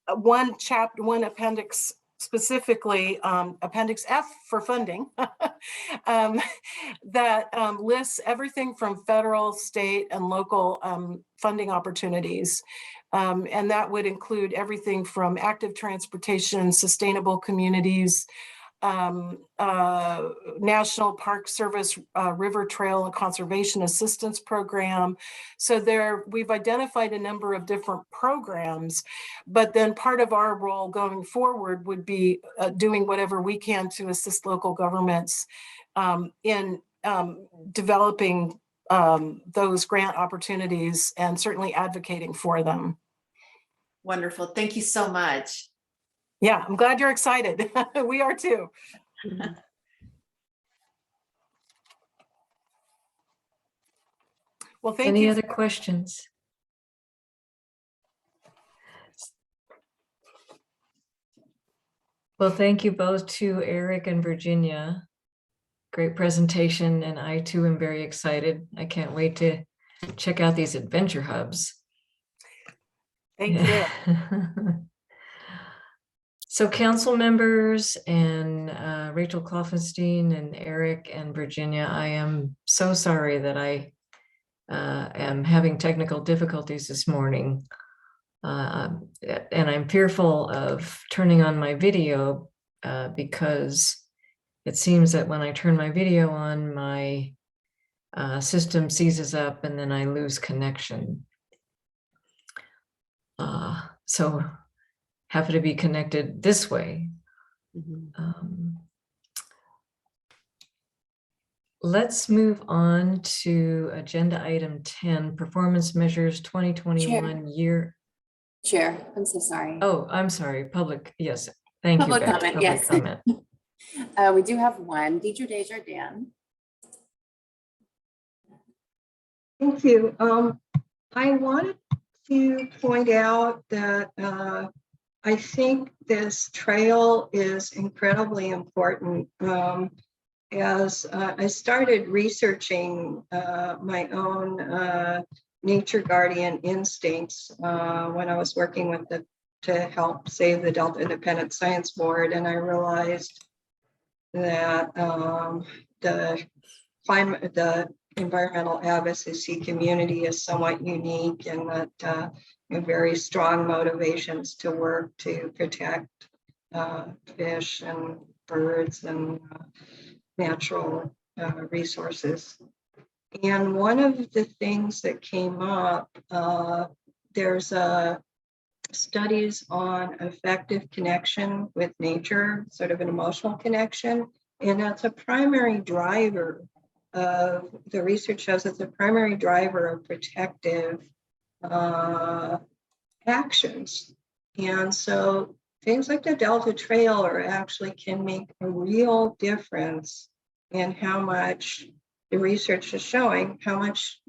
one appendix, specifically Appendix F for funding, that lists everything from federal, state, and local funding opportunities. And that would include everything from active transportation, sustainable communities, National Park Service River Trail and Conservation Assistance Program. So we've identified a number of different programs, but then part of our role going forward would be doing whatever we can to assist local governments in developing those grant opportunities and certainly advocating for them. Wonderful. Thank you so much. Yeah, I'm glad you're excited. We are too. Well, thank you. Any other questions? Well, thank you both to Eric and Virginia. Great presentation, and I too am very excited. I can't wait to check out these adventure hubs. Thank you. So council members and Rachel Kloffenstein and Eric and Virginia, I am so sorry that I am having technical difficulties this morning. And I'm fearful of turning on my video because it seems that when I turn my video on, my system seizes up and then I lose connection. So happy to be connected this way. Let's move on to agenda item 10, performance measures 2021 year. Chair, I'm so sorry. Oh, I'm sorry, public, yes, thank you. Public Beth. comment, Public yes. comment. We do have one, Deidre Desjardins. Thank you. I wanted to point out that I think this trail is incredibly important. As I started researching my own nature guardian instincts when I was working with to help save the Delta Independent Science Board, and I realized that the environmental advocacy community is somewhat unique, and that very strong motivations to work to protect fish and birds and natural resources. And one of the things that came up there's studies on effective connection with nature, sort of an emotional connection. And that's a primary driver of, the research shows it's a primary driver of protective actions. And so things like the Delta Trail actually can make a real difference in how much the research is showing, how much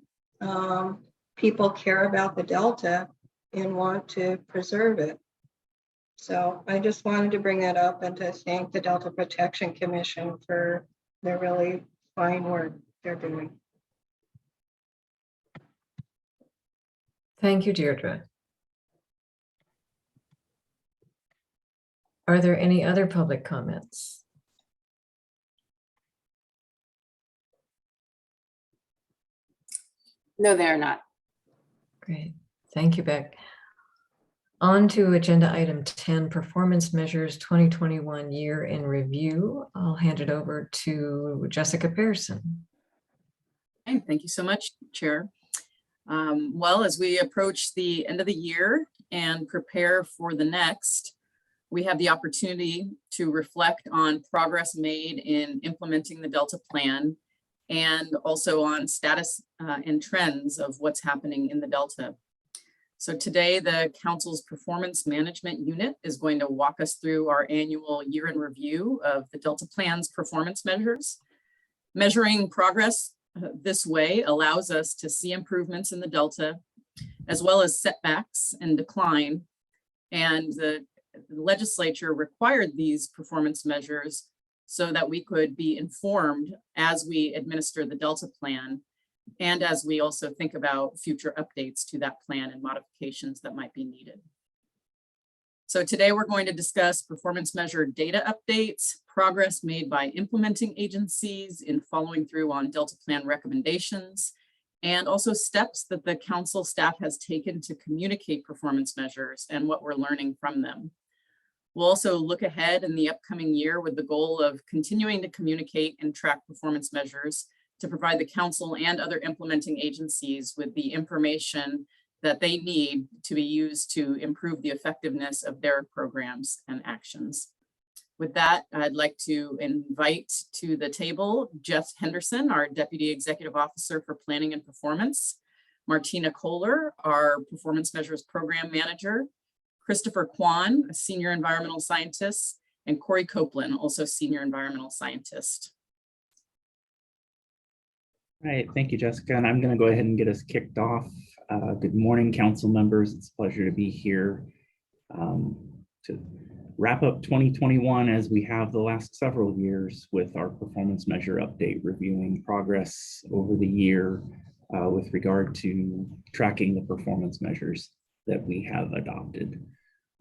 people care about the Delta and want to preserve it. So I just wanted to bring that up and to thank the Delta Protection Commission for the really fine work they're doing. Thank you, Deirdre. Are there any other public comments? No, they're not. Great. Thank you, Beck. On to agenda item 10, performance measures 2021 year in review. I'll hand it over to Jessica Pearson. Okay, thank you so much, Chair. Well, as we approach the end of the year and prepare for the next, we have the opportunity to reflect on progress made in implementing the Delta Plan and also on status and trends of what's happening in the Delta. So today, the Council's Performance Management Unit is going to walk us through our annual year in review of the Delta Plan's performance measures. Measuring progress this way allows us to see improvements in the Delta, as well as setbacks and decline. And the legislature required these performance measures so that we could be informed as we administer the Delta Plan and as we also think about future updates to that plan and modifications that might be needed. So today we're going to discuss performance measure data updates, progress made by implementing agencies in following through on Delta Plan recommendations, and also steps that the Council staff has taken to communicate performance measures and what we're learning from them. We'll also look ahead in the upcoming year with the goal of continuing to communicate and track performance measures to provide the Council and other implementing agencies with the information that they need to be used to improve the effectiveness of their programs and actions. With that, I'd like to invite to the table Jeff Henderson, our Deputy Executive Officer for Planning and Performance, Martina Kohler, our Performance Measures Program Manager, Christopher Kwan, a Senior Environmental Scientist, and Corey Copeland, also Senior Environmental Scientist. All right, thank you, Jessica. And I'm going to go ahead and get us kicked off. Good morning, Council members. It's a pleasure to be here to wrap up 2021 as we have the last several years with our performance measure update, reviewing progress over the year with regard to tracking the performance measures that we have adopted.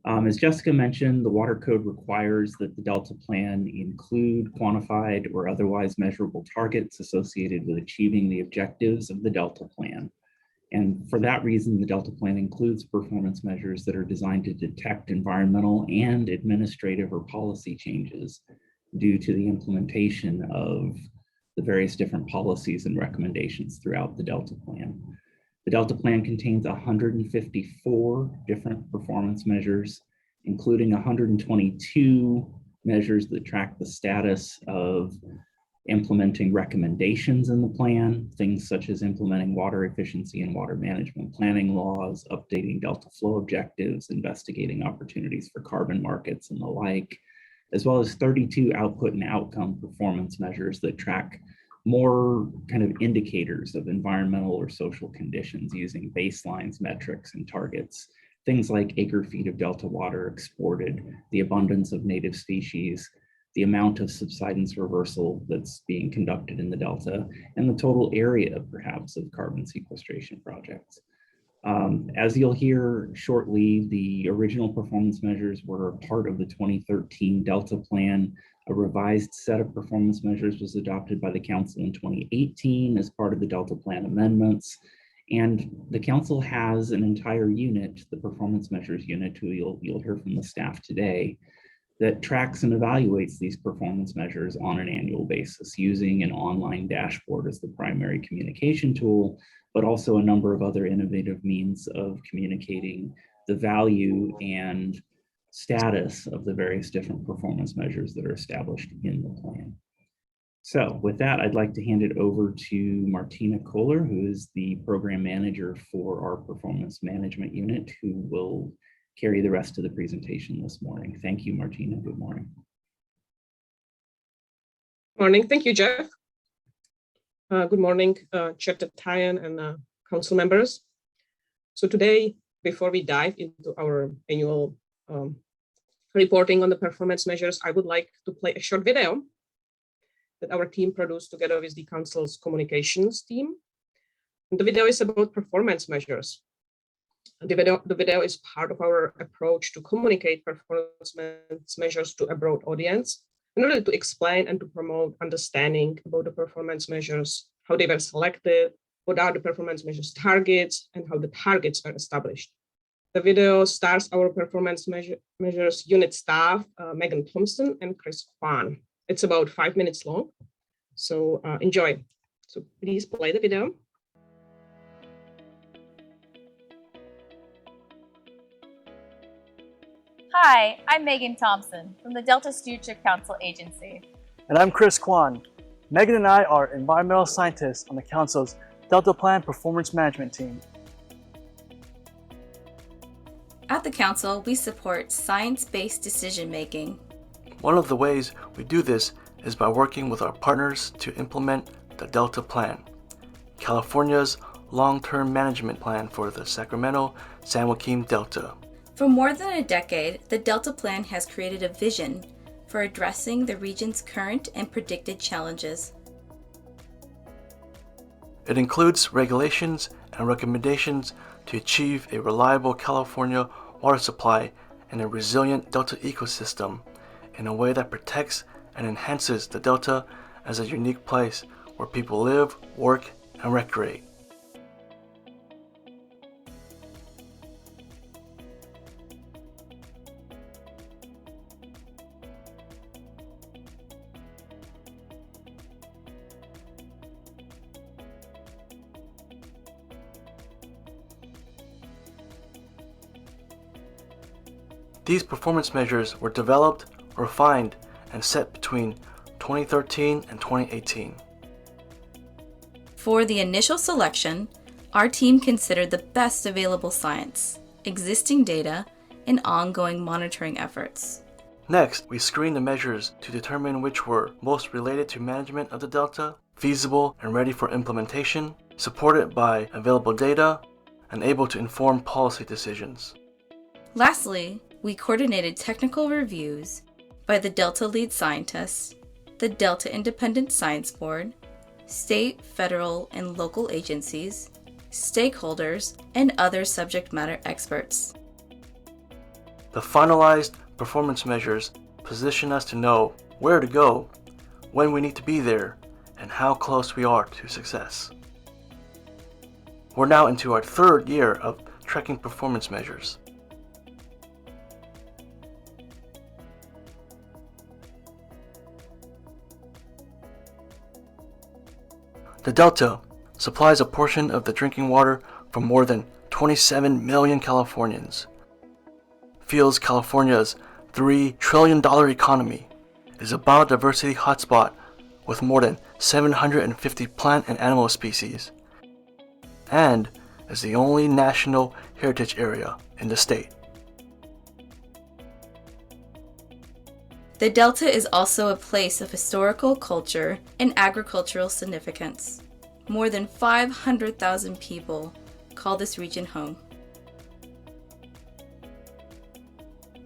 As Jessica mentioned, the Water Code requires that the Delta Plan include quantified or otherwise measurable targets associated with achieving the objectives of the Delta Plan. And for that reason, the Delta Plan includes performance measures that are designed to detect environmental and administrative or policy changes due to the implementation of the various different policies and recommendations throughout the Delta Plan. The Delta Plan contains 154 different performance measures, including 122 measures that track the status of implementing recommendations in the plan, things such as implementing water efficiency and water management planning laws, updating Delta flow objectives, investigating opportunities for carbon markets and the like, as well as 32 output and outcome performance measures that track more kind of indicators of environmental or social conditions using baselines, metrics, and targets. Things like acre feet of Delta water exported, the abundance of native species, the amount of subsidence reversal that's being conducted in the Delta, and the total area, perhaps, of carbon sequestration projects. As you'll hear shortly, the original performance measures were part of the 2013 Delta Plan. A revised set of performance measures was adopted by the Council in 2018 as part of the Delta Plan amendments. And the Council has an entire unit, the Performance Measures Unit, who you'll hear from the staff today, that tracks and evaluates these performance measures on an annual basis using an online dashboard as the primary communication tool, but also a number of other innovative means of communicating the value and status of the various different performance measures that are established in the plan. So with that, I'd like to hand it over to Martina Kohler, who is the program manager for our performance management unit, who will carry the rest of the presentation this morning. Thank you, Martina. Good morning. Morning. Thank you, Jeff. Good morning, Chair Tatayan and council members. So today, before we dive into our annual reporting on the performance measures, I would like to play a short video that our team produced together with the council's communications team. And the video is about performance measures. The video is part of our approach to communicate performance measures to a broad audience in order to explain and to promote understanding about the performance measures, how they were selected, what are the performance measures targets, and how the targets are established. The video stars our performance measures unit staff, Megan Thompson and Chris Kwan. It's about 5 minutes long, so enjoy. So please play the video. Hi, I'm Megan Thompson from the Delta Stewardship Council Agency. And I'm Chris Kwan. Megan and I are environmental scientists on the Council's Delta Plan Performance Management team. At the Council, we support science-based decision-making. One of the ways we do this is by working with our partners to implement the Delta Plan, California's long-term management plan for the Sacramento-San Joaquin Delta. For more than a decade, the Delta Plan has created a vision for addressing the region's current and predicted challenges. It includes regulations and recommendations to achieve a reliable California water supply and a resilient Delta ecosystem in a way that protects and enhances the Delta as a unique place where people live, work, and recreate. These performance measures were developed, refined, and set between 2013 and 2018. For the initial selection, our team considered the best available science, existing data, and ongoing monitoring efforts. Next, we screened the measures to determine which were most related to management of the Delta, feasible and ready for implementation, supported by available data, and able to inform policy decisions. Lastly, we coordinated technical reviews by the Delta lead scientists, the Delta Independent Science Board, state, federal, and local agencies, stakeholders, and other subject matter experts. The finalized performance measures position us to know where to go, when we need to be there, and how close we are to success. We're now into our third year of tracking performance measures. The Delta supplies a portion of the drinking water for more than 27 million Californians, fuels California's $3 trillion economy, is a biodiversity hotspot with more than 750 plant and animal species, and is the only national heritage area in the state. The Delta is also a place of historical culture and agricultural significance. More than 500,000 people call this region home.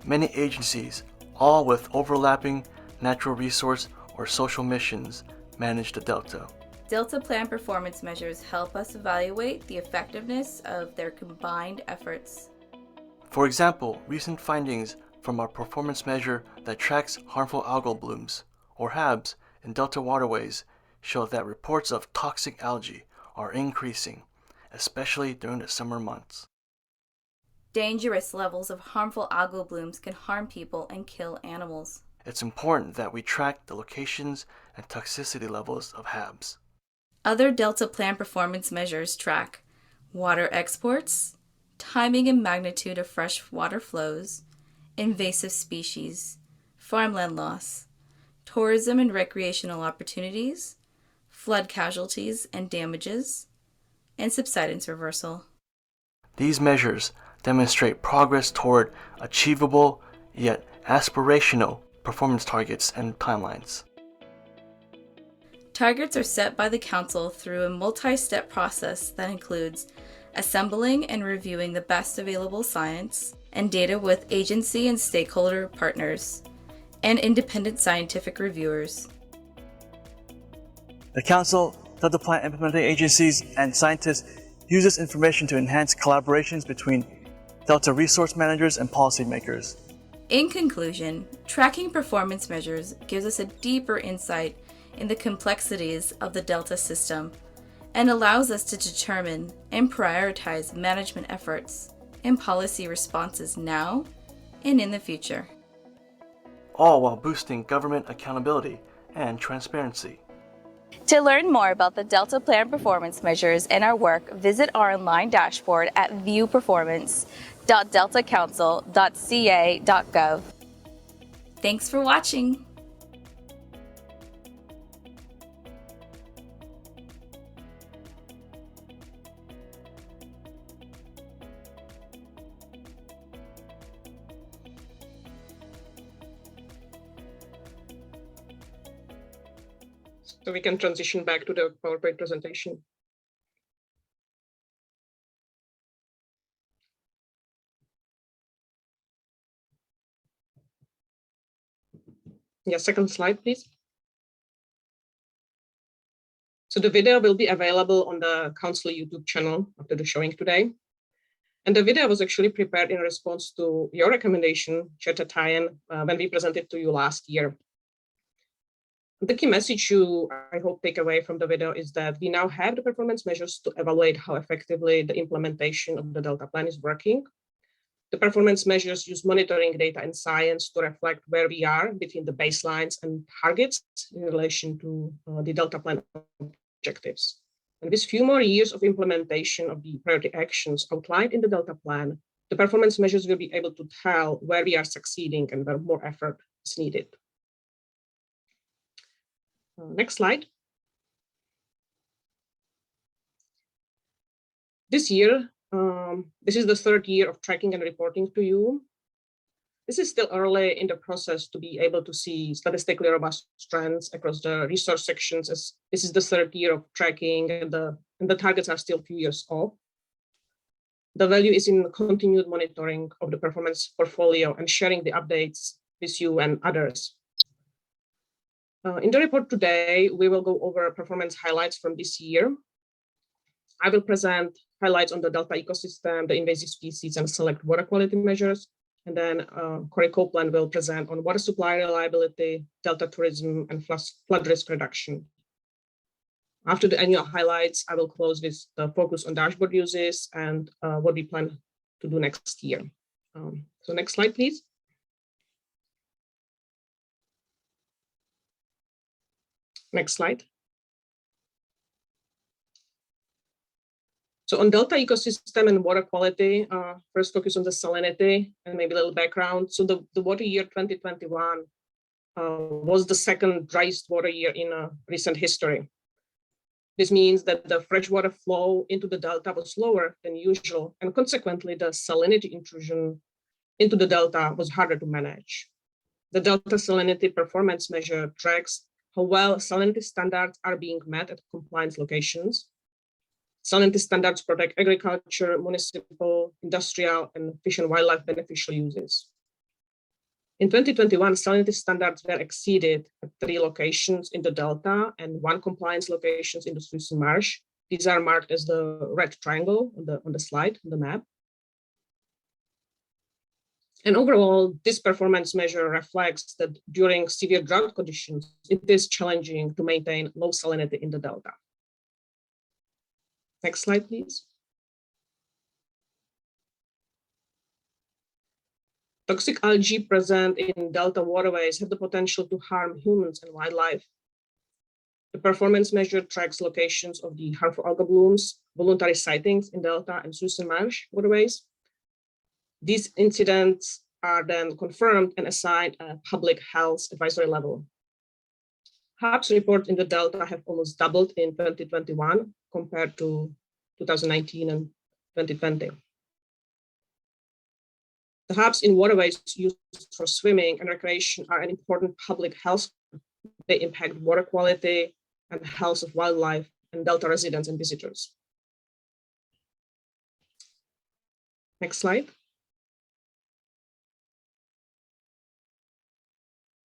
Many agencies, all with overlapping natural resource or social missions, manage the Delta. Delta Plan performance measures help us evaluate the effectiveness of their combined efforts. For example, recent findings from our performance measure that tracks harmful algal blooms, or HABs, in Delta waterways show that reports of toxic algae are increasing, especially during the summer months. Dangerous levels of harmful algal blooms can harm people and kill animals. It's important that we track the locations and toxicity levels of HABs. Other Delta Plan performance measures track water exports, timing and magnitude of fresh water flows, invasive species, farmland loss, tourism and recreational opportunities, flood casualties and damages, and subsidence reversal. These measures demonstrate progress toward achievable yet aspirational performance targets and timelines. Targets are set by the Council through a multi-step process that includes assembling and reviewing the best available science and data with agency and stakeholder partners, and independent scientific reviewers. The Council, Delta Plan implementing agencies, and scientists use this information to enhance collaborations between Delta resource managers and policymakers. In conclusion, tracking performance measures gives us a deeper insight in the complexities of the Delta system and allows us to determine and prioritize management efforts and policy responses now and in the future. All while boosting government accountability and transparency. To learn more about the Delta Plan performance measures and our work, visit our online dashboard at viewperformance.deltacouncil.ca.gov. Thanks for watching. So we can transition back to the PowerPoint presentation. Yeah, second slide, please. So the video will be available on the Council YouTube channel after the showing today. And the video was actually prepared in response to your recommendation, Chair Tatayan, when we presented to you last year. The key message you, I hope, take away from the video is that we now have the performance measures to evaluate how effectively the implementation of the Delta Plan is working. The performance measures use monitoring data and science to reflect where we are between the baselines and targets in relation to the Delta Plan objectives. And with few more years of implementation of the priority actions outlined in the Delta Plan, the performance measures will be able to tell where we are succeeding and where more effort is needed. Next slide. This year, this is the third year of tracking and reporting to you. This is still early in the process to be able to see statistically robust trends across the resource sections, as this is the third year of tracking and the targets are still a few years off. The value is in continued monitoring of the performance portfolio and sharing the updates with you and others. In the report today, we will go over performance highlights from this year. I will present highlights on the Delta ecosystem, the invasive species, and select water quality measures. And then Corey Copeland will present on water supply reliability, Delta tourism, and flood risk reduction. After the annual highlights, I will close with the focus on dashboard uses and what we plan to do next year. So next slide, please. Next slide. So on Delta ecosystem and water quality, first focus on the salinity and maybe a little background. So the water year 2021 was the second driest water year in recent history. This means that the freshwater flow into the Delta was lower than usual, and consequently the salinity intrusion into the Delta was harder to manage. The Delta salinity performance measure tracks how well salinity standards are being met at compliance locations. Salinity standards protect agriculture, municipal, industrial, and fish and wildlife beneficial uses. In 2021, salinity standards were exceeded at 3 locations in the Delta and 1 compliance locations in the Suisse Marsh. These are marked as the red triangle on the slide, on the map. And overall, this performance measure reflects that during severe drought conditions, it is challenging to maintain low salinity in the Delta. Next slide, please. Toxic algae present in Delta waterways have the potential to harm humans and wildlife. The performance measure tracks locations of the harmful algal blooms, voluntary sightings in Delta and Susan Marsh waterways. These incidents are then confirmed and assigned a public health advisory level. HABs reports in the Delta have almost doubled in 2021 compared to 2019 and 2020. The HABs in waterways used for swimming and recreation are an important public health. They impact water quality and health of wildlife and Delta residents and visitors. Next slide.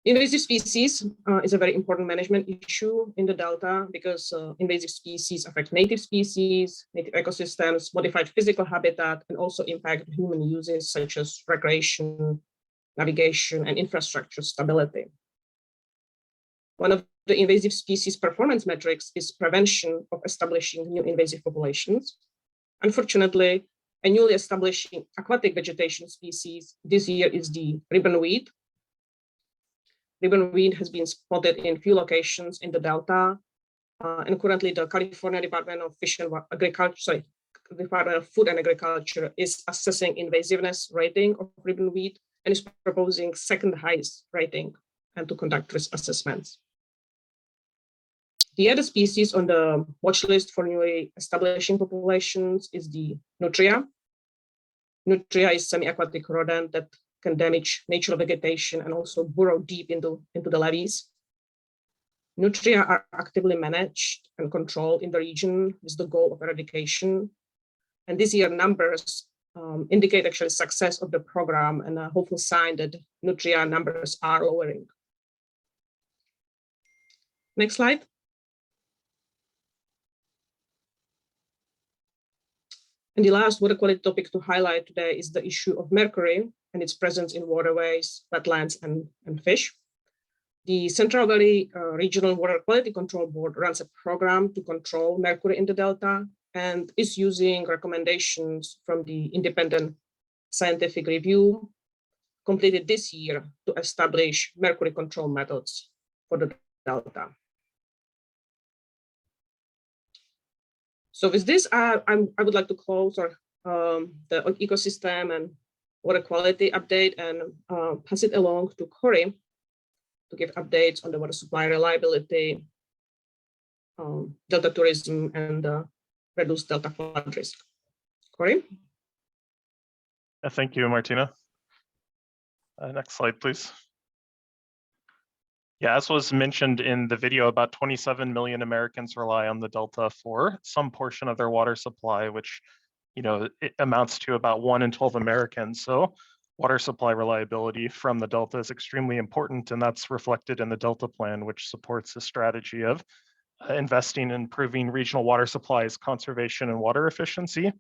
Invasive species is a very important management issue in the Delta because invasive species affect native species, native ecosystems, modified physical habitat, and also impact human uses such as recreation, navigation, and infrastructure stability. One of the invasive species performance metrics is prevention of establishing new invasive populations. Unfortunately, a newly establishing aquatic vegetation species this year is the ribbonweed. Ribbonweed has been spotted in few locations in the Delta, and currently the California Department of Department of Food and Agriculture is assessing invasiveness rating of ribbonweed and is proposing second highest rating and to conduct risk assessments. The other species on the watch list for newly establishing populations is the nutria. Nutria is semi-aquatic rodent that can damage natural vegetation and also burrow deep into the levees. Nutria are actively managed and controlled in the region with the goal of eradication. And this year numbers indicate actually success of the program and a hopeful sign that nutria numbers are lowering. Next slide. And the last water quality topic to highlight today is the issue of mercury and its presence in waterways, wetlands, and fish. The Central Valley Regional Water Quality Control Board runs a program to control mercury in the Delta and is using recommendations from the independent scientific review completed this year to establish mercury control methods for the Delta. So with this, I would like to close the ecosystem and water quality update and pass it along to Corey to give updates on the water supply reliability, Delta tourism, and reduced Delta flood risk. Corey? Thank you, Martina. Next slide, please. Yeah, as was mentioned in the video, about 27 million Americans rely on the Delta for some portion of their water supply, which, it amounts to about 1 in 12 Americans. So water supply reliability from the Delta is extremely important, and that's reflected in the Delta Plan, which supports the strategy of investing in improving regional water supplies, conservation, and water efficiency.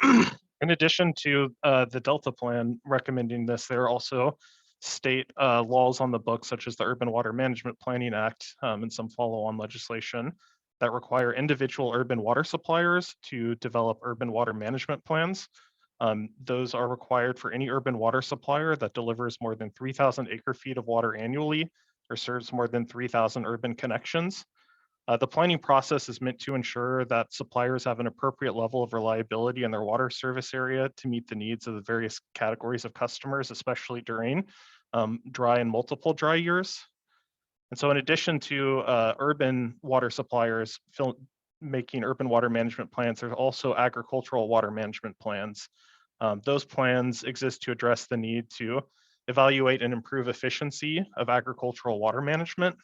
In addition to the Delta Plan recommending this, there are also state laws on the books, such as the Urban Water Management Planning Act and some follow-on legislation that require individual urban water suppliers to develop urban water management plans. Those are required for any urban water supplier that delivers more than 3,000 acre-feet of water annually or serves more than 3,000 urban connections. The planning process is meant to ensure that suppliers have an appropriate level of reliability in their water service area to meet the needs of the various categories of customers, especially during dry and multiple dry years. And so in addition to urban water suppliers making urban water management plans, there's also agricultural water management plans. Those plans exist to address the need to evaluate and improve efficiency of agricultural water management.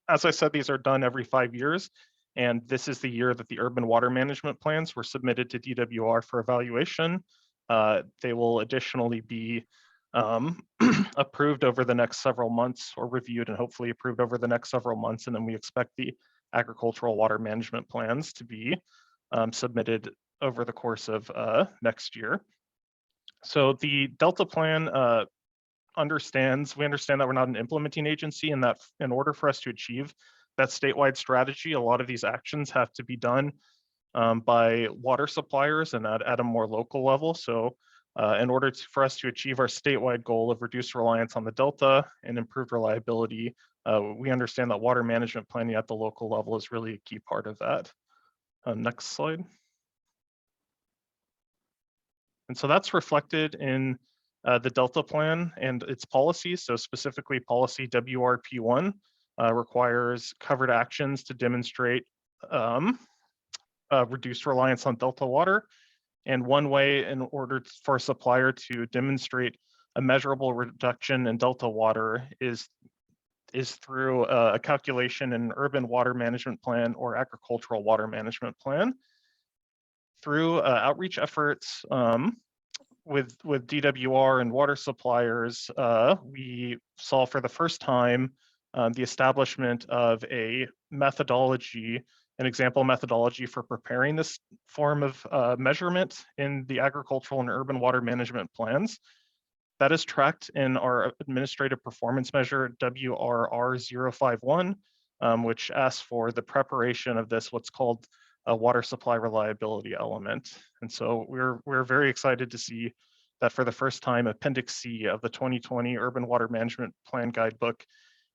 As I said, these are done every 5 years, and this is the year that the urban water management plans were submitted to DWR for evaluation. They will additionally be approved over the next several months, or reviewed and hopefully approved over the next several months, and then we expect the agricultural water management plans to be submitted over the course of next year. So the Delta Plan we understand that we're not an implementing agency, and that in order for us to achieve that statewide strategy, a lot of these actions have to be done by water suppliers and at a more local level. So in order for us to achieve our statewide goal of reduced reliance on the Delta and improved reliability, we understand that water management planning at the local level is really a key part of that. Next slide. And so that's reflected in the Delta plan and its policies. So specifically policy WRP1 requires covered actions to demonstrate reduced reliance on Delta water. And one way in order for a supplier to demonstrate a measurable reduction in Delta water is through a calculation in an urban water management plan or agricultural water management plan. Through outreach efforts with DWR and water suppliers, we saw for the first time the establishment of a methodology, an example methodology for preparing this form of measurement in the agricultural and urban water management plans. That is tracked in our administrative performance measure WRR051, which asks for the preparation of this, what's called a water supply reliability element. And so we're very excited to see that for the first time, Appendix C of the 2020 Urban Water Management Plan Guidebook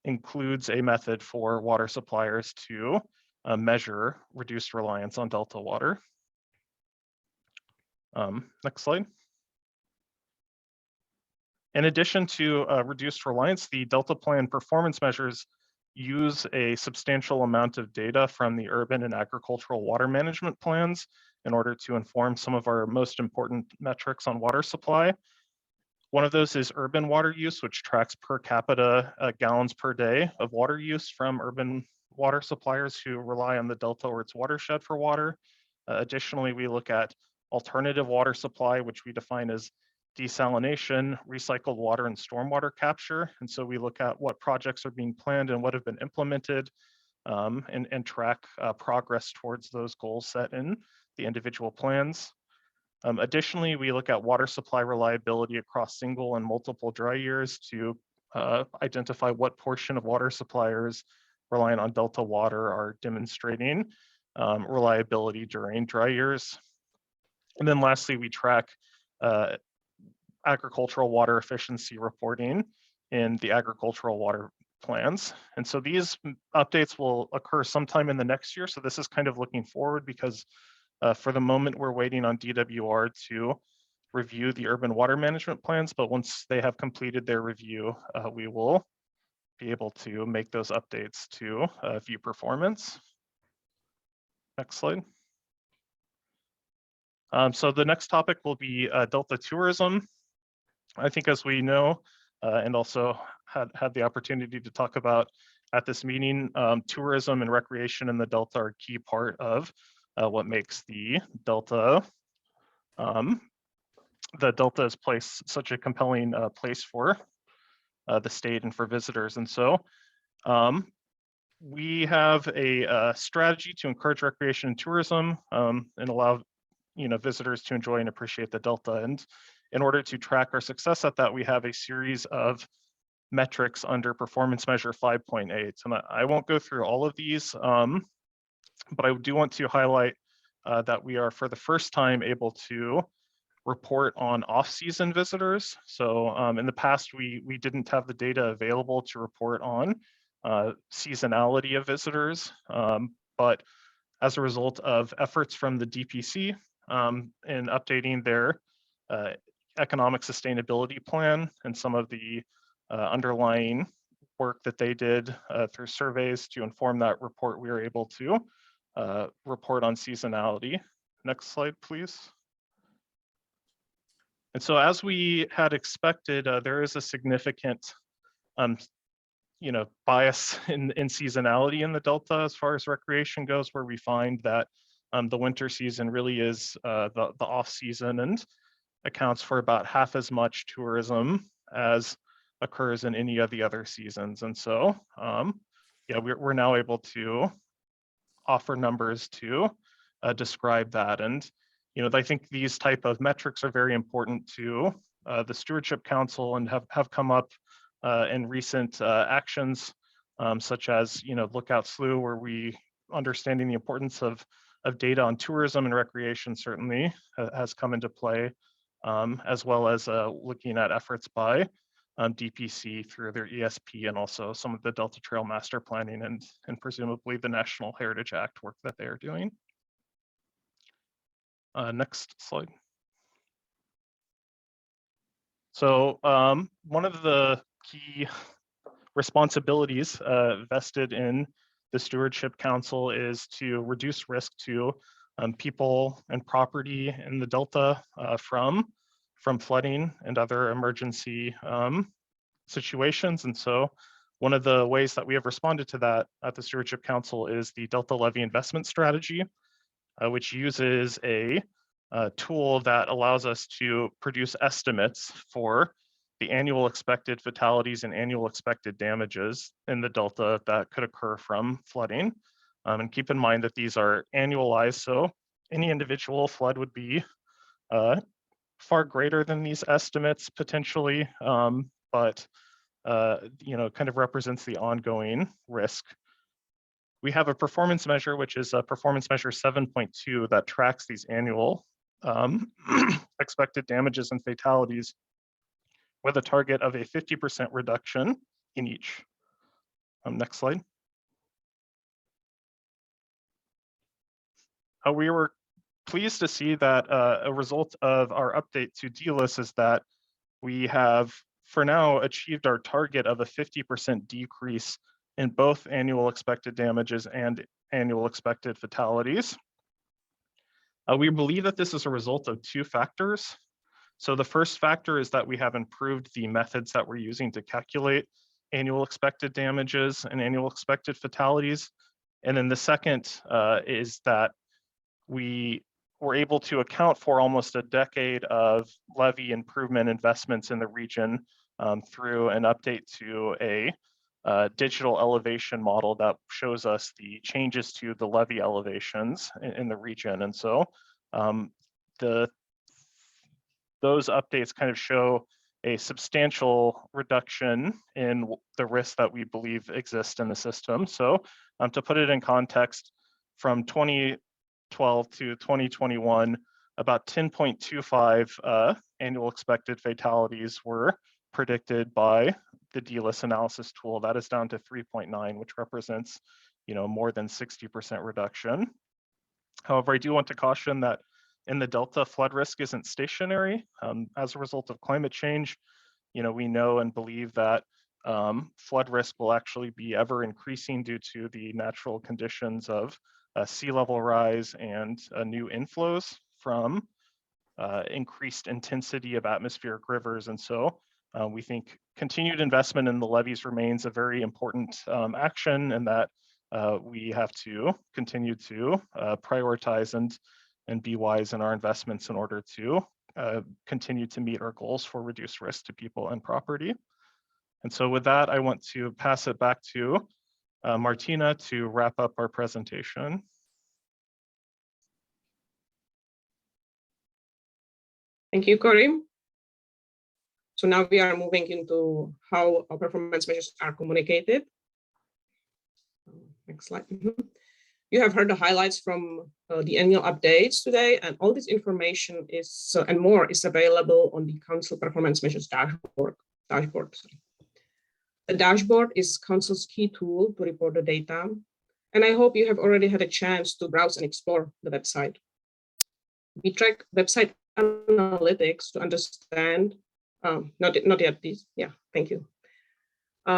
includes a method for water suppliers to measure reduced reliance on Delta water. Next slide. In addition to reduced reliance, the Delta Plan performance measures use a substantial amount of data from the urban and agricultural water management plans in order to inform some of our most important metrics on water supply. One of those is urban water use, which tracks per capita gallons per day of water use from urban water suppliers who rely on the Delta or its watershed for water. Additionally, we look at alternative water supply, which we define as desalination, recycled water, and stormwater capture. And so we look at what projects are being planned and what have been implemented, and track progress towards those goals set in the individual plans. Additionally, we look at water supply reliability across single and multiple dry years to identify what portion of water suppliers relying on Delta water are demonstrating reliability during dry years. And then lastly, we track agricultural water efficiency reporting in the agricultural water plans. And so these updates will occur sometime in the next year. So this is kind of looking forward because for the moment, we're waiting on DWR to review the urban water management plans. But once they have completed their review, we will be able to make those updates to view performance. Next slide. So the next topic will be Delta tourism. I think as we know, and also had the opportunity to talk about at this meeting, tourism and recreation in the Delta are a key part of what makes the Delta's place such a compelling place for the state and for visitors. And so we have a strategy to encourage recreation and tourism and allow visitors to enjoy and appreciate the Delta. And in order to track our success at that, we have a series of metrics under performance measure 5.8. And I won't go through all of these, but I do want to highlight that we are for the first time able to report on off-season visitors. So in the past, we didn't have the data available to report on seasonality of visitors, but as a result of efforts from the DPC in updating their economic sustainability plan and some of the underlying work that they did through surveys to inform that report, we were able to report on seasonality. Next slide, please. And so as we had expected, there is a significant bias in seasonality in the Delta as far as recreation goes, where we find that the winter season really is the off season and accounts for about half as much tourism as occurs in any of the other seasons. And so, yeah, we're now able to offer numbers to describe that. And, I think these type of metrics are very important to the Stewardship Council and have come up in recent actions, such as, Lookout Slough, where we understanding the importance of data on tourism and recreation certainly has come into play, as well as looking at efforts by DPC through their ESP and also some of the Delta Trail master planning and presumably the National Heritage Act work that they are doing. Next slide. So one of the key responsibilities vested in the Stewardship Council is to reduce risk to people and property in the Delta from flooding and other emergency situations. And so one of the ways that we have responded to that at the Stewardship Council is the Delta Levy Investment Strategy, which uses a tool that allows us to produce estimates for the annual expected fatalities and annual expected damages in the Delta that could occur from flooding. And keep in mind that these are annualized, so any individual flood would be far greater than these estimates potentially, but kind of represents the ongoing risk. We have a performance measure, which is a performance measure 7.2 that tracks these annual expected damages and fatalities with a target of a 50% reduction in each. Next slide. We were pleased to see that a result of our update to DLIS is that we have, for now, achieved our target of a 50% decrease in both annual expected damages and annual expected fatalities. We believe that this is a result of two factors. So the first factor is that we have improved the methods that we're using to calculate annual expected damages and annual expected fatalities. And then the second is that we were able to account for almost a decade of levee improvement investments in the region through an update to a digital elevation model that shows us the changes to the levee elevations in the region. And so those updates kind of show a substantial reduction in the risks that we believe exist in the system. So to put it in context, from 2012 to 2021, about 10.25 annual expected fatalities were predicted by the DLIS analysis tool. That is down to 3.9, which represents, more than 60% reduction. However, I do want to caution that in the Delta, flood risk isn't stationary. As a result of climate change, we know and believe that flood risk will actually be ever increasing due to the natural conditions of sea level rise and new inflows from increased intensity of atmospheric rivers. And so we think continued investment in the levees remains a very important action, and that we have to continue to prioritize and be wise in our investments in order to continue to meet our goals for reduced risk to people and property. And so with that, I want to pass it back to Martina to wrap up our presentation. Thank you, Corey. So now we are moving into how our performance measures are communicated. Next slide. You have heard the highlights from the annual updates today, and all this information is and more is available on the Council Performance Measures dashboard. The dashboard is Council's key tool to report the data, and I hope you have already had a chance to browse and explore the website. We track website analytics to understand, not yet this, yeah, thank you.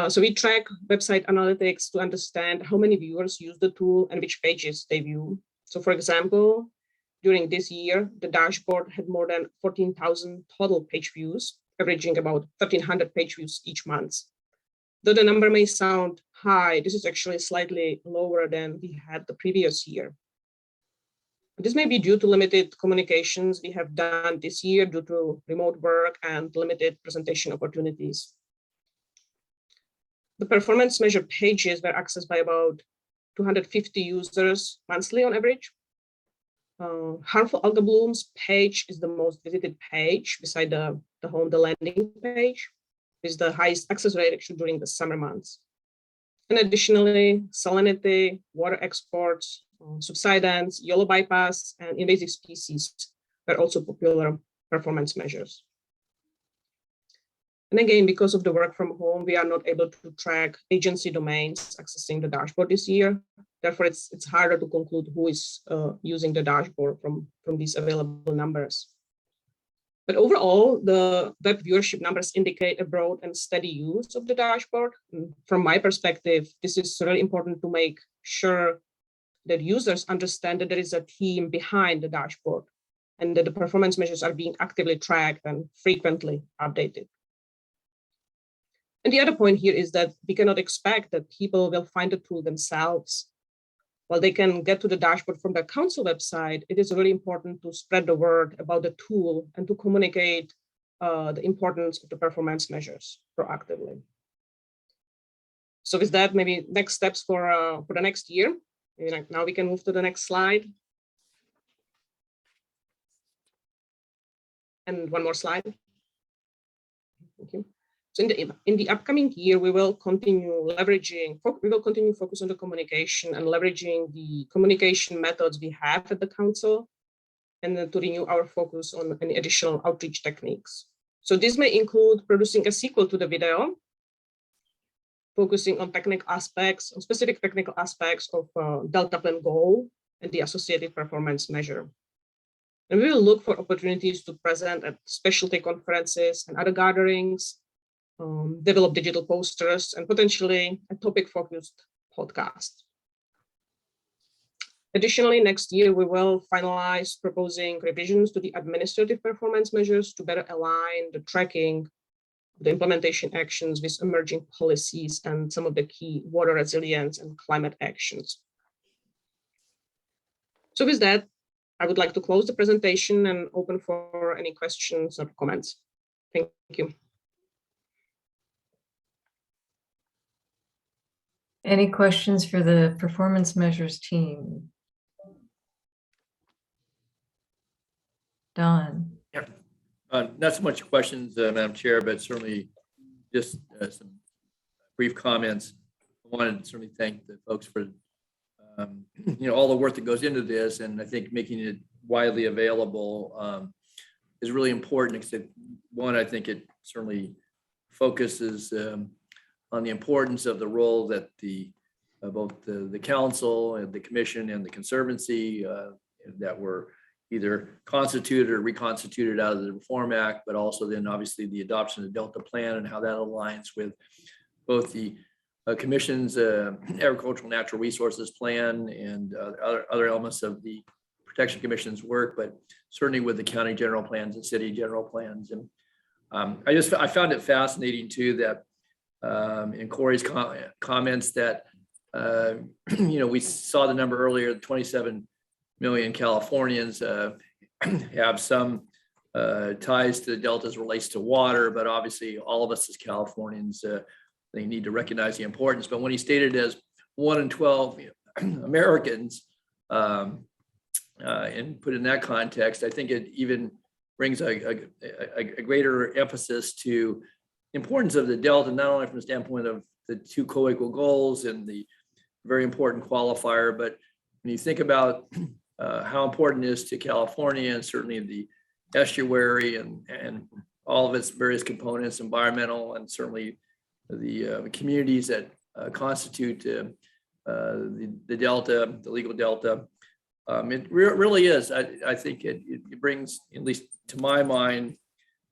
So we track website analytics to understand how many viewers use the tool and which pages they view. So for example, during this year, the dashboard had more than 14,000 total page views, averaging about 1,300 page views each month. Though the number may sound high, this is actually slightly lower than we had the previous year. This may be due to limited communications we have done this year due to remote work and limited presentation opportunities. The performance measure pages were accessed by about 250 users monthly on average. Harmful algal blooms page is the most visited page beside the landing page, with the highest access rate actually during the summer months. And additionally, salinity, water exports, subsidence, yellow bypass, and invasive species were also popular performance measures. And again, because of the work from home, we are not able to track agency domains accessing the dashboard this year. Therefore, it's harder to conclude who is using the dashboard from these available numbers. But overall, the web viewership numbers indicate a broad and steady use of the dashboard. And from my perspective, this is really important to make sure that users understand that there is a team behind the dashboard and that the performance measures are being actively tracked and frequently updated. And the other point here is that we cannot expect that people will find the tool themselves. While they can get to the dashboard from the council website, it is really important to spread the word about the tool and to communicate the importance of the performance measures proactively. So with that, maybe next steps for the next year. Now we can move to the next slide. And one more slide. Thank you. So in the upcoming year, we will continue focus on the communication and leveraging the communication methods we have at the council, and then to renew our focus on any additional outreach techniques. So this may include producing a sequel to the video, focusing on specific technical aspects of Delta Plan goal and the associated performance measure. And we will look for opportunities to present at specialty conferences and other gatherings, develop digital posters, and potentially a topic-focused podcast. Additionally, next year, we will finalize proposing revisions to the administrative performance measures to better align the tracking, the implementation actions with emerging policies and some of the key water resilience and climate actions. So with that, I would like to close the presentation and open for any questions or comments. Thank you. Any questions for the performance measures team? Don? Yeah. Not so much questions, Madam Chair, but certainly just some brief comments. I wanted to certainly thank the folks for all the work that goes into this, and I think making it widely available is really important because one, I think it certainly focuses on the importance of the role that both the council and the commission and the conservancy that were either constituted or reconstituted out of the Reform Act, but also then obviously the adoption of the Delta Plan and how that aligns with both the Commission's Agricultural Natural Resources Plan and other elements of the Protection Commission's work, but certainly with the county general plans and city general plans. And I found it fascinating too that in Corey's comments that we saw the number earlier, 27 million Californians have some ties to the Delta as relates to water, but obviously all of us as Californians, they need to recognize the importance. But when he stated as 1 in 12 Americans, and put in that context, I think it even brings a greater emphasis to importance of the Delta, not only from the standpoint of the two co-equal goals and the very important qualifier, but when you think about how important it is to California and certainly the estuary and all of its various components, environmental and certainly the communities that constitute the Delta, the legal Delta. It really is. I think it brings, at least to my mind,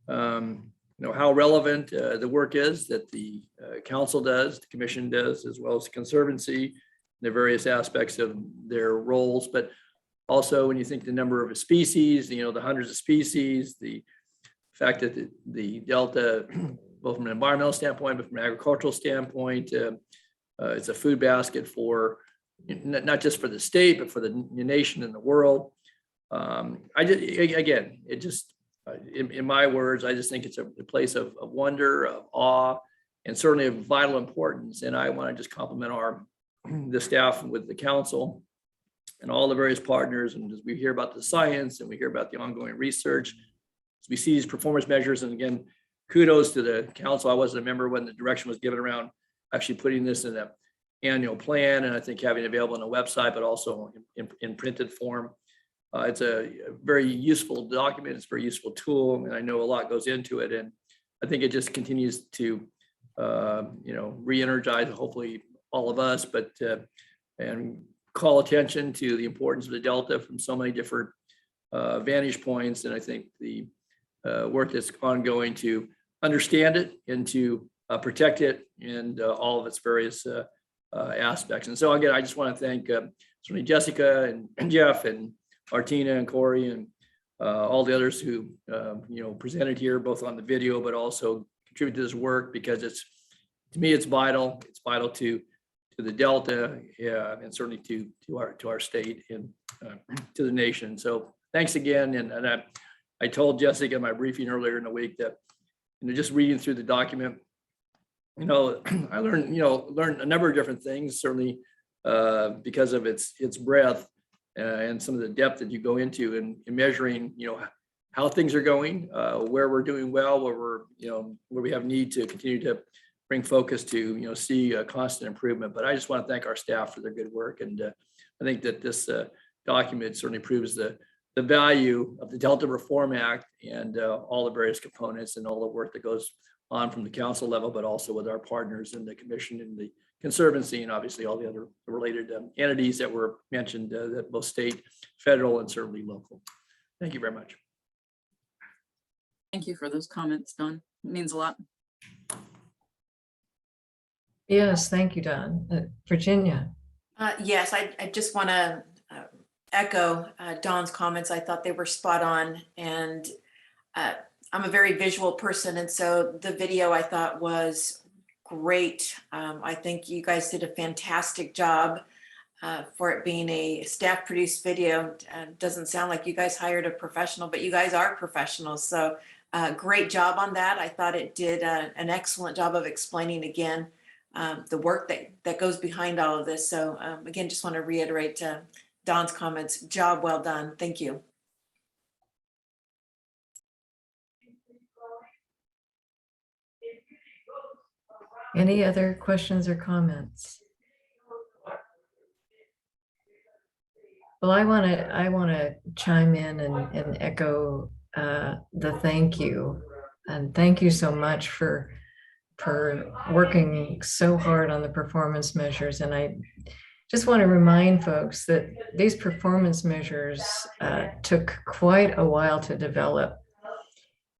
how relevant the work is that the council does, the commission does, as well as the conservancy, the various aspects of their roles. But also when you think the number of species, the hundreds of species, the fact that the Delta, both from an environmental standpoint, but from an agricultural standpoint, it's a food basket for not just for the state, but for the nation and the world. In my words, I just think it's a place of wonder, of awe, and certainly of vital importance. And I want to just compliment the staff with the council and all the various partners. And as we hear about the science and we hear about the ongoing research, as we see these performance measures, and again, kudos to the council. I wasn't a member when the direction was given around actually putting this in an annual plan, and I think having it available on a website, but also in printed form. It's a very useful document. It's a very useful tool, and I know a lot goes into it. And I think it just continues to, re-energize hopefully all of us, but and call attention to the importance of the Delta from so many different vantage points. And I think the work that's ongoing to understand it and to protect it and all of its various aspects. And so again, I just want to thank certainly Jessica and Jeff and Martina and Corey and all the others who presented here, both on the video, but also contribute to this work, because to me, it's vital. It's vital to the Delta, and certainly to our state and to the nation. So thanks again. And I told Jessica in my briefing earlier in the week that, just reading through the document, I learned a number of different things, certainly because of its breadth and some of the depth that you go into in measuring, how things are going, where we're doing well, where we have need to continue to bring focus to, see a constant improvement. But I just want to thank our staff for their good work. And I think that this document certainly proves the value of the Delta Reform Act and all the various components and all the work that goes on from the council level, but also with our partners in the commission and the Conservancy, and obviously all the other related entities that were mentioned, that both state, federal, and certainly local. Thank you very much. Thank you for those comments, Don. It means a lot. Yes, thank you, Don. Virginia. Yes, I just want to echo Don's comments. I thought they were spot on, and I'm a very visual person, and so the video I thought was great. I think you guys did a fantastic job for it being a staff produced video. Doesn't sound like you guys hired a professional, but you guys are professionals. So great job on that. I thought it did an excellent job of explaining again the work that goes behind all of this. So again, just want to reiterate Don's comments. Job well done. Thank you. Any other questions or comments? Well, I want to chime in and echo the thank you, and thank you so much for working so hard on the performance measures. And I just want to remind folks that these performance measures took quite a while to develop,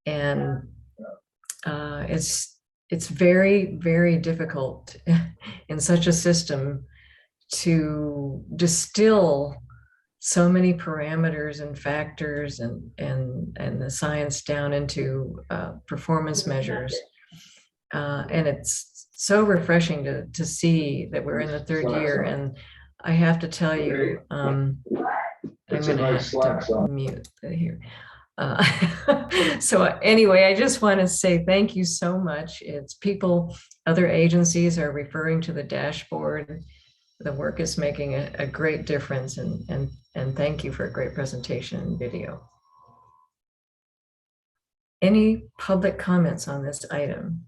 and it's very, very difficult in such a system to distill so many parameters and factors and the science down into performance measures. And it's so refreshing to see that we're in the third year. And I have to tell you, I'm going to have to mute here. So anyway, I just want to say thank you so much. It's people, other agencies are referring to the dashboard. The work is making a great difference, and thank you for a great presentation and video. Any public comments on this item?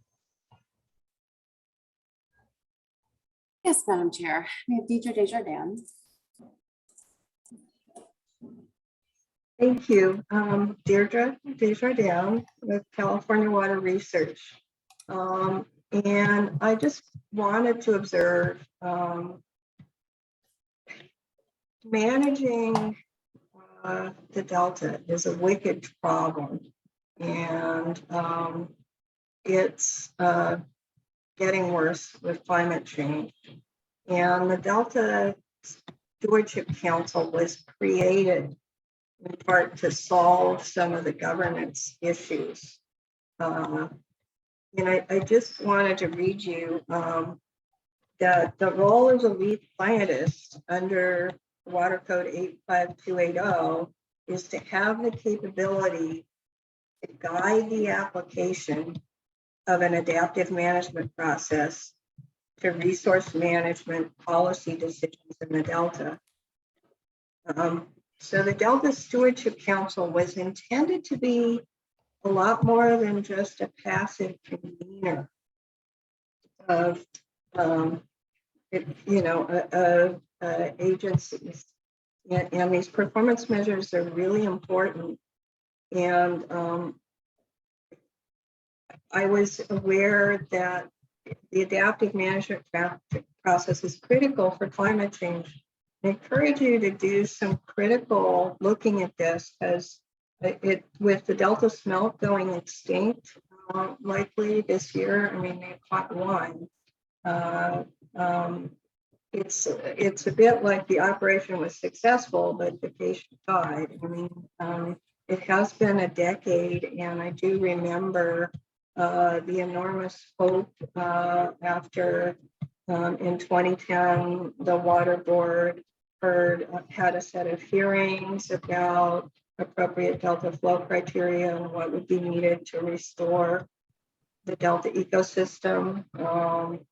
Yes, Madam Chair. We have Deidre Desjardins. Thank you. Deirdre Desjardins with California Water Research. And I just wanted to observe managing the Delta is a wicked problem, and it's getting worse with climate change. And the Delta Stewardship Council was created in part to solve some of the governance issues. And I just wanted to read you that the role of the lead scientist under Water Code 85280 is to have the capability to guide the application of an adaptive management process to resource management policy decisions in the Delta. So the Delta Stewardship Council was intended to be a lot more than just a passive convener of agencies. And these performance measures are really important. And I was aware that the adaptive management process is critical for climate change. I encourage you to do some critical looking at this, as it with the Delta smelt going extinct likely this year. I mean, they caught one. It's a bit like the operation was successful, but the patient died. I mean, it has been a decade, and I do remember the enormous hope after in 2010, the Water Board had a set of hearings about appropriate Delta flow criteria and what would be needed to restore the Delta ecosystem,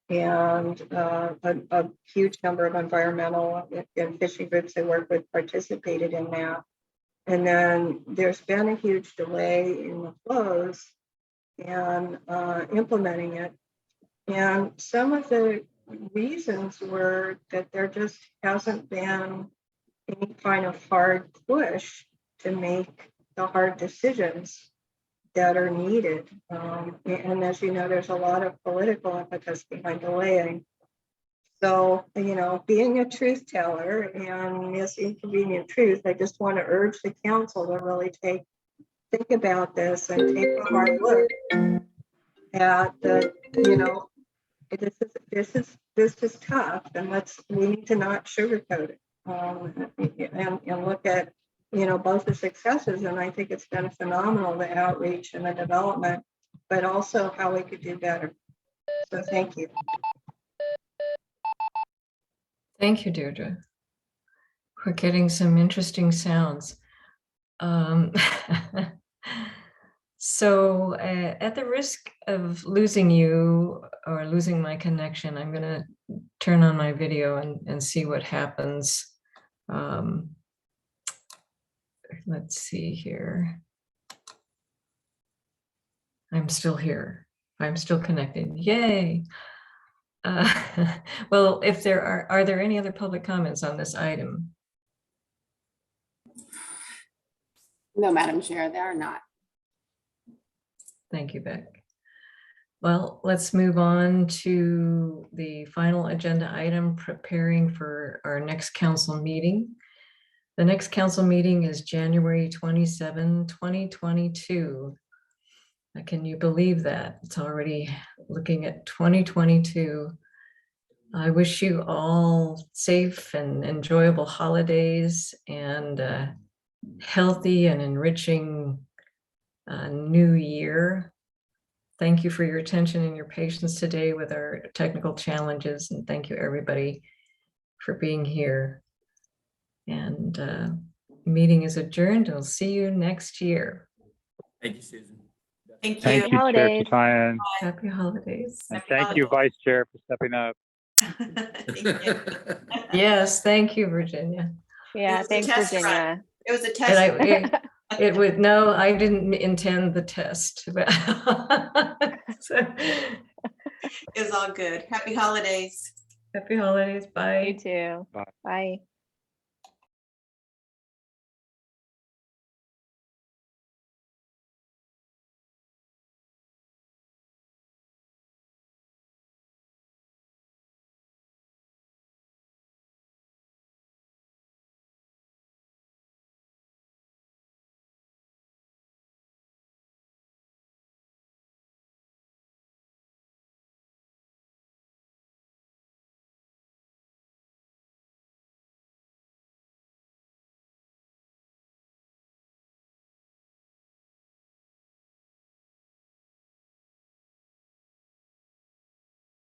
and a huge number of environmental and fishing groups I work with participated in that. And then there's been a huge delay in the flows and implementing it. And some of the reasons were that there just hasn't been any kind of hard push to make the hard decisions that are needed. And as you know, there's a lot of political impetus behind delaying. So, you know, being a truth teller and this inconvenient truth, I just want to urge the council to really think about this and take a hard look at the, you know, this is tough, and we need to not sugarcoat it, and look at, you know, both the successes, and I think it's been phenomenal, the outreach and the development, but also how we could do better. So thank you. Thank you, Deirdre. We're getting some interesting sounds. So at the risk of losing you or losing my connection, I'm going to turn on my video and see what happens. Let's see here. I'm still here. I'm still connected. Yay. Well, if there are there any other public comments on this item? No, Madam Chair, there are not. Thank you, Beck. Well, let's move on to the final agenda item, preparing for our next council meeting. The next council meeting is January 27, 2022. Can you believe that? It's already looking at 2022. I wish you all safe and enjoyable holidays and healthy and enriching new year. Thank you for your attention and your patience today with our technical challenges, and thank you everybody for being here. And meeting is adjourned. I'll see you next year. Thank you, Susan. Thank you. Thank you, Chair Tatian. Happy holidays. And thank you, Vice Chair, for stepping up. Thank you. Yes, thank you, Virginia. Yeah, thanks, Virginia. It was a test. And it would, no, I didn't intend the test. But so, It's all good. Happy holidays. happy holidays. Bye. You too. Bye. Bye.